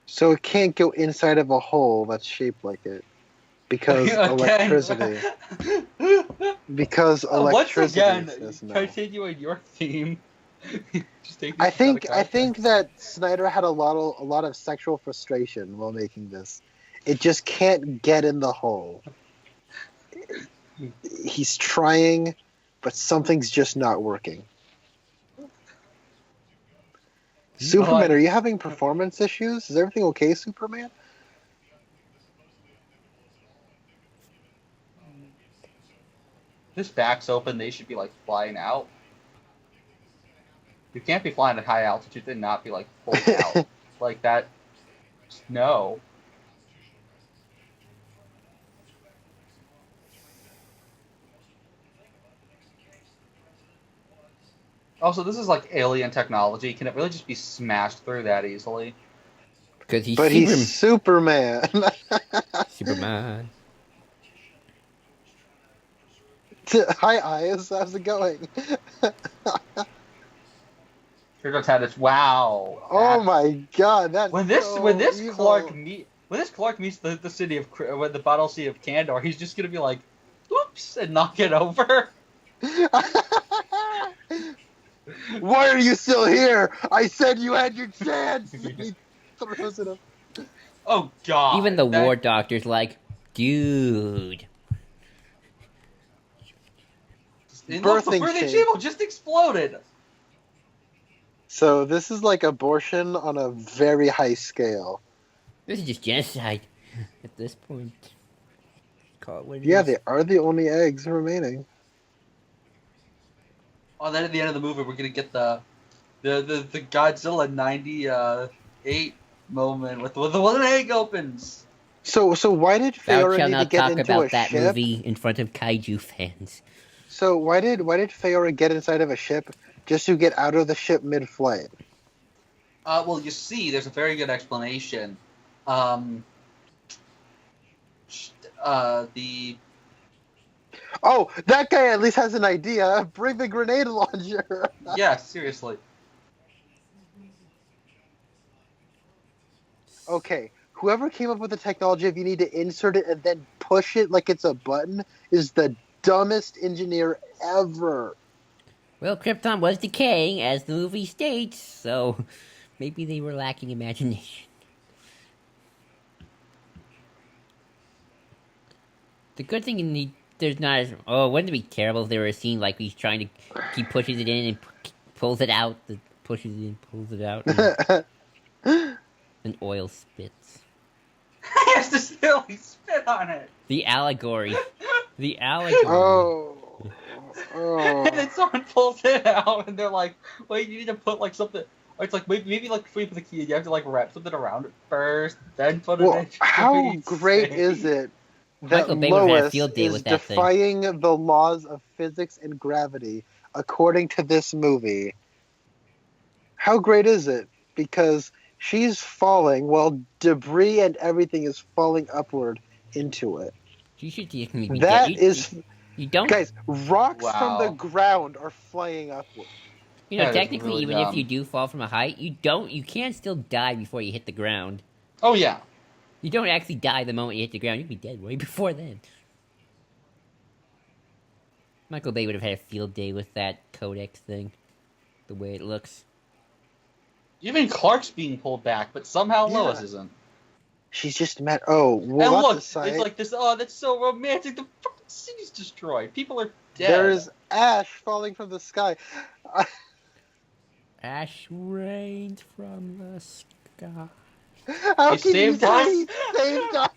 So it can't go inside of a hole that's shaped like it. Because electricity. Because electricity. Once again, says no. continuing your theme. Just take I this out of think context. that Snyder had a lot of sexual frustration while making this. It just can't get in the hole. He's trying, but something's just not working. Superman, are you having performance issues? Is everything okay, Superman? This back's open, they should be like flying out. You can't be flying at high altitude and not be like pulled out. Like that. No. Also, this is like alien technology. Can it really just be smashed through that easily? Because he's But he's Superman. Superman. Hi, Eyes. How's it going? Here goes Haddis. Wow. Oh my God, that's When this evil. Clark meets the city of the Bottle Sea of Kandor, he's just gonna be like, "Whoops," and knock it over. Why are you still here? I said you had your chance. He throws it up. Oh God. Even the war doctor's like, dude. And look, the Birthing birthing chamber. chamber just exploded. So this is like abortion on a very high scale. This is just genocide at this point. Call it what it Yeah, is. they are the only eggs remaining. then at the end of the movie, we're gonna get the Godzilla '98 moment with the one egg opens. So why did Thou Feora shalt need to not get talk into a about that ship? movie in front of kaiju fans. So why did Feora get inside of a ship just to get out of the ship mid-flight? Well, you see, there's a very good explanation. The Oh, that guy at least has an idea. Bring the grenade launcher. yeah, seriously. Okay, whoever came up with the technology if you need to insert it and then push it like it's a button is the dumbest engineer ever. Well, Krypton was decaying, as the movie states, so maybe they were lacking imagination. The good thing there's not as... Oh, wouldn't it be terrible if there were a scene like he's trying to... He pushes it in and pulls it out, pushes it in, pulls it out, and oil spits. He has to still spit on it. The allegory. The allegory. Oh. And then someone pulls it out, and they're like, "Wait, you need to put like something." Or it's like maybe like before you put the key, you have to like wrap something around it first, then put it Well, in. how great is it that Michael Bay would have had a Lois field day is with that thing. defying the laws of physics and gravity according to this movie? How great is it? Because she's falling while debris and everything is falling upward into it. You should definitely be That dead. is, You don't... guys, rocks from the Wow. ground are flying upward. You know, That is technically, really even if dumb. you do fall from a height, you can still die before you hit the ground. Oh yeah. You don't actually die the moment you hit the ground. You'd be dead way before then. Michael Bay would have had a field day with that codex thing. The way it looks. Even Clark's being pulled back, but somehow Yeah. Lois isn't. She's just met. Oh, And well, look, that's aside. it's like this. Oh, that's so romantic. The fucking city's destroyed. People are dead. There is ash falling from the sky. Ash rained from the sky. How He can you saved say us? he saved us?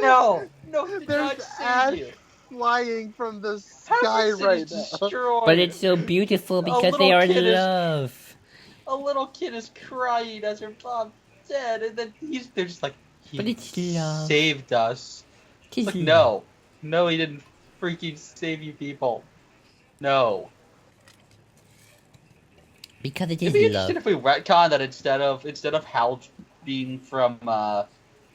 no, he did There's not save ash you. flying from the How sky is the right city now. destroyed? But it's so beautiful because little they are in kid is- love. A little kid is crying as her mom's dead, and then they're just like, he But it's love. saved us. Tis Like, love. no, he didn't freaking save you people. No. Because it It'd is be love. interesting if we retcon that instead of Hal being from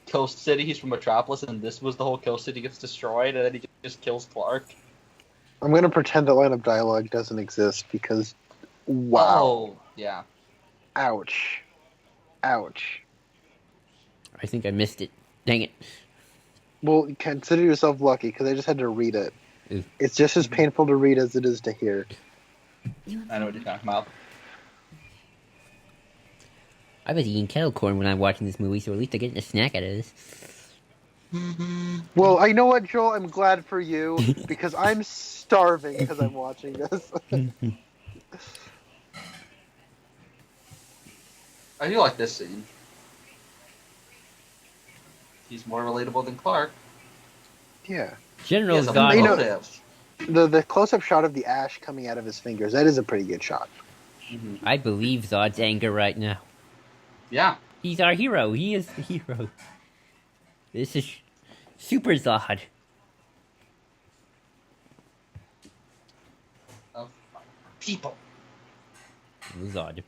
Coast City, he's from Metropolis, and this was the whole Coast City gets destroyed, and then he just kills Clark. I'm going to pretend that line of dialogue doesn't exist because, wow. Oh, yeah. Ouch. Ouch. I think I missed it. Dang it. Well, consider yourself lucky because I just had to read it. Ooh. It's just as painful to read as it is to hear. I know what you're talking about. I was eating kettle corn when I'm watching this movie, so at least I'm getting a snack out of this. Well, I know what, Joel? I'm glad for you because I'm starving because I'm watching this. I do like this scene. He's more relatable than Clark. Yeah. He General has a Zod. You know- motive. The close-up shot of the ash coming out of his fingers, that is a pretty good shot. Mm-hmm. I believe Zod's anger right now. Yeah. He's our hero. He is the hero. This is Super Zod. Of people. Zod.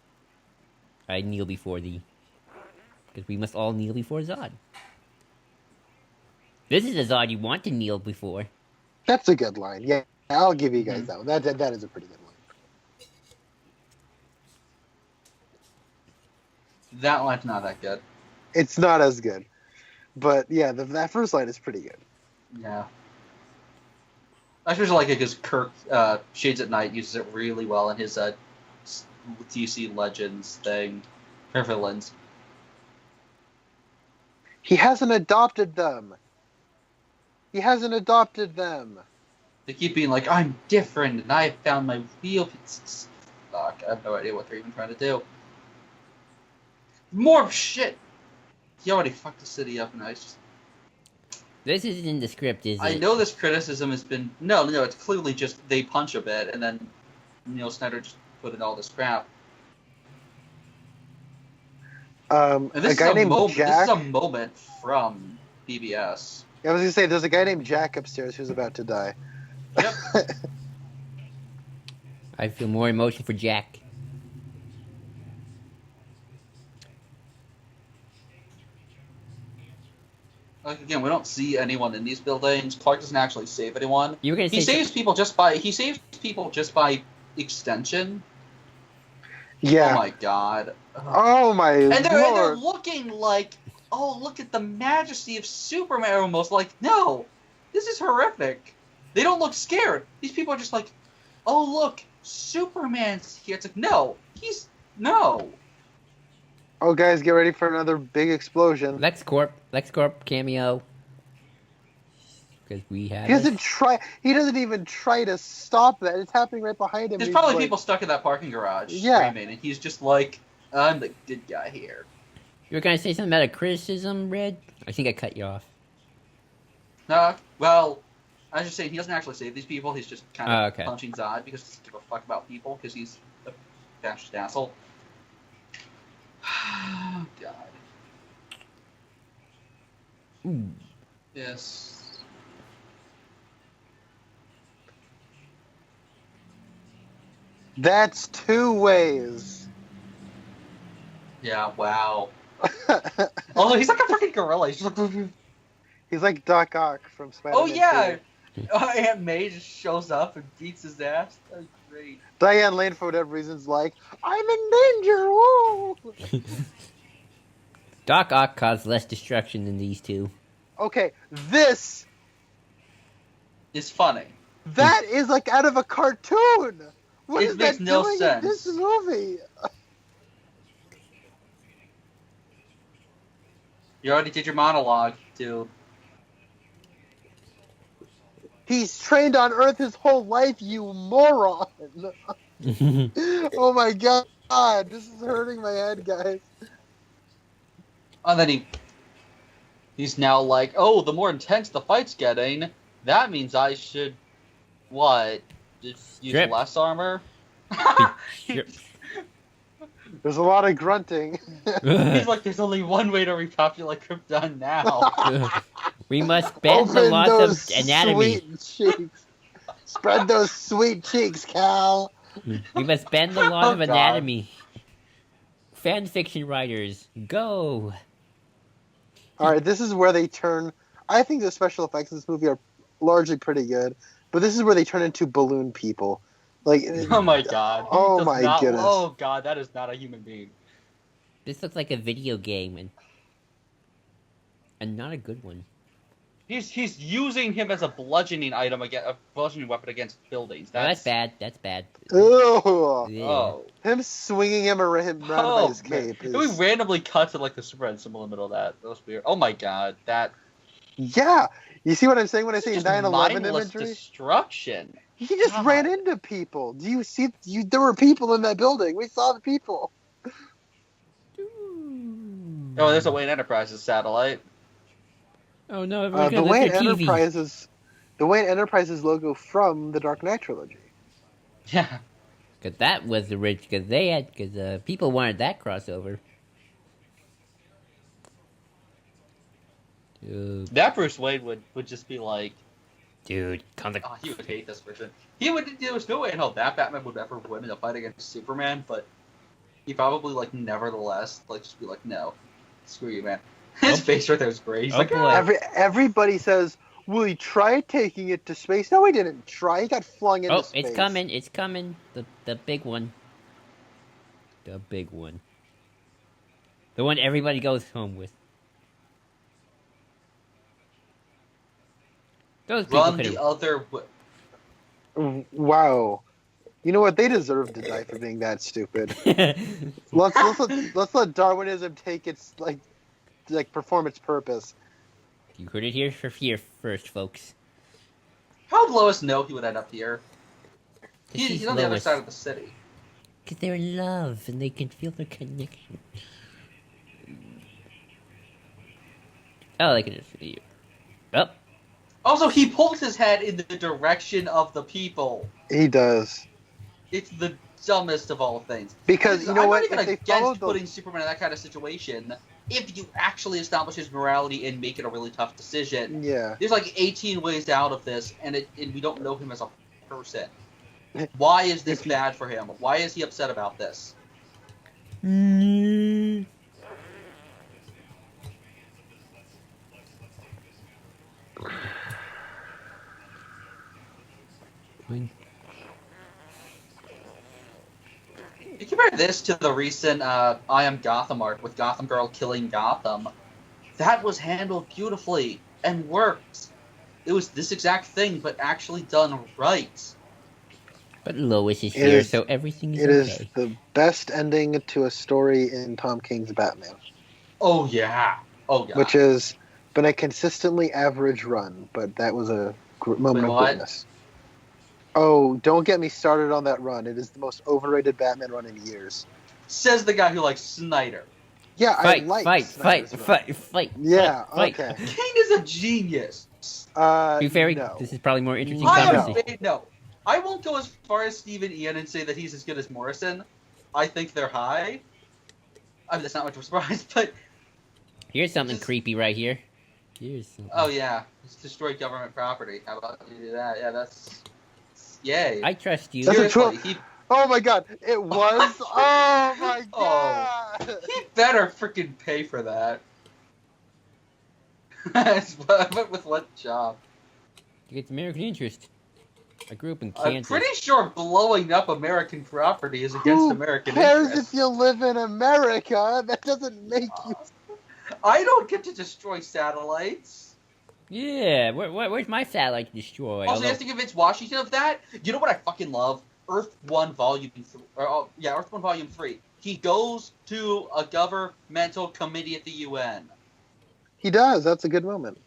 I kneel before thee. Because we must all kneel before Zod. This is the Zod you want to kneel before. That's a good line. Yeah, I'll give you guys that one. That is a pretty good line. That line's not that good. It's not as good. But yeah, that first line is pretty good. Yeah. I especially like it because Kirk, Shades at Night uses it really well in his DC Legends thing for villains. He hasn't adopted them. He hasn't adopted them. They keep being like, I'm different and I have found my real... Fuck, I have no idea what they're even trying to do. More shit! He already fucked the city up and I just... This isn't in the script, is it? I know this criticism has been... No, it's clearly just they punch a bit and then Snyder just put in all this crap. A guy named Jack. This is a moment from BBS. I was gonna say, there's a guy named Jack upstairs who's about to die. Yep. I feel more emotion for Jack. Like, again, we don't see anyone in these buildings. Clark doesn't actually save anyone. You were gonna say He saves people just by extension. Yeah. Oh my god. Oh my And they're lord. looking like, oh, look at the majesty of Superman, almost like, no, this is horrific. They don't look scared. These people are just like, oh, look, Superman's here. It's like, no. Oh, guys, get ready for another big explosion. LexCorp cameo. Because we have. He doesn't even try to stop that. It's happening right behind him. There's He's probably like- people stuck in that parking garage Yeah. screaming, and he's just like, I'm the good guy here. You were gonna say something about a criticism, Red? I think I cut you off. Well, I was just saying he doesn't actually save these people. He's just kind of okay. punching Zod because he doesn't give a fuck about people because he's a fascist asshole. God. Ooh. Yes. That's 2 ways. Yeah, wow. Although he's like a freaking gorilla. He's just like, He's like Doc Ock from Spider-Man oh yeah! 2. Aunt May just shows up and beats his ass. That's great. Diane Lane, for whatever reason, is like, I'm in danger! Woo! Doc Ock caused less destruction than these two. Okay, this, It's funny. that is like out of a cartoon! What It is makes that no doing sense. in this movie? You already did your monologue, dude. He's trained on Earth his whole life, you moron! Oh my god, this is hurting my head, guys. And then he's now like, oh, the more intense the fight's getting, that means I should, what, just use Strip. less armor? Strip. There's a lot of grunting. He's like, there's only one way to repopulate Krypton now. We must bend the Open laws those of anatomy. sweet cheeks. Spread those sweet cheeks, Cal. We must bend the laws Oh, of God. anatomy. Fan fiction writers, go! Alright, this is where they turn... I think the special effects in this movie are largely pretty good, but this is where they turn into balloon people. Like, Oh my god. He Oh does my not- goodness. Oh god, that is not a human being. This looks like a video game, and not a good one. He's using him as a bludgeoning item a bludgeoning weapon against buildings. Oh, that's bad. That's bad. Ew. Yeah. Oh. Him swinging him around by his man. cape. And we randomly cut to like the Superman symbol in the middle of that. That was weird. Oh my god, that Yeah. You see what I'm saying when I this say is just 9/11 mindless imagery? destruction. He just God. ran into people. Do you see? There were people in that building. We saw the people. Oh, there's a Wayne Enterprises satellite. Oh no! Everyone's The gonna Wayne look at TV. Enterprises logo from the Dark Knight trilogy. Yeah. Cause that was the rich. Cause people wanted that crossover. Dude, That Bruce Wayne would just be like, come the. oh, he would hate this version. He would. There was no way in hell that Batman would ever win in a fight against Superman, but he probably like nevertheless like just be like, no, screw you, man. His face right there is great. He's Oh, like, boy. "Ah." Everybody says, "Will he try taking it to space?" No, he didn't try. He got flung into Oh, space. it's coming! It's coming! The big one. The big one. The one everybody goes home with. Those people run could the other. Wow. You know what? They deserve to die for being that stupid. have. Let's let Darwinism take its like perform its purpose. You heard it here first, folks. How'd Lois know he would end up here? 'Cause He's she's on the other Lois. side of the city. Because they're in love and they can feel their connection. Oh, they can just see you. Oh, Also, he pulls his head in the direction of the people. He does. It's the dumbest of all things. Because, you know what? I'm not If they even followed against putting Superman in that kind of situation if you actually establish his morality and make it a really tough decision. Yeah. There's like 18 ways out of this, and we don't know him as a person. Why is this bad for him? Why is he upset about this? You compare this to the recent I Am Gotham arc with Gotham Girl killing Gotham. That was handled beautifully and worked. It was this exact thing, but actually done right. But Lois is here, so everything is okay. It is the best ending to a story in Tom King's Batman. Oh, yeah. Oh, God. Which has been a consistently average run, but that was a moment of greatness. Oh, don't get me started on that run. It is the most overrated Batman run in years. Says the guy who likes Snyder. Yeah, fight, I like fight. Yeah, fight. okay. King is a genius. To be fair, no. this is probably more interesting conversation. No. I won't go as far as Stephen Ian and say that he's as good as Morrison. I think they're high. I mean, that's not much of a surprise, but... Here's something creepy right here. Here's something. Oh, yeah. It's destroyed government property. How about you do that? Yeah, that's... Yay. I trust you. Seriously, Oh my god, it was? Oh my god! Oh, he better freaking pay for that. But with what job? It's American interest. I grew up in Kansas. I'm pretty sure blowing up American property is against American interest. Who interest. cares if you live in America? That doesn't make you... I don't get to destroy satellites. Yeah, where's my satellite to destroy? Also, you have to convince Washington of that. You know what I fucking love? Earth 1 Volume 3. Earth 1 Volume 3. He goes to a governmental committee at the UN. He does. That's a good moment.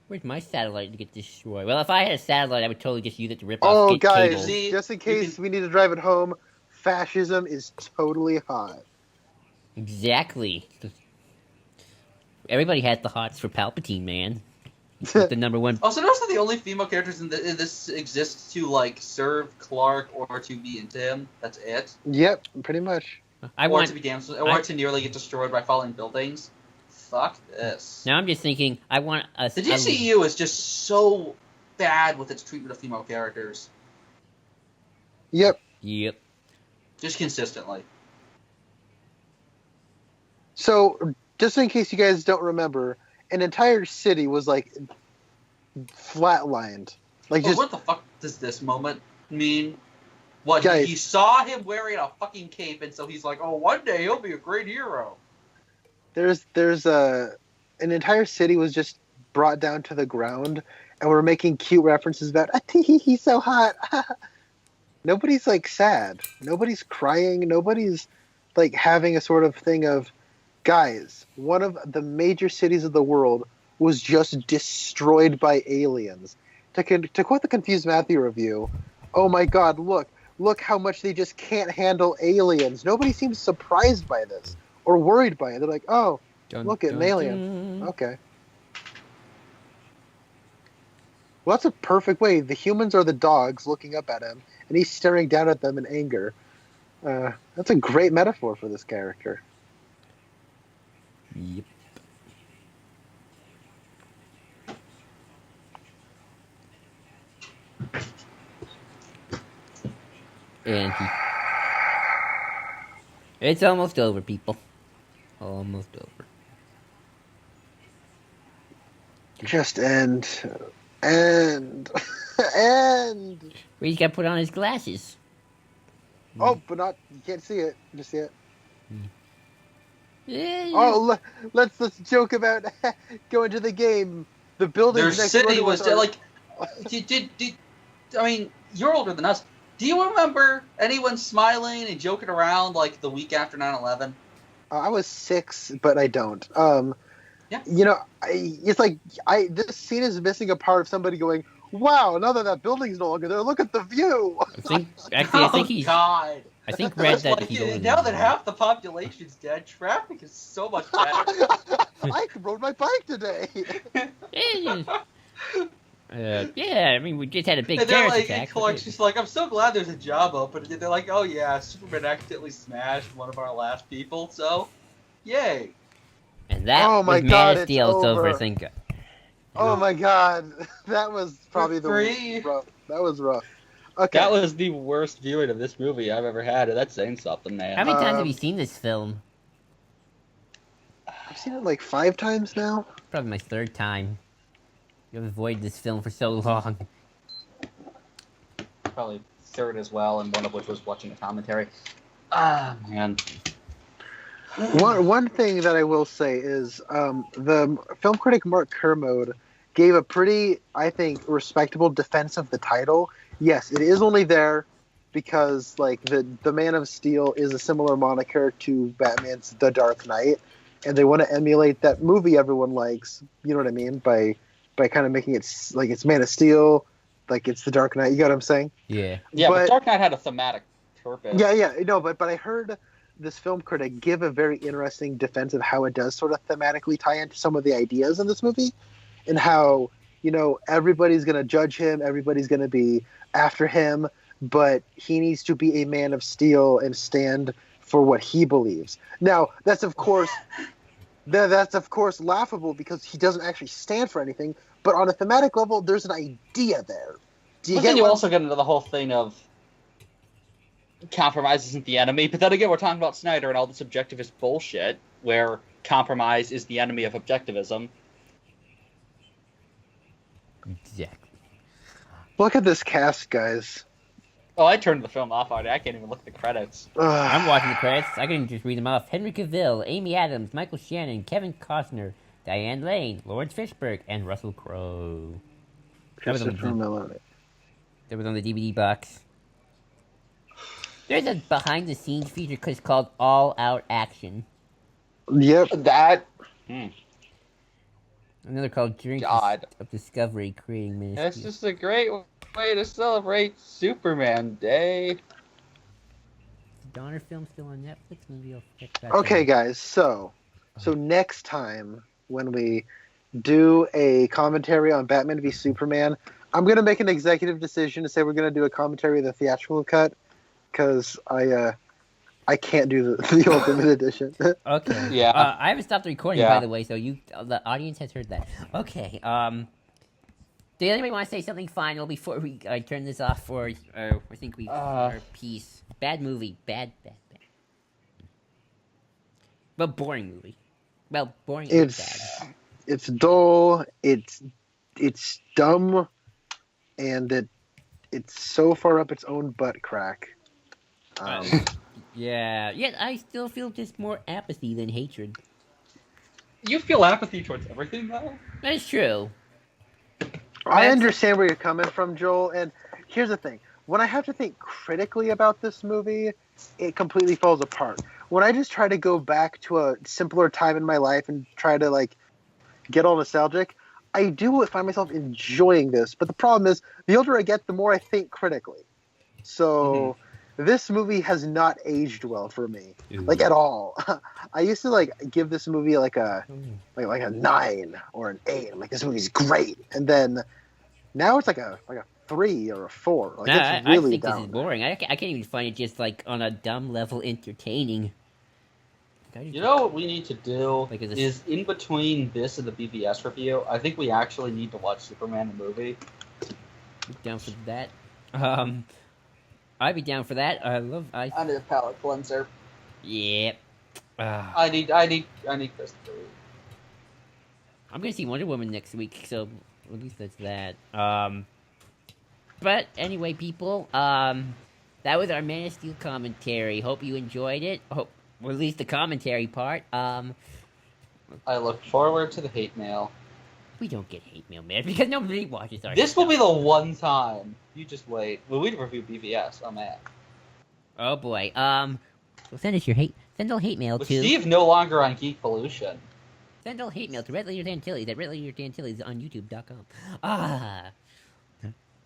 Where's my satellite to get destroyed? Well, if I had a satellite, I would totally just use it to rip off Oh, guys, cables. just in case we need to drive it home, fascism is totally hot. Exactly. Everybody has the hots for Palpatine, man. He's the number one. Also, notice that the only female characters in this exist to, like, serve Clark or to be into him. That's it. Yep, pretty much. To be damaged, or to nearly get destroyed by falling buildings. Fuck this. Now I'm just thinking, I want us... The DCEU is just so bad with its treatment of female characters. Yep. Just consistently. So, just in case you guys don't remember, an entire city was, like, flatlined. Like, just... What the fuck does this moment mean? What, guys, he saw him wearing a fucking cape, and so he's like, oh, one day he'll be a great hero. There's an entire city was just brought down to the ground, and we're making cute references about, he's so hot. Nobody's, like, sad. Nobody's crying. Nobody's, like, having a sort of thing of, guys, one of the major cities of the world was just destroyed by aliens. To quote the Confused Matthew review, oh my god, look how much they just can't handle aliens. Nobody seems surprised by this or worried by it. They're like, oh, look at an alien. Okay. Well, that's a perfect way. The humans are the dogs looking up at him, and he's staring down at them in anger. That's a great metaphor for this character. Yep. And it's almost over, people. Almost over. Just end. End. End. Well, he's got to put on his glasses. Oh, but not, you can't see it. Just see it. Yeah. Oh, let's joke about going to the game. The building. Their city was like. I mean, you're older than us. Do you remember anyone smiling and joking around like the week after 9/11? I was 6, but I don't. Yeah. You know, it's like this scene is missing a part of somebody going, "Wow, now that building's no longer there, look at the view." I think he's. God. I think read that like, he's older now than that me. half the population's dead, traffic is so much better. I rode my bike today. Yeah, I mean, we just had a big And they're terrorist like, attack. and Clark's just like, I'm so glad there's a job open. And they're like, oh yeah, Superman accidentally smashed one of our last people, so yay. And that Oh was my Man God, of it's Steel Silver over. Thinker. Oh my God, that was probably the free. rough. That was rough. Okay. That was the worst viewing of this movie I've ever had, and that's saying something, man. How many times have you seen this film? I've seen it like 5 times now. Probably my 3rd time. You've avoided this film for so long. Probably 3rd as well, and one of which was watching a commentary. Ah, man. One thing that I will say is the film critic Mark Kermode gave a pretty, I think, respectable defense of the title. Yes, it is only there because like the Man of Steel is a similar moniker to Batman's The Dark Knight, and they want to emulate that movie everyone likes. You know what I mean? By kind of making it like it's Man of Steel, like it's The Dark Knight. You got what I'm saying? Yeah. Yeah, but Dark Knight had a thematic purpose. Yeah, no, but I heard this film critic give a very interesting defense of how it does sort of thematically tie into some of the ideas in this movie, and how, you know, everybody's going to judge him, everybody's going to be after him, but he needs to be a man of steel and stand for what he believes. Now, that's of course laughable because he doesn't actually stand for anything, but on a thematic level, there's an idea there. Do you But get then you what- also get into the whole thing of compromise isn't the enemy. But then again, we're talking about Snyder and all this objectivist bullshit, where compromise is the enemy of objectivism. Exactly. Look at this cast, guys. Oh, I turned the film off already. I can't even look at the credits. I'm watching the credits. I can just read them off. Henry Cavill, Amy Adams, Michael Shannon, Kevin Costner, Diane Lane, Lawrence Fishburne, and Russell Crowe. That was on Christopher Miller. That was on the DVD box. There's a behind-the-scenes feature called All Out Action. Yep. That. Another called Drink God. of Discovery, creating ministry. That's just a great way to celebrate Superman Day. Donner film still on Netflix. Maybe I'll check that. Okay, out. guys. So next time when we do a commentary on Batman v Superman, I'm gonna make an executive decision to say we're gonna do a commentary of the theatrical cut because I can't do the Ultimate Edition. Okay. Yeah. I haven't stopped the recording, Yeah. by the way, so the audience has heard that. Okay. Did anybody want to say something final before we turn this off for I think we our piece? Bad movie. Bad. But boring movie. Well, boring is bad. It's dull. It's dumb, and it's so far up its own butt crack. Yeah. Yet I still feel just more apathy than hatred. You feel apathy towards everything, though? That is true. I understand where you're coming from, Joel, and here's the thing. When I have to think critically about this movie, it completely falls apart. When I just try to go back to a simpler time in my life and try to, like, get all nostalgic, I do find myself enjoying this. But the problem is, the older I get, the more I think critically. So this movie has not aged well for me, like, at all. I used to, like, give this movie like a 9 or an 8. I'm like, this movie's great, and then now it's like a 3 or a 4. Like, it's really I think down. this is boring. I can't even find it just like on a dumb level entertaining. You know what we need to do Like, is is in between this and the BVS review, I think we actually need to watch Superman the movie. Down for that. I'd be down for that. I need a palate cleanser. Yeah. I need Christopher. I'm gonna see Wonder Woman next week, so at least that's that. But anyway, people, that was our Man of Steel commentary. Hope you enjoyed it. Or at least the commentary part. I look forward to the hate mail. We don't get hate mail, man, because nobody watches our This stuff. will be the one time. You just wait. When we review BVS, I'm at. Oh boy. Well, send us your hate. Send all hate mail With to. Steve no longer on Geek Pollution. Send all hate mail to Red Leaders Antilles at redleadersantilles on YouTube.com.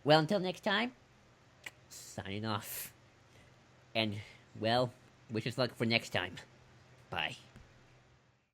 Well, until next time, signing off. And, well, wish us luck for next time. Bye.